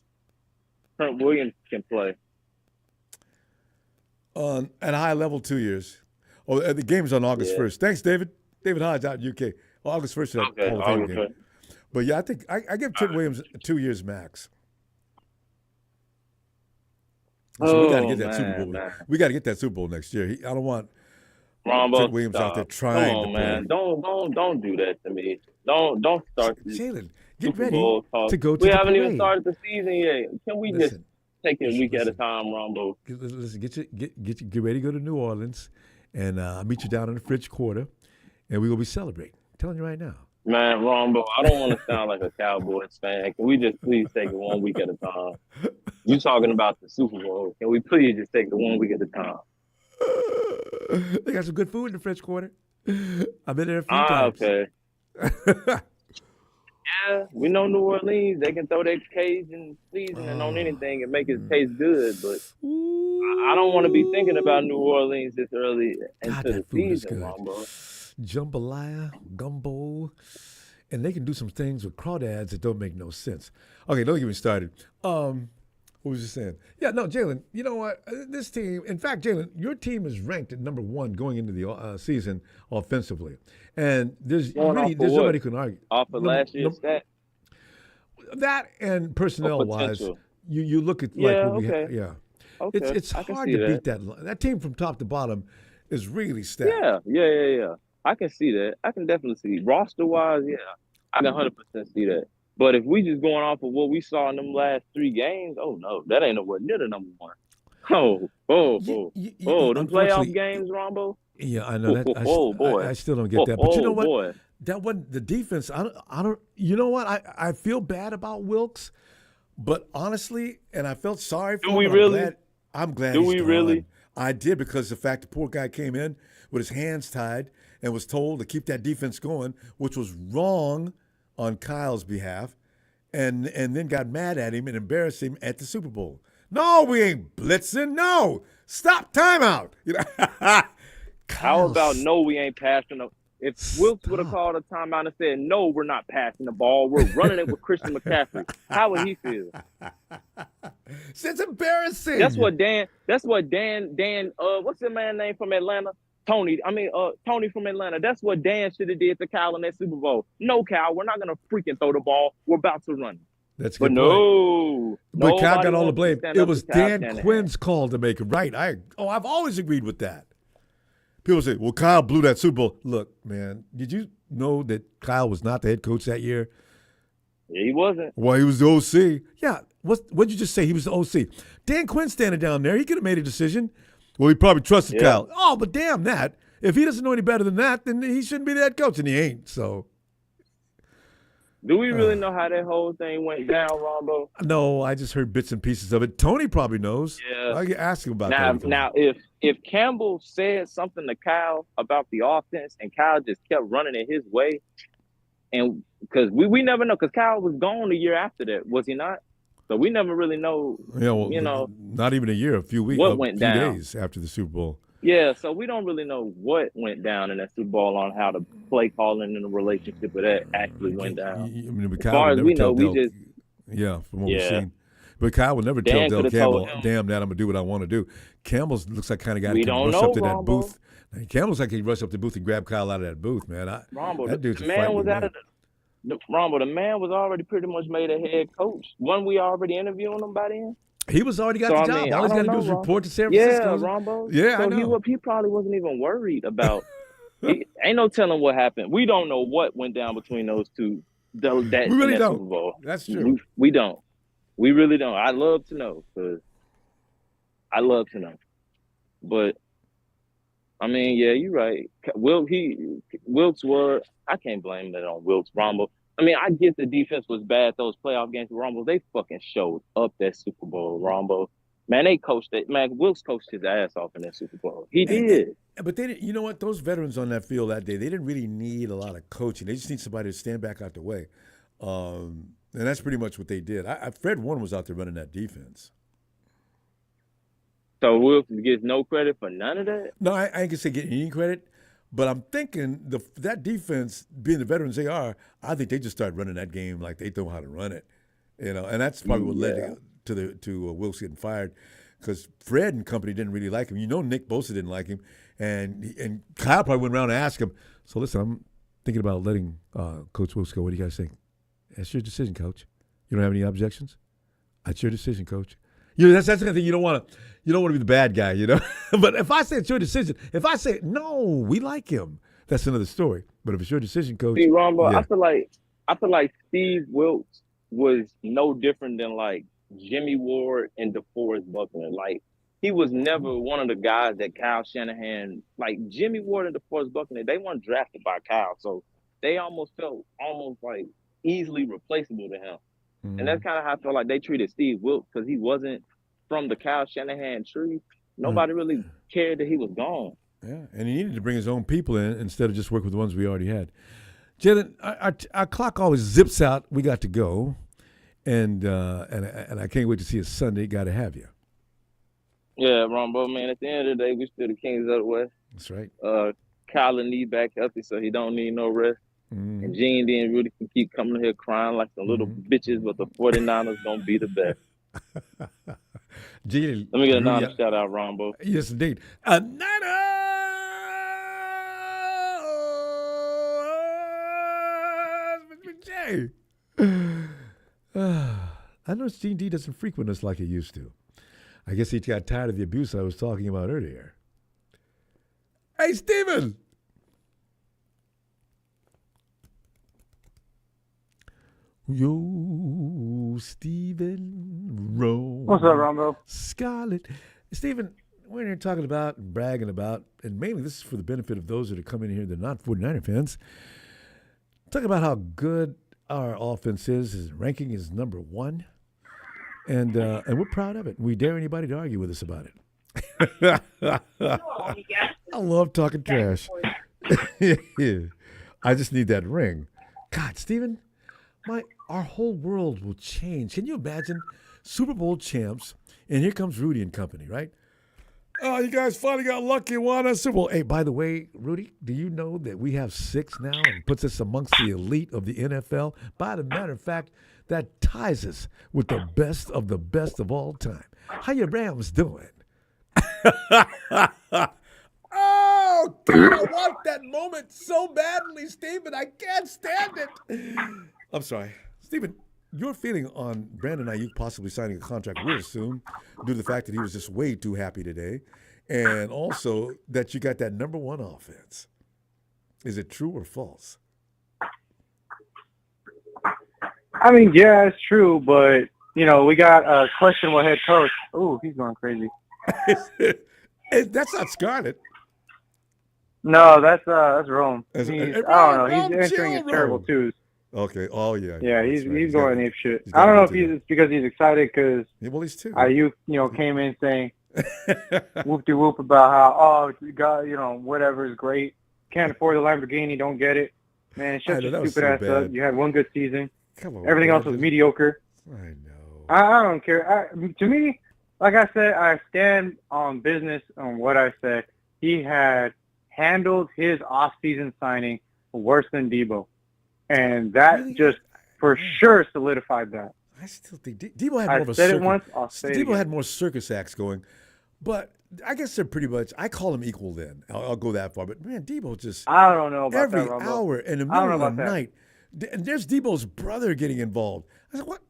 Williams can play? At a high level, 2 years. Oh, the game's on August 1st. Thanks, David. David Hodge out in UK. August 1st, Hall of Fame game. But yeah, I think I give Trent Williams 2 years max. So we got to get that Super Bowl. We got to get that Super Bowl next year. I don't want Trent Williams out there trying to play. Man. Don't do that to me. Don't start. Jalen, get ready to go to the parade. We haven't even started the season yet. Can we just take it a week at a time, Ronbo? Listen, get ready to go to New Orleans, and I'll meet you down in the French Quarter, and we're going to be celebrating. I'm telling you right now. Man, Ronbo, I don't want to sound like a Cowboys fan. Can we just please take it 1 week at a time? You talking about the Super Bowl. Can we please just take it 1 week at a time? They got some good food in the French Quarter. I've been there a few times. Okay. Yeah, we know New Orleans. They can throw their Cajun seasoning on anything and make it taste good, but I don't want to be thinking about New Orleans this early into the season, Ronbo. Jambalaya, gumbo, and they can do some things with crawdads that don't make no sense. Okay, don't get me started. What was you saying? Yeah, no, Jalen, you know what? This team, in fact, Jalen, your team is ranked at number 1 going into the season offensively. And there's nobody who can argue. Off of last year's stat? That and personnel-wise, you look at what we have. Yeah. Okay. It's hard to beat that. That team from top to bottom is really stacked. Yeah. I can see that. I can definitely see. Roster-wise, I can 100% see that. But if we just going off of what we saw in them last 3 games, oh no, that ain't nowhere near the number 1. Them playoff games, Ronbo. Yeah, I know that. Boy. I still don't get that. But you know what? Boy. That wasn't the defense. I don't. You know what? I feel bad about Wilkes, but honestly, and I felt sorry for him. Do we really? I'm glad. Do he's we gone. really? I did, because the fact the poor guy came in with his hands tied and was told to keep that defense going, which was wrong on Kyle's behalf, and then got mad at him and embarrassed him at the Super Bowl. No, we ain't blitzing. No, stop, timeout. How about no, we ain't passing the. If Wilkes would have called a timeout and said, no, we're not passing the ball, we're running it with Christian McCaffrey, how would he feel? It's embarrassing. That's what Dan, what's the man's name from Atlanta? Tony from Atlanta. That's what Dan should have did to Kyle in that Super Bowl. No, Kyle, we're not going to freaking throw the ball. We're about to run. That's good. But Kyle got all the blame. It was Dan Quinn's call to make it right. I've always agreed with that. People say, well, Kyle blew that Super Bowl. Look, man, did you know that Kyle was not the head coach that year? Yeah, he wasn't. Well, he was the OC. Yeah. What'd you just say? He was the OC. Dan Quinn standing down there. He could have made a decision. Well, he probably trusted Kyle. Oh, but damn that. If he doesn't know any better than that, then he shouldn't be the head coach, and he ain't. So. Do we really know how that whole thing went down, Ronbo? No, I just heard bits and pieces of it. Tony probably knows. Yeah. I can ask him about that. Now, if Campbell said something to Kyle about the offense and Kyle just kept running it his way, and because we never know, because Kyle was gone the year after that, was he not? So we never really know. Yeah, well, not even a year, a few weeks, what went down. Days after the Super Bowl. Yeah, so we don't really know what went down in that Super Bowl on how the play calling and the relationship with that actually went down. I mean, as far as we know, from what we've seen. But Kyle would never tell Del Campbell, "Damn, that I'm gonna do what I want to do." Campbell looks like kind of guy that can rush up to that booth. Campbell's like he rushed up to the booth and grabbed Kyle out of that booth, man. That dude's a fighting man. Ronbo, the man was already pretty much made a head coach. Wasn't we already interviewing him by then? He was already got the job. All he's got to do is report to San Francisco. Yeah, Ronbo. Yeah, so I know. He probably wasn't even worried about. Ain't no telling what happened. We don't know what went down between those two. We really don't. Super Bowl. That's true. We don't. We really don't. I'd love to know. But I mean, yeah, you're right. Wilkes was. I can't blame that on Wilkes, Ronbo. I mean, I get the defense was bad those playoff games, Ronbo. They fucking showed up that Super Bowl, Ronbo. Man, they coached it. Man, Wilkes coached his ass off in that Super Bowl. He did. But they didn't. You know what? Those veterans on that field that day, they didn't really need a lot of coaching. They just need somebody to stand back out the way, and that's pretty much what they did. Fred Warner was out there running that defense. So Wilkes gets no credit for none of that? No, I ain't gonna say get any credit. But I'm thinking that defense, being the veterans they are, I think they just started running that game like they know how to run it, and that's probably what led to Wilkes getting fired, because Fred and company didn't really like him. Nick Bosa didn't like him, and Kyle probably went around and asked him. So listen, I'm thinking about letting Coach Wilkes go. What do you guys think? That's your decision, Coach. You don't have any objections? That's your decision, Coach. That's the kind of thing you don't want to be the bad guy, But if I say it's your decision, if I say no, we like him, that's another story. But if it's your decision, Coach. See, Ronbo, I feel like Steve Wilkes was no different than like Jimmy Ward and DeForest Buckner. Like he was never one of the guys that Kyle Shanahan, like Jimmy Ward and DeForest Buckner, they weren't drafted by Kyle, so they almost felt like easily replaceable to him. Mm-hmm. And that's kind of how I felt like they treated Steve Wilkes, because he wasn't from the Kyle Shanahan tree. Nobody really cared that he was gone. Yeah, and he needed to bring his own people in instead of just work with the ones we already had. Jalen, our clock always zips out. We got to go, and I can't wait to see you Sunday. Got to have you. Yeah, Ronbo, man. At the end of the day, we still the kings of the West. That's right. Kyler need back healthy, so he don't need no rest. Mm. And Gene D and Rudy can keep coming here crying like some little bitches, but the 49ers gonna be the best. Gene, let me get a Niners shout out, Ronbo. Yes, indeed. A Niners! Jay. I know Gene D doesn't frequent us like he used to. I guess he got tired of the abuse I was talking about earlier. Hey, Steven! Yo, Stephen Rose. What's up, Ronbo? Scarlett. Stephen, we're here talking about and bragging about, and mainly this is for the benefit of those that are coming in here that are not 49er fans. Talking about how good our offense is. His ranking is #1. And we're proud of it. We dare anybody to argue with us about it. I love talking trash. I just need that ring. God, Stephen, our whole world will change. Can you imagine Super Bowl champs, and here comes Rudy and company, right? Oh, you guys finally got lucky and won a Super Bowl. Hey, by the way, Rudy, do you know that we have 6 now and puts us amongst the elite of the NFL? By the matter of fact, that ties us with the best of all time. How your Rams doing? Oh, God, I want that moment so badly, Stephen. I can't stand it. I'm sorry. Stephen, your feeling on Brandon Aiyuk possibly signing a contract real soon due to the fact that he was just way too happy today, and also that you got that #1 offense. Is it true or false? I mean, yeah, it's true, but you know, we got a questionable head coach. Ooh, he's going crazy. That's not Scarlett. No, that's Rome. I don't know. He's Rome, entering his terrible Rome. twos. Okay. Oh yeah. Yeah, that's he's right. going ape shit. I don't know if it's because he's excited because he's two. Aiyuk, came in saying whoop de whoop about how you got whatever is great. Can't afford the Lamborghini, don't get it. Man, shut your stupid ass up. You had one good season. Come on. Everything else was mediocre. I know. I don't care. To me, like I said, I stand on business on what I said. He had handled his offseason signing worse than Debo. And that just for sure solidified that. I still think Debo had more of a circus. I said it once, I'll say it again. Debo had more circus acts going. But I guess they're pretty much, I call them equal then. I'll go that far. But, man, Debo just, I don't know about every that, Ronbo. hour in the middle of the night, and there's Debo's brother getting involved. I said, what?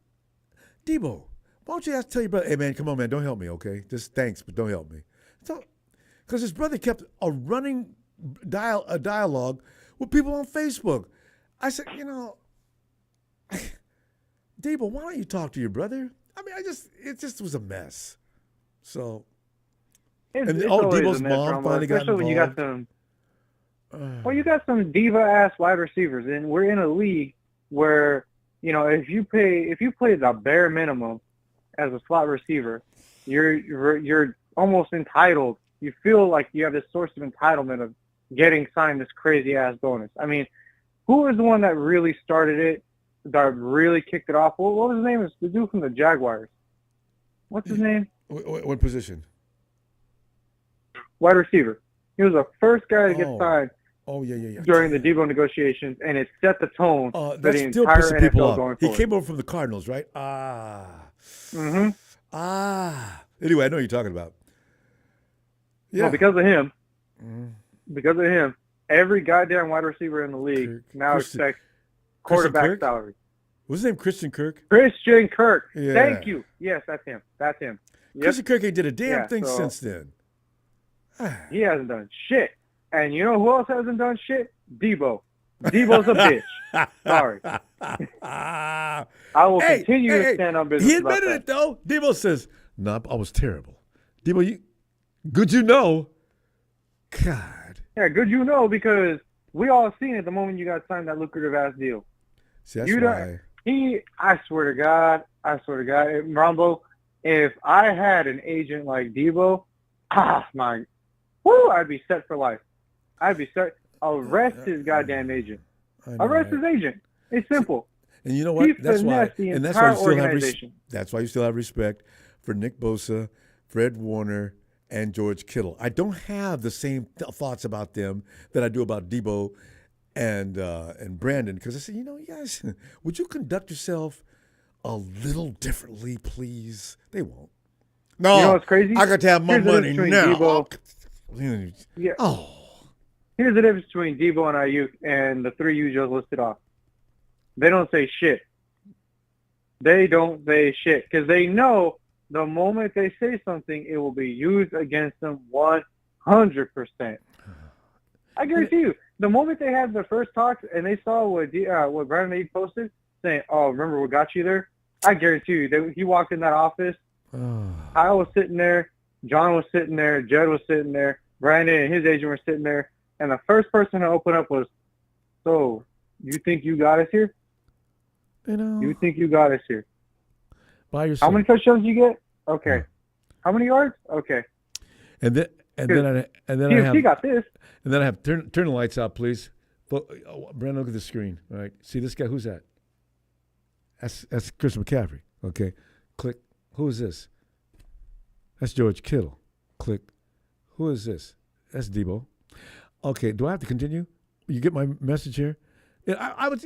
Debo, why don't you tell your brother, hey, man, come on, man, don't help me, okay? Just thanks, but don't help me. So, because his brother kept a running dialogue with people on Facebook. I said, Debo, why don't you talk to your brother? I mean, it just was a mess. So, Debo's mom finally got involved. When you got some, you got some diva-ass wide receivers, and we're in a league where, if you play the bare minimum as a slot receiver, you're almost entitled. You feel like you have this source of entitlement of getting signed this crazy-ass bonus. I mean, who was the one that really started it, that really kicked it off? What was his name? It's the dude from the Jaguars. What's his name? What position? Wide receiver. He was the first guy to get signed during the Debo negotiations, and it set the tone for the entire NFL going forward. He came over from the Cardinals, right? Anyway, I know what you're talking about. Yeah. Well, because of him, every goddamn wide receiver in the league now expects quarterback salary. What's his name? Christian Kirk? Christian Kirk. Yeah. Thank you. Yes, that's him. Yep. Christian Kirk ain't did a damn thing since then. He hasn't done shit. And you know who else hasn't done shit? Debo. Debo's a bitch. Sorry. I will continue to stand on business. He admitted it, though. Debo says, no, I was terrible. Debo, good you know. God. Yeah, good because we all seen it the moment you got signed that lucrative-ass deal. See, that's why. I swear to God, Ronbo, if I had an agent like Debo, I'd be set for life. I'd be set. Arrest his goddamn agent. Arrest his agent. It's simple. And you know what? That's why you still have respect for Nick Bosa, Fred Warner, and George Kittle. I don't have the same thoughts about them that I do about Debo and Brandon, because I said, you guys, would you conduct yourself a little differently, please? They won't. No, you know what's crazy? I got to have my money now. Yeah. Oh. Here's the difference between Debo and Aiyuk and the three you just listed off. They don't say shit. They don't say shit because they know the moment they say something, it will be used against them 100%. I guarantee you, the moment they had their first talks and they saw what Brandon Aiyuk posted, saying, "Oh, remember what got you there?" I guarantee you, he walked in that office. Kyle was sitting there, John was sitting there, Jed was sitting there, Brandon and his agent were sitting there, and the first person to open up was, "So, you think you got us here? You think you got us here? By yourself. How many touchdowns you get? Okay. How many yards? Okay." And then I have. He got this. And then I have turn the lights out, please. Brandon, look at the screen. All right. See this guy? Who's that? That's Chris McCaffrey. Okay. Click. Who is this? That's George Kittle. Click. Who is this? That's Debo. Okay. Do I have to continue? You get my message here? I would.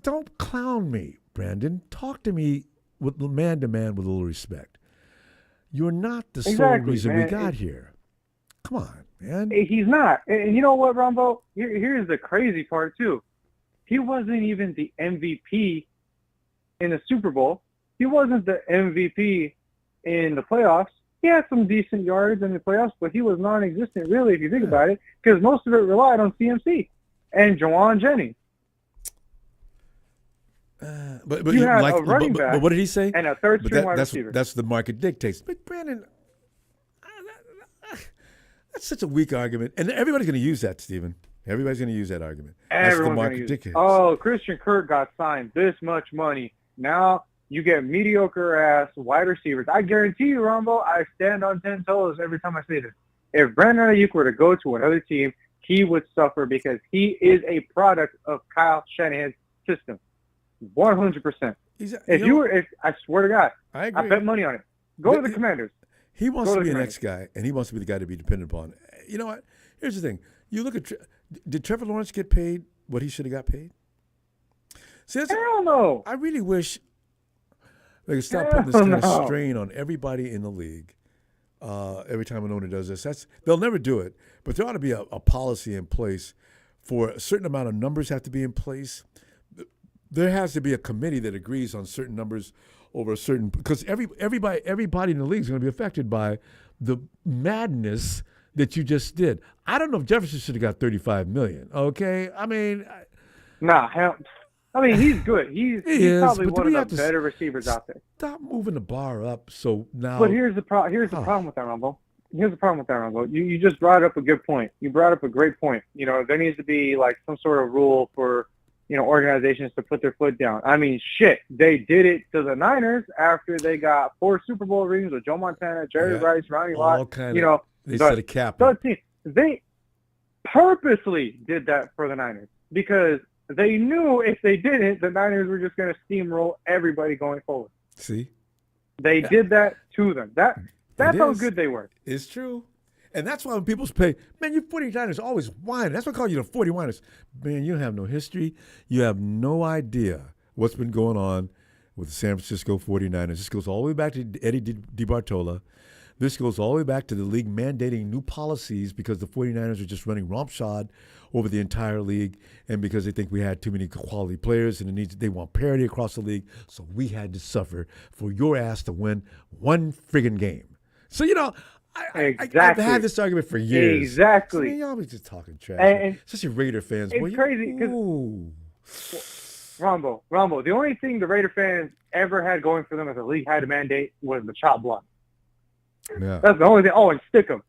Don't clown me, Brandon. Talk to me with man to man with a little respect. You're not the sole reason we got here. Come on, man. He's not. And you know what, Ronbo? Here's the crazy part, too. He wasn't even the MVP in the Super Bowl. He wasn't the MVP in the playoffs. He had some decent yards in the playoffs, but he was non-existent, really, if you think about it, because most of it relied on CMC and Jawan Jennings. But you you had like, a running back but what did he say? and a third string wide that's receiver. that's the market dictates. But Brandon, that's such a weak argument, and everybody's going to use that, Stephen. Everybody's going to use that argument. That's the Everyone's going market to use dictates. Oh, Christian Kirk got signed this much money. Now you get mediocre-ass wide receivers. I guarantee you, Ronbo, I stand on 10 toes every time I say this. If Brandon Aiyuk were to go to another team, he would suffer because he is a product of Kyle Shanahan's system. 100%. I swear to God, I agree. I bet money on it. Go to the Commanders. He wants to be an X guy, and he wants to be the guy to be dependent upon. You know what? Here's the thing. You look at did Trevor Lawrence get paid what he should have got paid? See, Hell no. I really wish they could stop putting this kind of strain on everybody in the league. Every time an owner does this, they'll never do it. But there ought to be a policy in place for a certain amount of numbers have to be in place. There has to be a committee that agrees on certain numbers over a certain, because everybody in the league is going to be affected by the madness that you just did. I don't know if Jefferson should have got $35 million. Okay, I mean, he's good. He's probably one of the better receivers out there. Stop moving the bar up. So now, but here's the problem with that, Ronbo. You just brought up a good point. You brought up a great point. There needs to be like some sort of rule for organizations to put their foot down. I mean, shit, they did it to the Niners after they got 4 Super Bowl rings with Joe Montana, Jerry Rice, Ronnie Lott. They set a cap. They purposely did that for the Niners because they knew if they didn't, the Niners were just going to steamroll everybody going forward. See? They did that to them. That's how good they were. It's true. And that's why when people say, man, you 49ers always whining. That's why I call you the 49ers. Man, you have no history. You have no idea what's been going on with the San Francisco 49ers. This goes all the way back to Eddie DiBartola. This goes all the way back to the league mandating new policies because the 49ers are just running rompshod over the entire league and because they think we had too many quality players and they want parity across the league. So we had to suffer for your ass to win one friggin' game. So, I've had this argument for years. Exactly. I mean, y'all be just talking trash. Especially Raider fans. It's crazy because Ronbo, the only thing the Raider fans ever had going for them as a league had to mandate was the chop block. Yeah. That's the only thing. Oh, and stick them.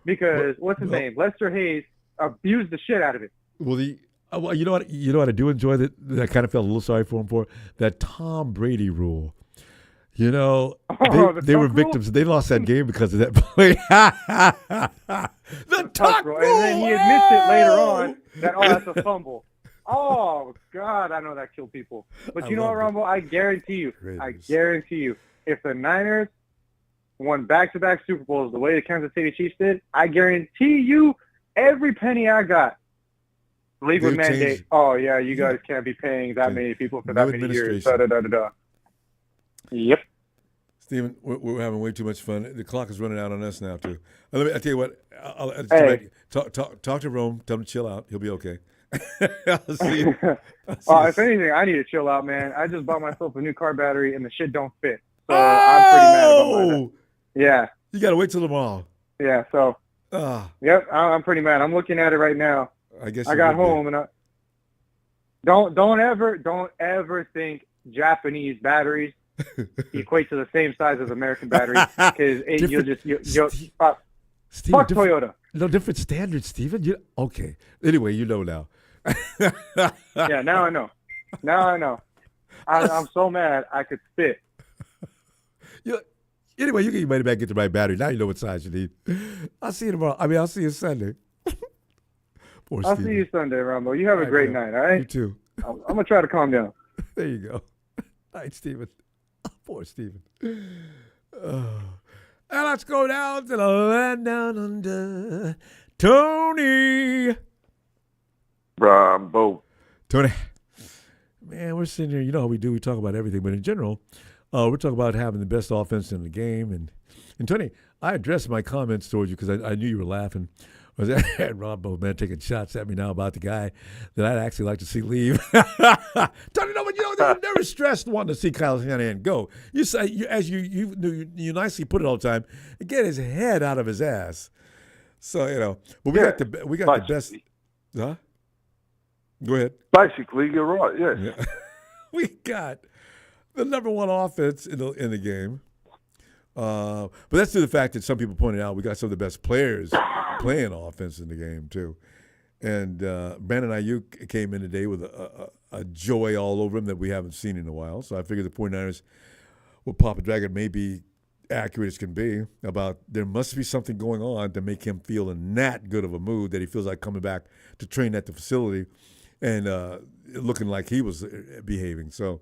Because what's his name? Lester Hayes abused the shit out of it. Well, you know what I do enjoy that I kind of felt a little sorry for him for? That Tom Brady rule. They were victims. They lost that game because of that play. The tuck rule. And then he admits it later on that, that's a fumble. Oh, God, I know that killed people. But you know what, Ronbo? I guarantee you, if the Niners won back-to-back Super Bowls the way the Kansas City Chiefs did, I guarantee you every penny I got, the league would mandate, you guys can't be paying that many people for that many years. Da-da-da-da-da. Yep. Steven, we're having way too much fun. The clock is running out on us now, too. I'll tell you what. Talk to Rome. Tell him to chill out. He'll be okay. I'll see you. If anything, I need to chill out, man. I just bought myself a new car battery, and the shit don't fit. So I'm pretty mad about that. Yeah. You got to wait till tomorrow. Yeah, so. Yep, I'm pretty mad. I'm looking at it right now. I guess I got home, and don't ever think Japanese batteries equate to the same size as American batteries because fuck Toyota. No different standards, Steven. Okay. Anyway, you know now. Yeah, now I know. I'm so mad I could spit. Anyway, you get your money back, get the right battery. Now you know what size you need. I'll see you tomorrow. I'll see you Sunday. I'll see you Sunday, Ronbo. You have a great night, all right? You too. I'm going to try to calm down. There you go. All right, Steven. Poor Steven. And let's go down to the land down under. Tony. Ronbo. Tony. Man, we're sitting here. You know how we do. We talk about everything. But in general, we're talking about having the best offense in the game. And Tony, I addressed my comments towards you because I knew you were laughing. I had Ronbo, man, taking shots at me now about the guy that I'd actually like to see leave. Tony, but they're never stressed wanting to see Kyle Shanahan go. You say, as you nicely put it all the time, get his head out of his ass. So but we got the best. Huh? Go ahead. Basically, you're right. Yes. Yeah. we got the number one offense in the game. But that's to the fact that some people pointed out we got some of the best players playing offense in the game too. And Brandon Aiyuk came in today with a joy all over him that we haven't seen in a while. So I figured the 49ers will pop a dragon, may be accurate as can be, about there must be something going on to make him feel in that good of a mood that he feels like coming back to train at the facility and looking like he was behaving. So,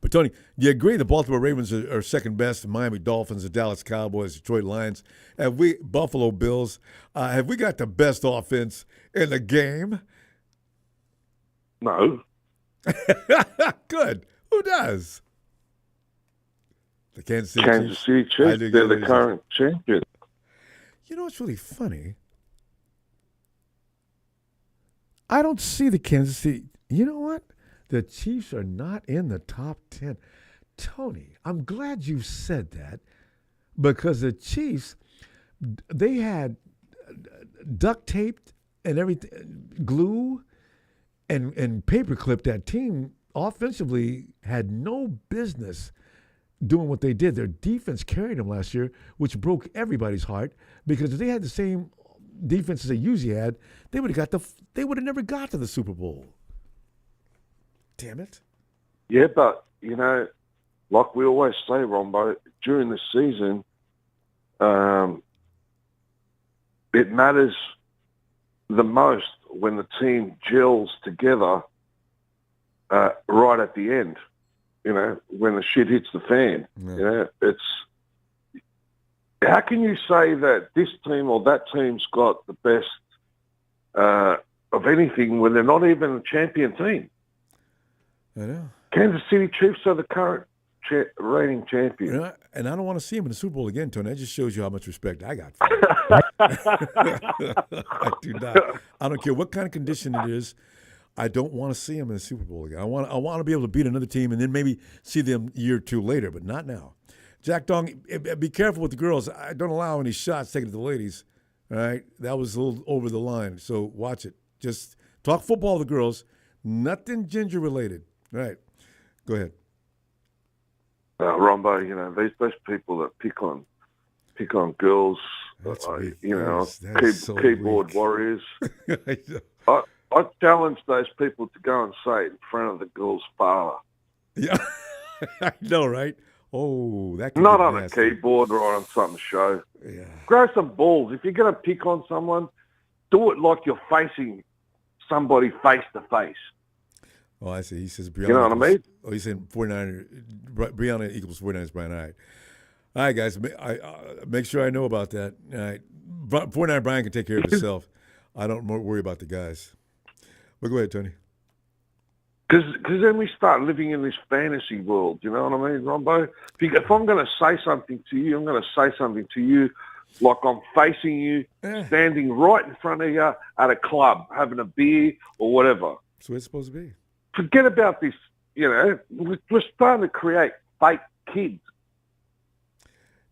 but Tony, do you agree the Baltimore Ravens are second best? The Miami Dolphins, the Dallas Cowboys, Detroit Lions, Buffalo Bills, have we got the best offense in the game? No. Good. Who does? The Kansas City Chiefs. They're the current champion. You know what's really funny? I don't see the Kansas City. You know what? The Chiefs are not in the top 10. Tony, I'm glad you said that because the Chiefs, they had duct taped and everything, glue and paper clipped that team offensively had no business doing what they did. Their defense carried them last year, which broke everybody's heart because if they had the same defense as they usually had, they would have never got to the Super Bowl. Damn it. Yeah, but, like we always say, Ronbo, during the season, it matters the most when the team gels together right at the end, when the shit hits the fan. Yeah. It's how can you say that this team or that team's got the best of anything when they're not even a champion team? I know. Kansas City Chiefs are the current reigning champion. And I don't want to see him in the Super Bowl again, Tony. That just shows you how much respect I got for him. I do not. I don't care what kind of condition it is. I don't want to see him in the Super Bowl again. I want to be able to beat another team and then maybe see them a year or two later, but not now. Jack Dong, be careful with the girls. I don't allow any shots taken to the ladies. All right? That was a little over the line, so watch it. Just talk football with the girls. Nothing ginger related. All right. Go ahead. Ronbo, those people that pick on girls, that's so keyboard weak. warriors. I challenge those people to go and say it in front of the girl's father. Yeah, I know, right? Oh, that could not be on nasty. a keyboard or on some show. Yeah. Grow some balls. If you're going to pick on someone, do it like you're facing somebody face to face. Oh, I see. He says Brianna. You know what I mean? Oh, he's saying 49. Brianna equals 49 Brian. All right. All right, guys. Make sure I know about that. All right. 49 Brian can take care of himself. I don't worry about the guys. But go ahead, Tony. Because then we start living in this fantasy world. You know what I mean, Ronbo? If I'm going to say something to you, I'm going to say something to you like I'm facing you, standing right in front of you at a club, having a beer or whatever. That's what it's supposed to be. Forget about this, we're starting to create fake kids.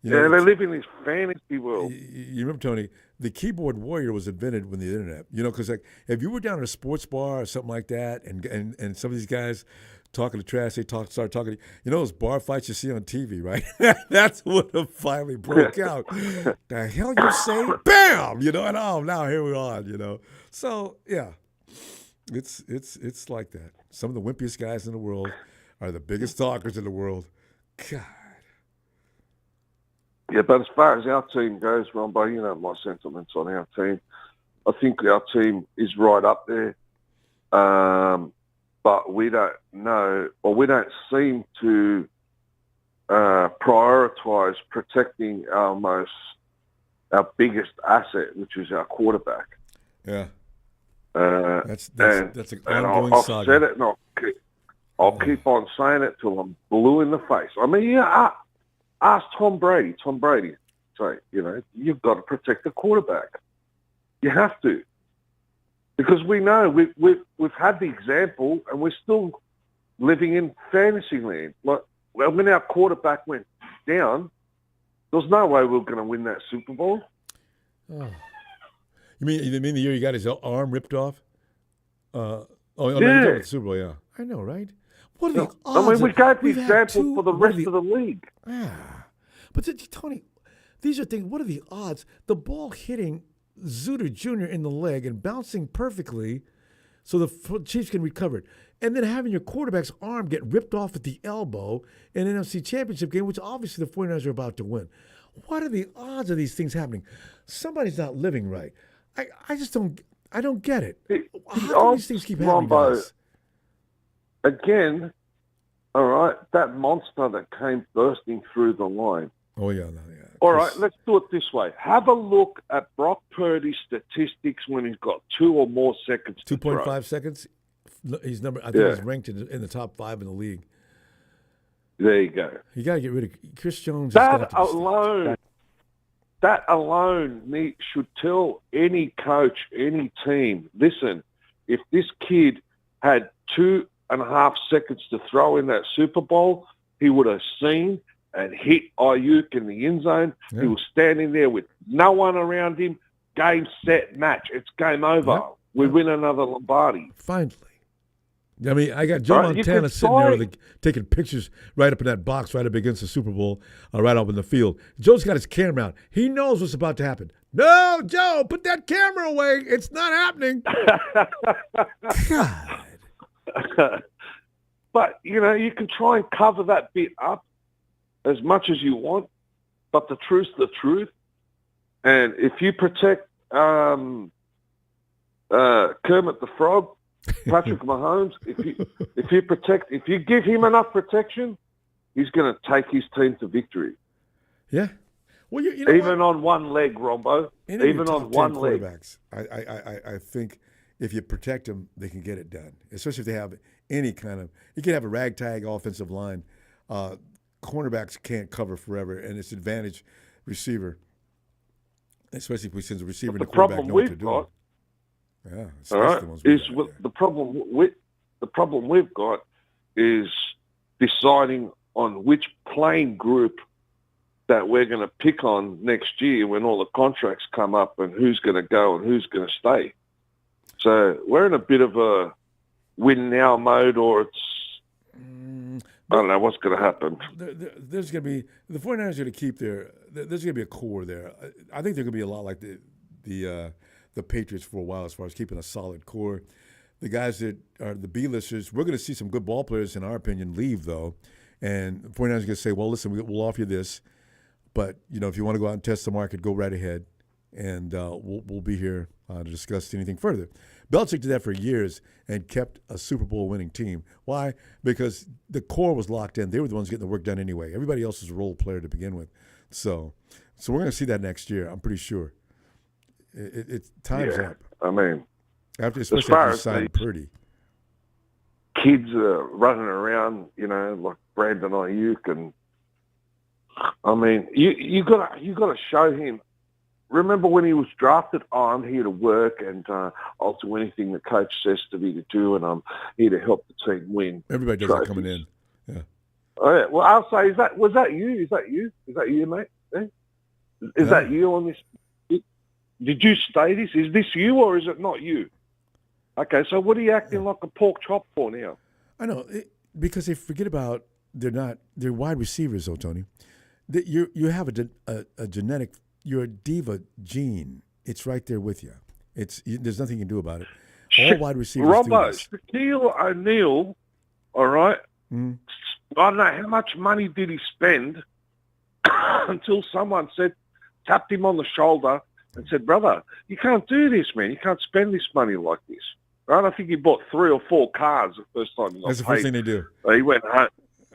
They live in this fantasy world. You remember, Tony, the keyboard warrior was invented when the internet, because like if you were down at a sports bar or something like that and some of these guys talking to trash, they start talking, those bar fights you see on TV, right? That's what finally broke out. The hell you say? Bam! And now here we are, So, yeah. It's like that. Some of the wimpiest guys in the world are the biggest talkers in the world. God. Yeah, but as far as our team goes, Ronbo, my sentiments on our team. I think our team is right up there. But we don't know, or we don't seem to prioritise protecting our biggest asset, which is our quarterback. Yeah. That's an ongoing I've saga. said it, and I'll keep on saying it till I'm blue in the face. I mean, ask Tom Brady. Tom Brady, say, you've got to protect the quarterback. You have to, because we know we've had the example, and we're still living in fantasy land. Like when our quarterback went down, there was no way we were going to win that Super Bowl. Oh. You mean the year he got his arm ripped off? Yeah. The Super Bowl, yeah. I know, right? What are the odds? I mean, we gave the we've had example for the rest of the league. Yeah. But Tony, these are things. What are the odds? The ball hitting Zutter Jr. in the leg and bouncing perfectly so the Chiefs can recover it. And then having your quarterback's arm get ripped off at the elbow in an NFC Championship game, which obviously the 49ers are about to win. What are the odds of these things happening? Somebody's not living right. I just don't get it. How do these things keep happening, guys? Again, all right, that monster that came bursting through the line. Oh, yeah. All right, let's do it this way. Have a look at Brock Purdy's statistics when he's got 2 or more seconds to throw. 2.5 seconds? He's I think he's ranked in the top 5 in the league. There you go. You got to get rid of Chris Jones. That alone should tell any coach, any team, listen, if this kid had 2.5 seconds to throw in that Super Bowl, he would have seen and hit Aiyuk in the end zone. Yeah. He was standing there with no one around him. Game, set, match. It's game over. Yeah. We win another Lombardi. Finally. I mean, I got Joe Montana sitting there taking pictures right up in that box right up against the Super Bowl, right up in the field. Joe's got his camera out. He knows what's about to happen. No, Joe, put that camera away. It's not happening. God. But, you can try and cover that bit up as much as you want, but the truth's the truth. And if you protect Kermit the Frog, Patrick Mahomes, if you give him enough protection, he's going to take his team to victory. Yeah. Well, you know even on one leg, Ronbo. Even on one leg. I think if you protect them, they can get it done. Especially if they have any kind of – you can have a ragtag offensive line. Cornerbacks can't cover forever, and it's advantage receiver, especially if we send the receiver and the quarterback know what to do. Yeah, all right. The problem we've got is deciding on which playing group that we're going to pick on next year when all the contracts come up and who's going to go and who's going to stay. So we're in a bit of a win now mode, or it's I don't know what's going to happen. There's going to be the 49ers are going to keep there's going to be a core there. I think they're going to be a lot like the Patriots for a while as far as keeping a solid core. The guys that are the B-listers, we're going to see some good ball players, in our opinion, leave, though. And the 49ers are going to say, well, listen, we'll offer you this. But, if you want to go out and test the market, go right ahead. And we'll be here to discuss anything further. Belichick did that for years and kept a Super Bowl winning team. Why? Because the core was locked in. They were the ones getting the work done anyway. Everybody else is a role player to begin with. So we're going to see that next year, I'm pretty sure. It's time's up. I mean, especially after you sign Purdy. Kids running around, like Brandon Aiyuk, and I mean, you got to show him. Remember when he was drafted? I'm here to work, and I'll do anything the coach says to me to do, and I'm here to help the team win. Everybody does that coming in. Yeah. Oh, yeah. Well, I'll say, was that you? Is that you, mate? Yeah? Is that you on this? Did you stay this? Is this you or is it not you? Okay, so what are you acting like a pork chop for now? I know, because they forget about they're wide receivers, though, Tony. You have a genetic, you're a diva gene. It's right there with you. There's nothing you can do about it. All wide receivers Ronbo, do this. Shaquille O'Neal, all right? I don't know how much money did he spend until someone tapped him on the shoulder and said, brother, you can't do this, man. You can't spend this money like this. Right? I think he bought 3 or 4 cars the first time he got That's the paid. first thing they do. He went home.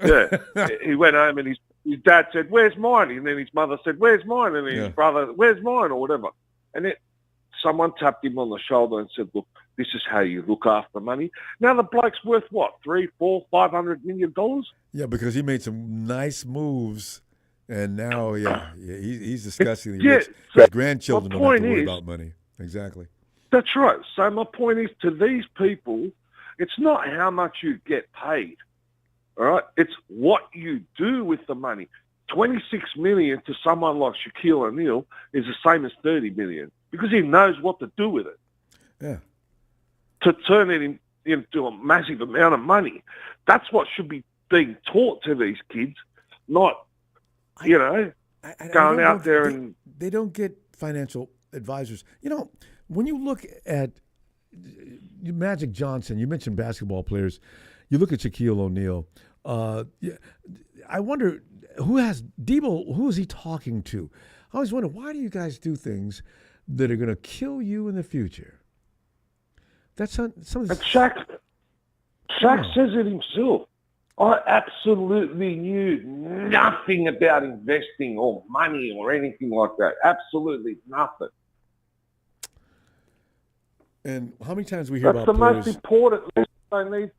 Yeah. He went home and his dad said, where's mine? And then his mother said, where's mine? And then his brother, where's mine? Or whatever. And then someone tapped him on the shoulder and said, look, this is how you look after money. Now the bloke's worth what? $300, $400, $500 million? Yeah, because he made some nice moves. And now, he's discussing rich. His grandchildren don't have to worry about money. Exactly. That's right. So my point is, to these people, it's not how much you get paid. All right? It's what you do with the money. $26 million to someone like Shaquille O'Neal is the same as $30 million because he knows what to do with it. Yeah. To turn it into a massive amount of money. That's what should be being taught to these kids, not, going out there and... They don't get financial advisors. When you look at Magic Johnson, you mentioned basketball players, you look at Shaquille O'Neal, I wonder who is he talking to? I always wonder, why do you guys do things that are going to kill you in the future? That's not some of Shaq says it himself. I absolutely knew nothing about investing or money or anything like that. Absolutely nothing. And how many times we hear That's about the players... most important lesson they need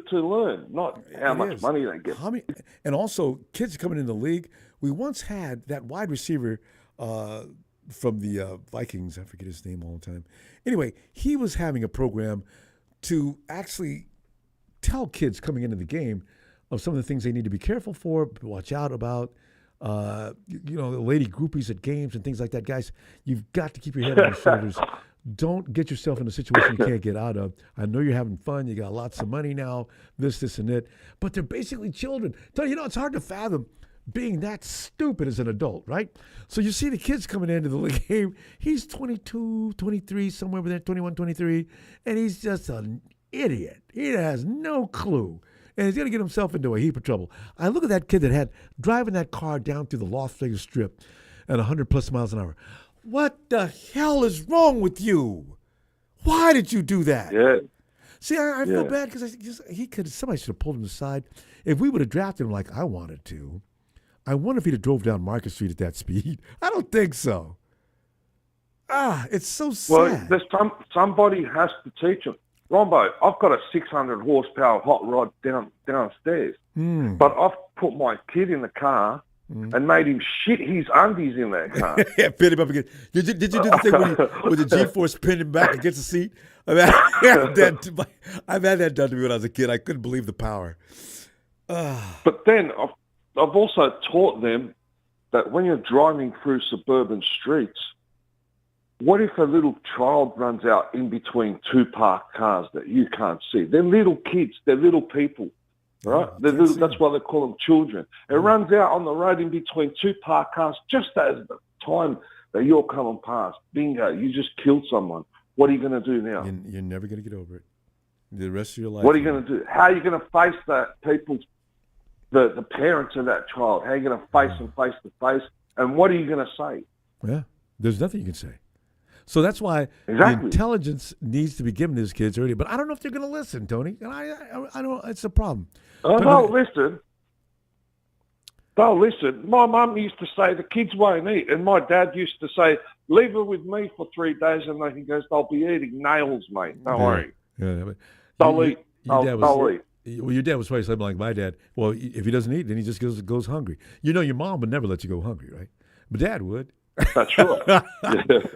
to learn, not how much money they get. And also, kids coming in the league, we once had that wide receiver from the Vikings. I forget his name all the time. Anyway, he was having a program to actually tell kids coming into the game of some of the things they need to be careful for, watch out about, the lady groupies at games and things like that. Guys, you've got to keep your head on your shoulders. Don't get yourself in a situation you can't get out of. I know you're having fun. You got lots of money now, this, and that. But they're basically children. It's hard to fathom being that stupid as an adult, right? So you see the kids coming into the game. He's 22, 23, somewhere within 21, 23, and he's just an idiot. He has no clue. And he's going to get himself into a heap of trouble. I look at that kid that had driving that car down through the Las Vegas Strip at 100+ miles an hour. What the hell is wrong with you? Why did you do that? Yeah. See, I feel bad because somebody should have pulled him aside. If we would have drafted him like I wanted to, I wonder if he'd have drove down Market Street at that speed. I don't think so. It's so sad. Well, there's somebody has to teach him. Ronbo, I've got a 600 horsepower hot rod downstairs, but I've put my kid in the car and made him shit his undies in that car. Yeah, pin him up again. Did you do the thing where the G-force pinned him back against the seat? I've had that done to me when I was a kid. I couldn't believe the power. But then I've also taught them that when you're driving through suburban streets, what if a little child runs out in between two parked cars that you can't see? They're little kids. They're little people, right? That's why they call them children. It runs out on the road in between two parked cars just as the time that you're coming past. Bingo, you just killed someone. What are you going to do now? You're never going to get over it. The rest of your life. What are you going to do? How are you going to face that people, the parents of that child? How are you going to face them face to face? And what are you going to say? Yeah, there's nothing you can say. So that's why the intelligence needs to be given to these kids early. But I don't know if they're going to listen, Tony. And I don't. It's a problem. They'll listen. They'll listen. My mum used to say the kids won't eat, and my dad used to say, "Leave her with me for 3 days," and he goes, "They'll be eating nails, mate. Don't worry. They'll eat. They'll eat." Well, your dad was probably something like my dad. Well, if he doesn't eat, then he just goes hungry. Your mom would never let you go hungry, right? But Dad would. That's right.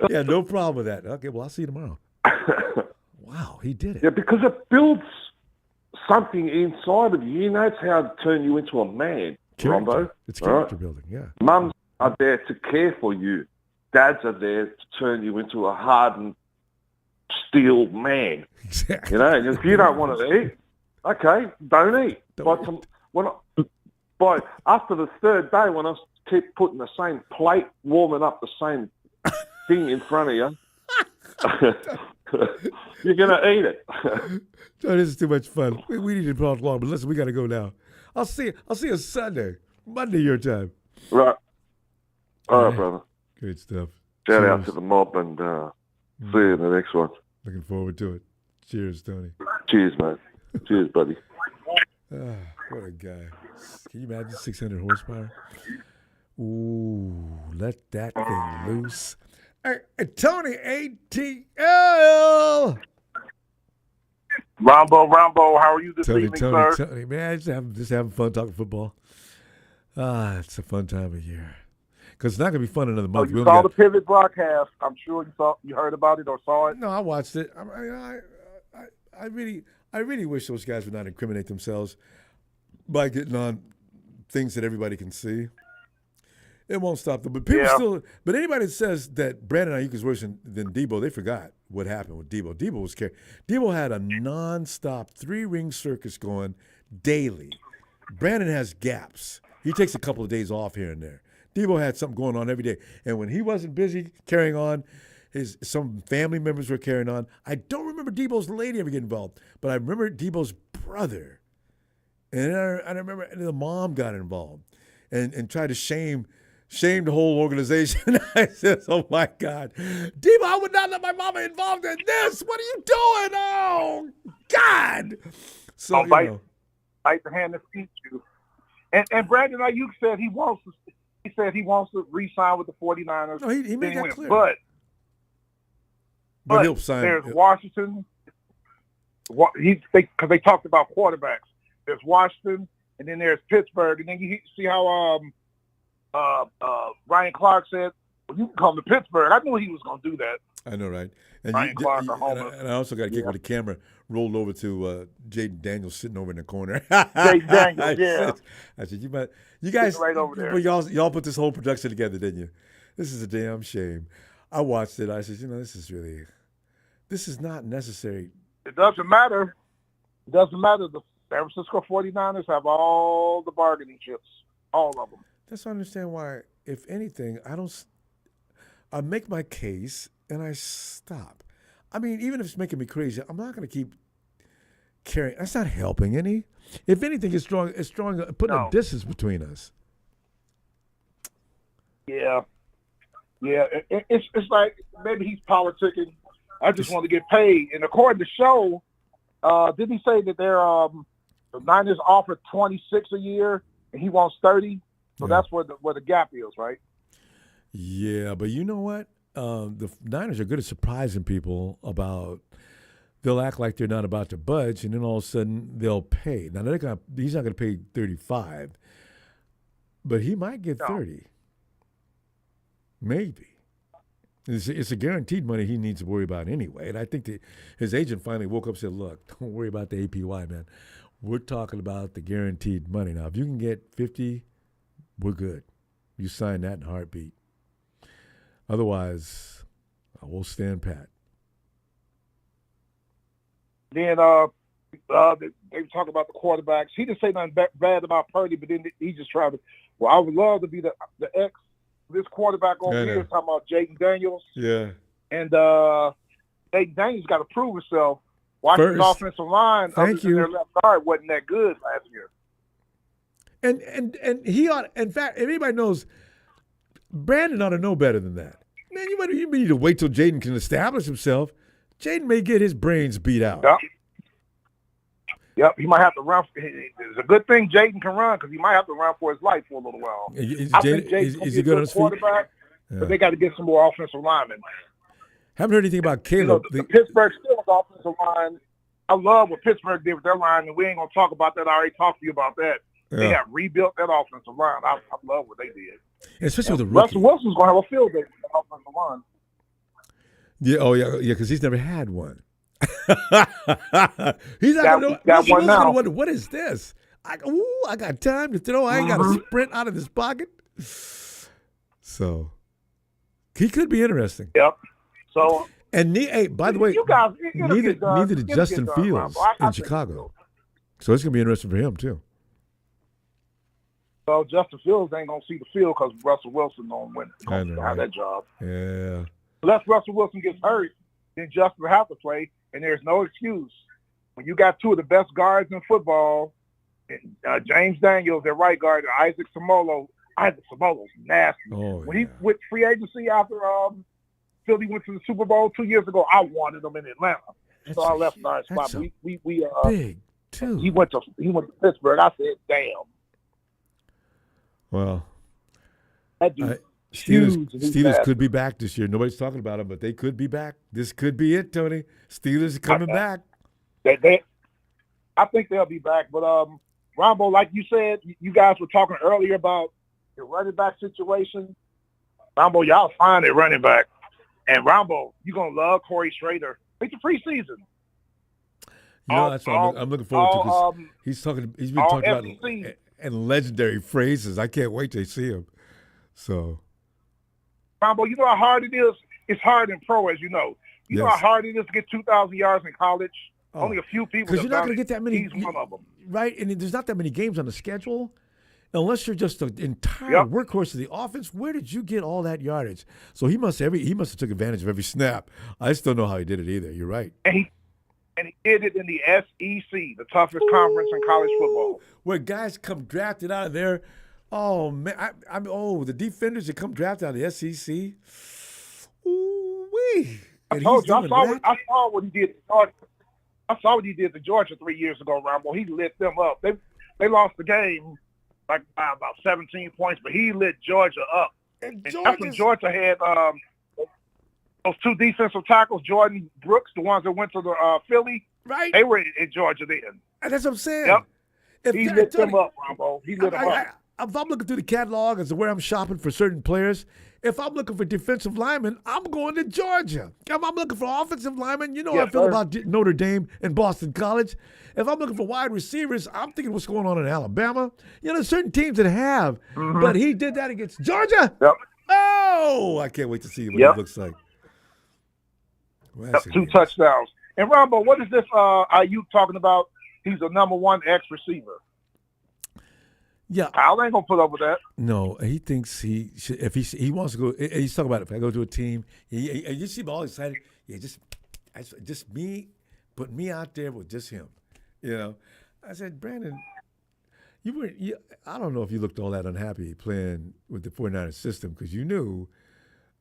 Yeah, no problem with that. Okay, well, I'll see you tomorrow. Wow, he did it. Yeah, because it builds something inside of you. That's how to turn you into a man, Ronbo. It's character building, yeah. Mums are there to care for you. Dads are there to turn you into a hardened steel man. Exactly. And if you don't want to eat, okay, don't eat. But after the third day, when I keep putting the same plate, warming up the same thing in front of you, you're going to eat it. Oh, this is too much fun. We need to talk long, but listen, we got to go now. I'll see you Sunday, Monday your time. Right. All right, brother. Great stuff. Shout out to the mob and see you in the next one. Looking forward to it. Cheers, Tony. Cheers, mate. Cheers, buddy. What a guy. Can you imagine 600 horsepower? Ooh, let that thing loose. Hey, Tony ATL. Ronbo, how are you this evening, sir? Tony, man, just having fun talking football. It's a fun time of year. Because it's not going to be fun another month. You saw the pivot broadcast. I'm sure you heard about it or saw it. No, I watched it. I really wish those guys would not incriminate themselves by getting on things that everybody can see. It won't stop them. But people Yeah. still. But anybody that says that Brandon Aiyuk is worse than Debo, they forgot what happened with Debo. Debo had a nonstop 3-ring circus going daily. Brandon has gaps. He takes a couple of days off here and there. Debo had something going on every day, and when he wasn't busy carrying on, some family members were carrying on. I don't remember Debo's lady ever getting involved, but I remember Debo's brother, and I remember the mom got involved and tried to shame the whole organization. I said, "Oh my God, Debo, I would not let my mama involved in this. What are you doing? Oh God!" So bite the hand that feeds you. And Brandon Aiyuk said he wants to re-sign with the 49ers. No, he made that clear. But he'll sign. There's Washington. Because they talked about quarterbacks. There's Washington, and then there's Pittsburgh, and then you see how Ryan Clark said, "Well, you can come to Pittsburgh." I knew he was going to do that. I know, right? And Ryan Clark or Homer. And I also got to kick with the camera rolled over to Jaden Daniels sitting over in the corner. Jaden Daniels, yeah. I said, you guys, right over there. But y'all put this whole production together, didn't you? This is a damn shame. I watched it. I said, this is not necessary. It doesn't matter. It doesn't matter. The San Francisco 49ers have all the bargaining chips, all of them. That's why I understand why, if anything, I make my case and I stop. I mean, even if it's making me crazy, I'm not going to keep carrying. That's not helping any. If anything, it's putting a distance between us. Yeah. Yeah. It's like maybe he's politicking. I just want to get paid. And according to Show, didn't he say that the Niners offered 26 a year and he wants 30? So that's where the gap is, right? Yeah, but you know what? The Niners are good at surprising people about. They'll act like they're not about to budge, and then all of a sudden they'll pay. Now he's not going to pay 35, but he might get 30. Maybe. It's a guaranteed money he needs to worry about anyway. And I think that his agent finally woke up and said, "Look, don't worry about the APY, man. We're talking about the guaranteed money. Now, if you can get 50, we're good. You sign that in a heartbeat. Otherwise, I will stand pat." Then they talk about the quarterbacks. He didn't say nothing bad about Purdy, but then he just tried to. Well, I would love to be the ex this quarterback over here talking about Jaden Daniels. Yeah. And Jaden Daniels got to prove himself. Washington's offensive line, other than their left guard, wasn't that good last year. And he ought. In fact, if anybody knows, Brandon ought to know better than that. Man, you need to wait till Jaden can establish himself. Jaden may get his brains beat out. Yep, he might have to run. It's a good thing Jaden can run because he might have to run for his life for a little while. I think Jaden's he good on his quarterback, but they got to get some more offensive linemen. Haven't heard anything about Caleb. The Pittsburgh Steelers offensive line, I love what Pittsburgh did with their line, and we ain't going to talk about that. I already talked to you about that. Yeah. They got rebuilt that offensive line. I love what they did. Especially with the rookie. Russell Wilson's going to have a field day with that offensive line. Yeah, because he's never had one. He's not going to wonder, what is this? I got time to throw. I ain't got to sprint out of this pocket. So he could be interesting. Yep. So by the way, you guys, neither did Justin Fields in Chicago. So it's going to be interesting for him too. So Justin Fields ain't going to see the field because Russell Wilson don't have that job. Yeah. Unless Russell Wilson gets hurt, then Justin will have to play, and there's no excuse. When you got two of the best guards in football, James Daniels, their right guard, and Isaac Samolo's nasty. When he went free agency after Philly went to the Super Bowl 2 years ago, I wanted him in Atlanta. So I left our spot. We big too. He went to Pittsburgh. I said, damn. Well, that dude. Steelers could be back this year. Nobody's talking about them, but they could be back. This could be it, Tony. Steelers are coming back. I think they'll be back. But, Ronbo, like you said, you guys were talking earlier about the running back situation. Ronbo, y'all find a running back. And, Ronbo, you're going to love Corey Schrader. It's a preseason. That's what I'm looking forward to. He's been talking about and legendary phrases. I can't wait to see him. So, Ronbo, you know how hard it is? It's hard in pro, as you know. You know how hard it is to get 2,000 yards in college? Only a few people. Because you're not going to get that many. He's one of them. Right? And there's not that many games on the schedule. Unless you're just the entire workhorse of the offense, where did you get all that yardage? So he must have took advantage of every snap. I just don't know how he did it either. You're right. And he did it in the SEC, the toughest conference in college football. Where guys come drafted out of there. Oh man, the defenders that come drafted out of the SEC. Ooh wee. I told you, I saw what he did to Georgia. I saw what he did to Georgia 3 years ago, Ronbo. He lit them up. They lost the game like by about 17 points, but he lit Georgia up. And that's when Georgia had those two defensive tackles, Jordan Brooks, the ones that went to the Philly. Right. They were in Georgia then. And that's what I'm saying. Yep. He lit them up, Ronbo. He lit them up. If I'm looking through the catalog as to where I'm shopping for certain players, if I'm looking for defensive linemen, I'm going to Georgia. If I'm looking for offensive linemen, you know how I feel about Notre Dame and Boston College. If I'm looking for wide receivers, I'm thinking what's going on in Alabama. You know, there's certain teams that have, but he did that against Georgia. Yep. Oh, I can't wait to see what it looks like. Well, 2 touchdowns. And Ronbo, what is this Aiyuk talking about? He's a No.1 X receiver. Yeah, Kyle ain't gonna put up with that. No, he thinks he should. If he wants to go, he's talking about it. If I go to a team, you see him all excited. Yeah, just me, put me out there with just him. You know, I said, Brandon, I don't know if you looked all that unhappy playing with the 49ers system because you knew,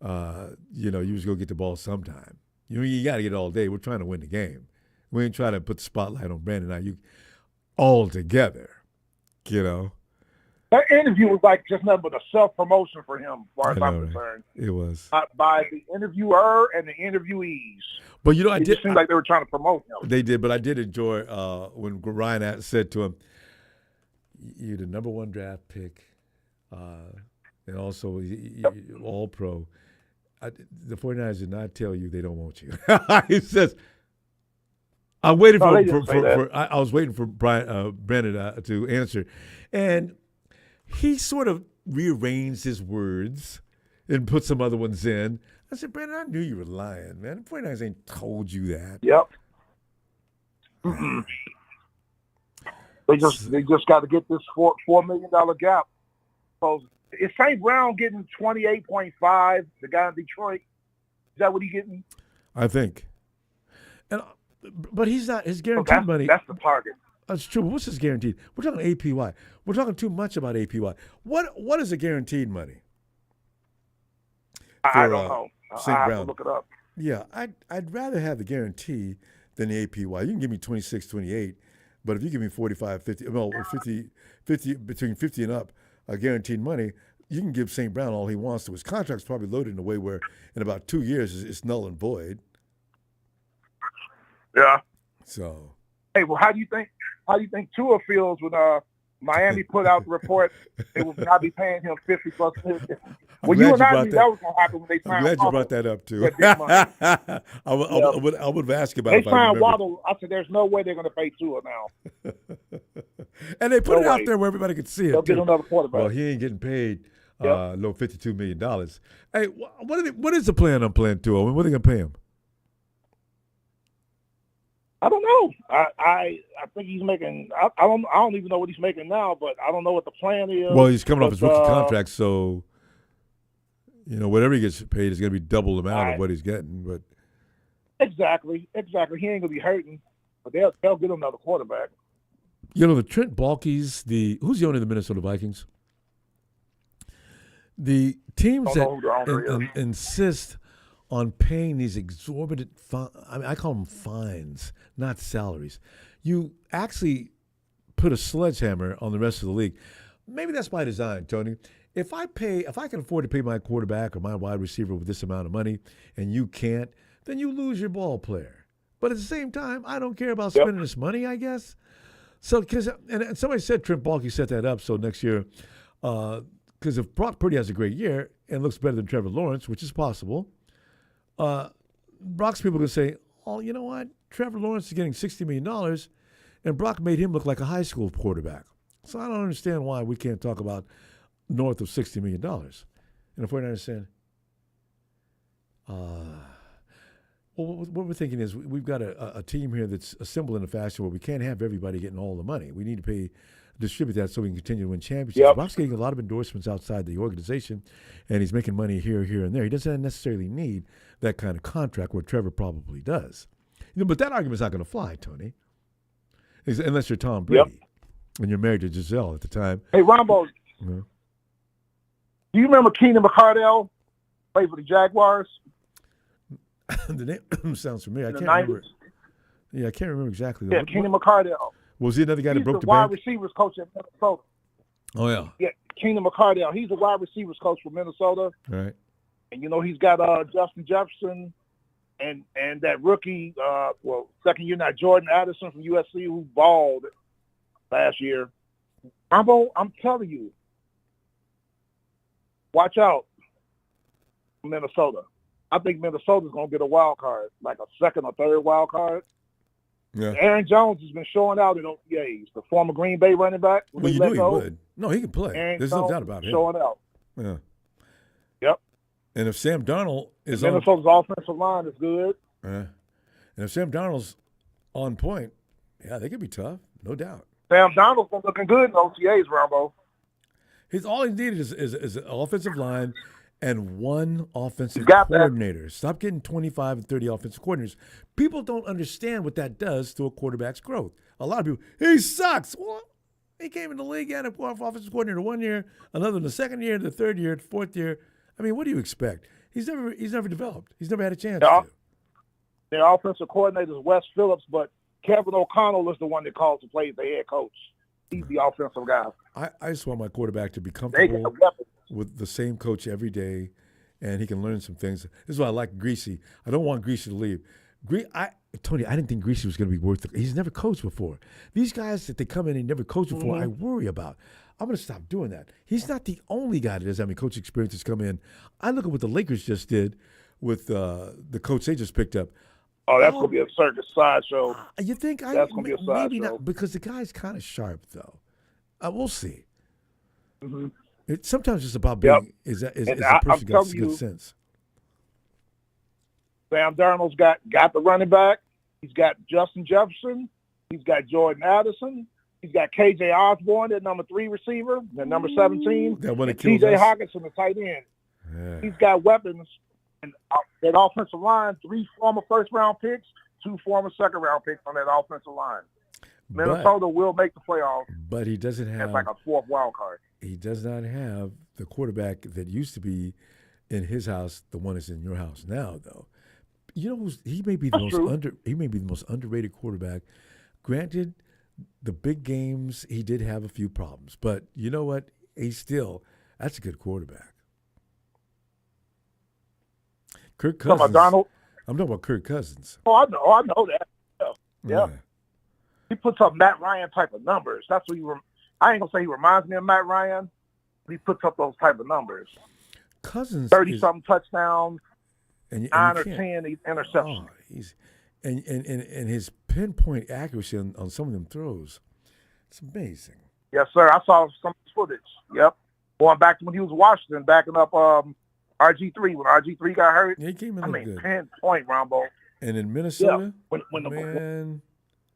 you was gonna get the ball sometime. You got to get it all day. We're trying to win the game. We ain't trying to put the spotlight on Brandon Aiyuk all together. You know. That interview was like just nothing but a self-promotion for him, as far as I'm concerned. It was. By the interviewer and the interviewees. But, it just seemed like they were trying to promote him. They did, but I did enjoy when Ryan said to him, you're the #1 draft pick, and also all-pro. The 49ers did not tell you they don't want you. He says, I was waiting for Brandon to answer. And he sort of rearranged his words and put some other ones in. I said, Brandon, I knew you were lying, man. The 49ers ain't told you that. Yep. They just got to get this $4 million gap. So is St. Brown getting 28.5? The guy in Detroit, is that what he's getting? I think. But he's not. His guaranteed money. That's the target. That's true. What's his guaranteed? We're talking APY. We're talking too much about APY. What is the guaranteed money? I don't know. I have to look it up. Yeah, I'd rather have the guarantee than the APY. You can give me 26, 28, but if you give me 45, 50, well, 50, between 50 and up, guaranteed money, you can give St. Brown all he wants to. His contract's probably loaded in a way where in about 2 years it's null and void. Yeah. So. Hey, well, how do you think Tua feels when Miami put out the report they will not be paying him 50+? Well, you and I knew that was going to happen when they signed. I'm glad you brought that up too. I would ask about it. They signed Waddle. I said, "There's no way they're going to pay Tua now." And they put it out there where everybody could see it. They'll get another quarterback. Well, he ain't getting paid no $52 million. Hey, what is the plan on playing Tua? What are they going to pay him? I don't know. I think he's making. I don't even know what he's making now, but I don't know what the plan is. Well, he's coming off his rookie contract, so whatever he gets paid is going to be double the amount of what he's getting. But exactly, he ain't going to be hurting, but they'll get another quarterback. The Trent Baalke's, who's the owner of the Minnesota Vikings? The teams that insist on paying these exorbitant I call them fines, not salaries. You actually put a sledgehammer on the rest of the league. Maybe that's by design, Tony. If I can afford to pay my quarterback or my wide receiver with this amount of money and you can't, then you lose your ball player. But at the same time, I don't care about spending this money, I guess. So, and somebody said Trent Baalke set that up so next year, because if Brock Purdy has a great year and looks better than Trevor Lawrence, which is possible, Brock's people can say, oh, you know what? Trevor Lawrence is getting $60 million, and Brock made him look like a high school quarterback. So I don't understand why we can't talk about north of $60 million. And the 49ers said, well, what we're thinking is we've got a team here that's assembled in a fashion where we can't have everybody getting all the money. We need to distribute that so we can continue to win championships. Yep. Rob's getting a lot of endorsements outside the organization, and he's making money here, and there. He doesn't necessarily need that kind of contract where Trevor probably does. But that argument's not going to fly, Tony, unless you're Tom Brady and you're married to Giselle at the time. Hey, Ronbo, do you remember Keenan McCardell played for the Jaguars? The name sounds familiar. I In can't the remember. 90s? Yeah, I can't remember exactly. Yeah, Keenan McCardell. Was he another guy that He's broke the the wide bank? receivers coach at Minnesota. Oh, yeah. Yeah, Keenan McCardell. He's the wide receivers coach for Minnesota. Right. And, he's got Justin Jefferson and that rookie, second year now, Jordan Addison from USC, who balled last year. Ronbo, I'm telling you, watch out for Minnesota. I think Minnesota's going to get a wild card, like a second or third wild card. Yeah. Aaron Jones has been showing out in OTAs, the former Green Bay running back. Well, you knew he would. No, he can play. Aaron There's Jones no doubt about him. showing out. Yeah. Yep. And if Sam Darnold is Minnesota's offensive line is good. and if Sam Darnold's on point, yeah, they could be tough, no doubt. Sam Darnold's been looking good in OTAs, Ronbo. All he needed is an offensive line and one offensive got that. coordinator. Stop getting 25 and 30 offensive coordinators. People don't understand what that does to a quarterback's growth. A lot of people, he sucks. Well, he came in the league and a offensive coordinator 1 year, another in the second year, the third year, the fourth year. I mean, what do you expect? He's never developed. He's never had a chance to. Their offensive coordinator is Wes Phillips, but Kevin O'Connell is the one that calls the plays, the head coach. He's the offensive guy. I just want my quarterback to be They comfortable got weapons. with the same coach every day, and he can learn some things. This is why I like Greasy. I don't want Greasy to leave. Tony, I didn't think Greasy was going to be worth it. He's never coached before. These guys that they come in and never coached before, I worry about. I'm going to stop doing that. He's not the only guy that doesn't have any coach experience that's come in. I look at what the Lakers just did with the coach they just picked up. Oh, that's going to be a circus sideshow. You think? That's going to be a sideshow. Maybe not, because the guy's kind of sharp, though. We'll see. Mm-hmm. Sometimes it's about being is the person got good sense. Sam Darnold's got the running back. He's got Justin Jefferson. He's got Jordan Addison. He's got KJ Osborne, that number 3 receiver, that number 17. That one that TJ kills us. Hawkinson, the tight end. Yeah. He's got weapons. And that offensive line, 3 former first-round picks, 2 former second-round picks on that offensive line. Minnesota will make the playoffs. But he doesn't have. It's like a 4th wild card. He does not have the quarterback that used to be in his house, the one that's in your house now, though. You know, he may be the most underrated quarterback. Granted, the big games he did have a few problems, but you know what? That's a good quarterback. Kirk Cousins. Talking about Donald? I'm talking about Kirk Cousins. Oh, I know that. Yeah. He puts up Matt Ryan type of numbers. That's what I ain't gonna say he reminds me of Matt Ryan, but he puts up those type of numbers. Cousins 30-something touchdowns, and 9 or 10 interceptions. And his pinpoint accuracy on some of them throws, it's amazing. Yes, sir. I saw some footage. Yep. Going back to when he was Washington, backing up RG3 when RG3 got hurt. Yeah, he came in good. Pinpoint, Ronbo. And in Minnesota, when the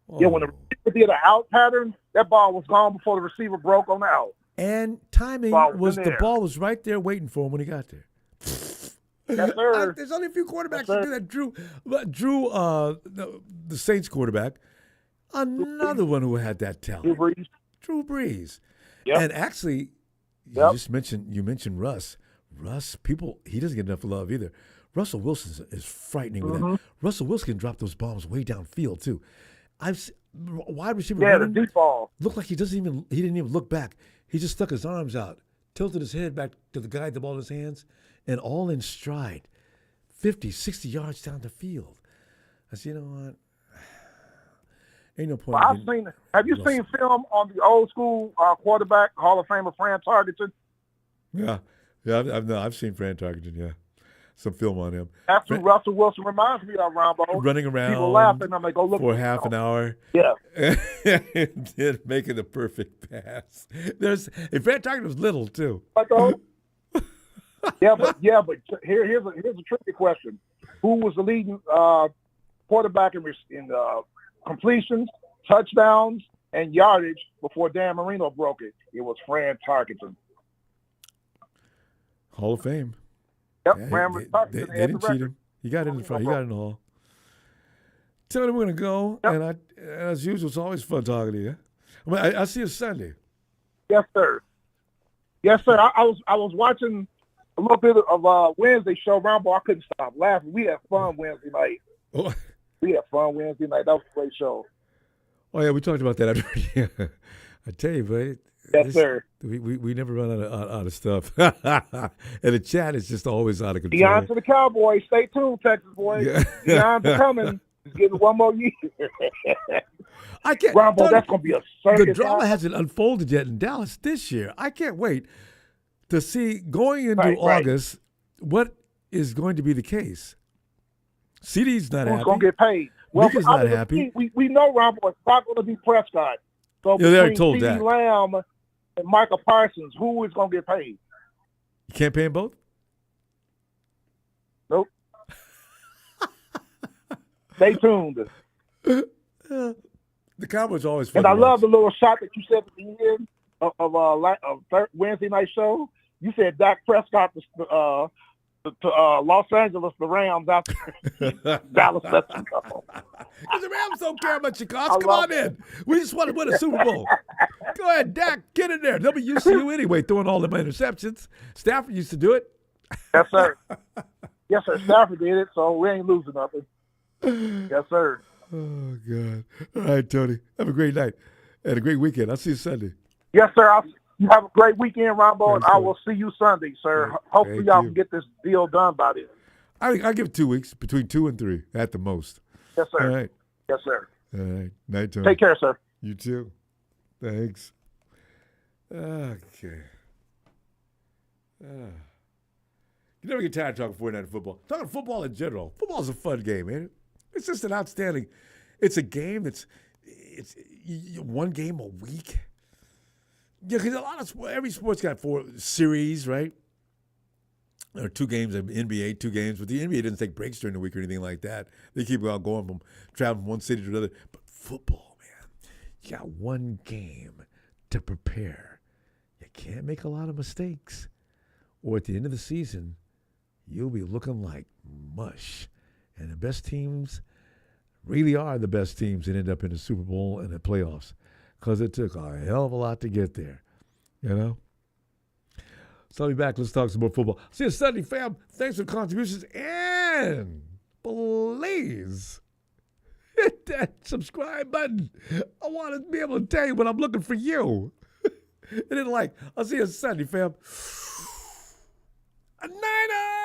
receiver did an out pattern, that ball was gone before the receiver broke on the out. And timing the ball was right there waiting for him when he got there. Yes, sir. There's only a few quarterbacks that do that. Drew, the Saints quarterback, another one who had that talent. Drew Brees. Yep. And actually, you mentioned Russ. He doesn't get enough love either. Russell Wilson is frightening with that. Russell Wilson can drop those bombs way downfield too. Wide receiver running, the deep ball looked like he didn't even look back. He just stuck his arms out, tilted his head back to the guy with the ball in his hands, and all in stride, 50, 60 yards down the field. I said, you know what? Ain't no point. Have you seen film on the old school quarterback, Hall of Famer Fran Tarkenton? Yeah, I've seen Fran Tarkenton. Yeah, some film on him. That's who Russell Wilson reminds me of, Ronbo. Running around, people laughing. I'm like, go look for half an hour. Yeah, and then making the perfect pass. Fran Tarkenton was little too. but here's a tricky question: who was the leading quarterback in completions, touchdowns, and yardage before Dan Marino broke it? It was Fran Tarkenton. Hall of Fame. Yep, Yeah, Fran Tarkenton. they had didn't the cheat record. him. He got in the front. He got in the hall. Tony, we're going to go. Yep. And as usual, it's always fun talking to you. I see you Sunday. Yes, sir. Yes, sir. I was watching a little bit of Wednesday show, Ronbo. I couldn't stop laughing. We had fun Wednesday night. Oh. We had fun Wednesday night. That was a great show. Oh, yeah, we talked about that. I tell you, buddy. Yes, sir. We never run out of stuff. And the chat is just always out of control. Deion to the Cowboys. Stay tuned, Texas boys. Yeah. Deion's coming. He's getting one more year. I can't. Ronbo, Tony, that's going to be a circus. The drama hasn't unfolded yet in Dallas this year. I can't wait to see going into August what is going to be the case. CD's not happy. Who's going to get paid? Well, Luka's not happy. We know Ronbo it's not going to be Prescott. So Yeah, they already between told that. CeeDee Lamb and Michael Parsons, who is going to get paid? You can't pay them both? Nope. Stay tuned. The Cowboys are always fun. And I to love watch. the little shot that you said at the end of Wednesday night show. You said Dak Prescott to Los Angeles, the Rams after Dallas lets him go. Because the Rams don't care about Chicago. Come on in. We just want to win a Super Bowl. Go ahead, Dak. Get in there. They'll be used to you anyway, throwing all them interceptions. Stafford used to do it. Yes, sir. Yes, sir. Stafford did it, so we ain't losing nothing. Yes, sir. Oh, God. All right, Tony. Have a great night and a great weekend. I'll see you Sunday. Yes, sir. You have a great weekend, Ronbo, and Thanks, I will see you Sunday, sir. Hopefully Thank y'all you. can get this deal done by then. I give it 2 weeks, between 2 and 3 at the most. Yes, sir. All right. Yes, sir. All right. Night, Tony. Take care, sir. You too. Thanks. Okay. You never get tired of talking 49er football. Talking football in general. Football's a fun game, ain't it? It's just an outstanding. It's a game that's one game a week. Yeah, because every sport's got 4 series, right? There are 2 games of NBA, 2 games, but the NBA doesn't take breaks during the week or anything like that. They keep on going from traveling from one city to another. But football, man, you got one game to prepare. You can't make a lot of mistakes, or at the end of the season, you'll be looking like mush. And the best teams really are the best teams that end up in the Super Bowl and the playoffs, because it took a hell of a lot to get there, you know? So I'll be back. Let's talk some more football. See you Sunday, fam. Thanks for the contributions. And please hit that subscribe button. I want to be able to tell you when I'm looking for you. And then, I'll see you Sunday, fam. A Niner!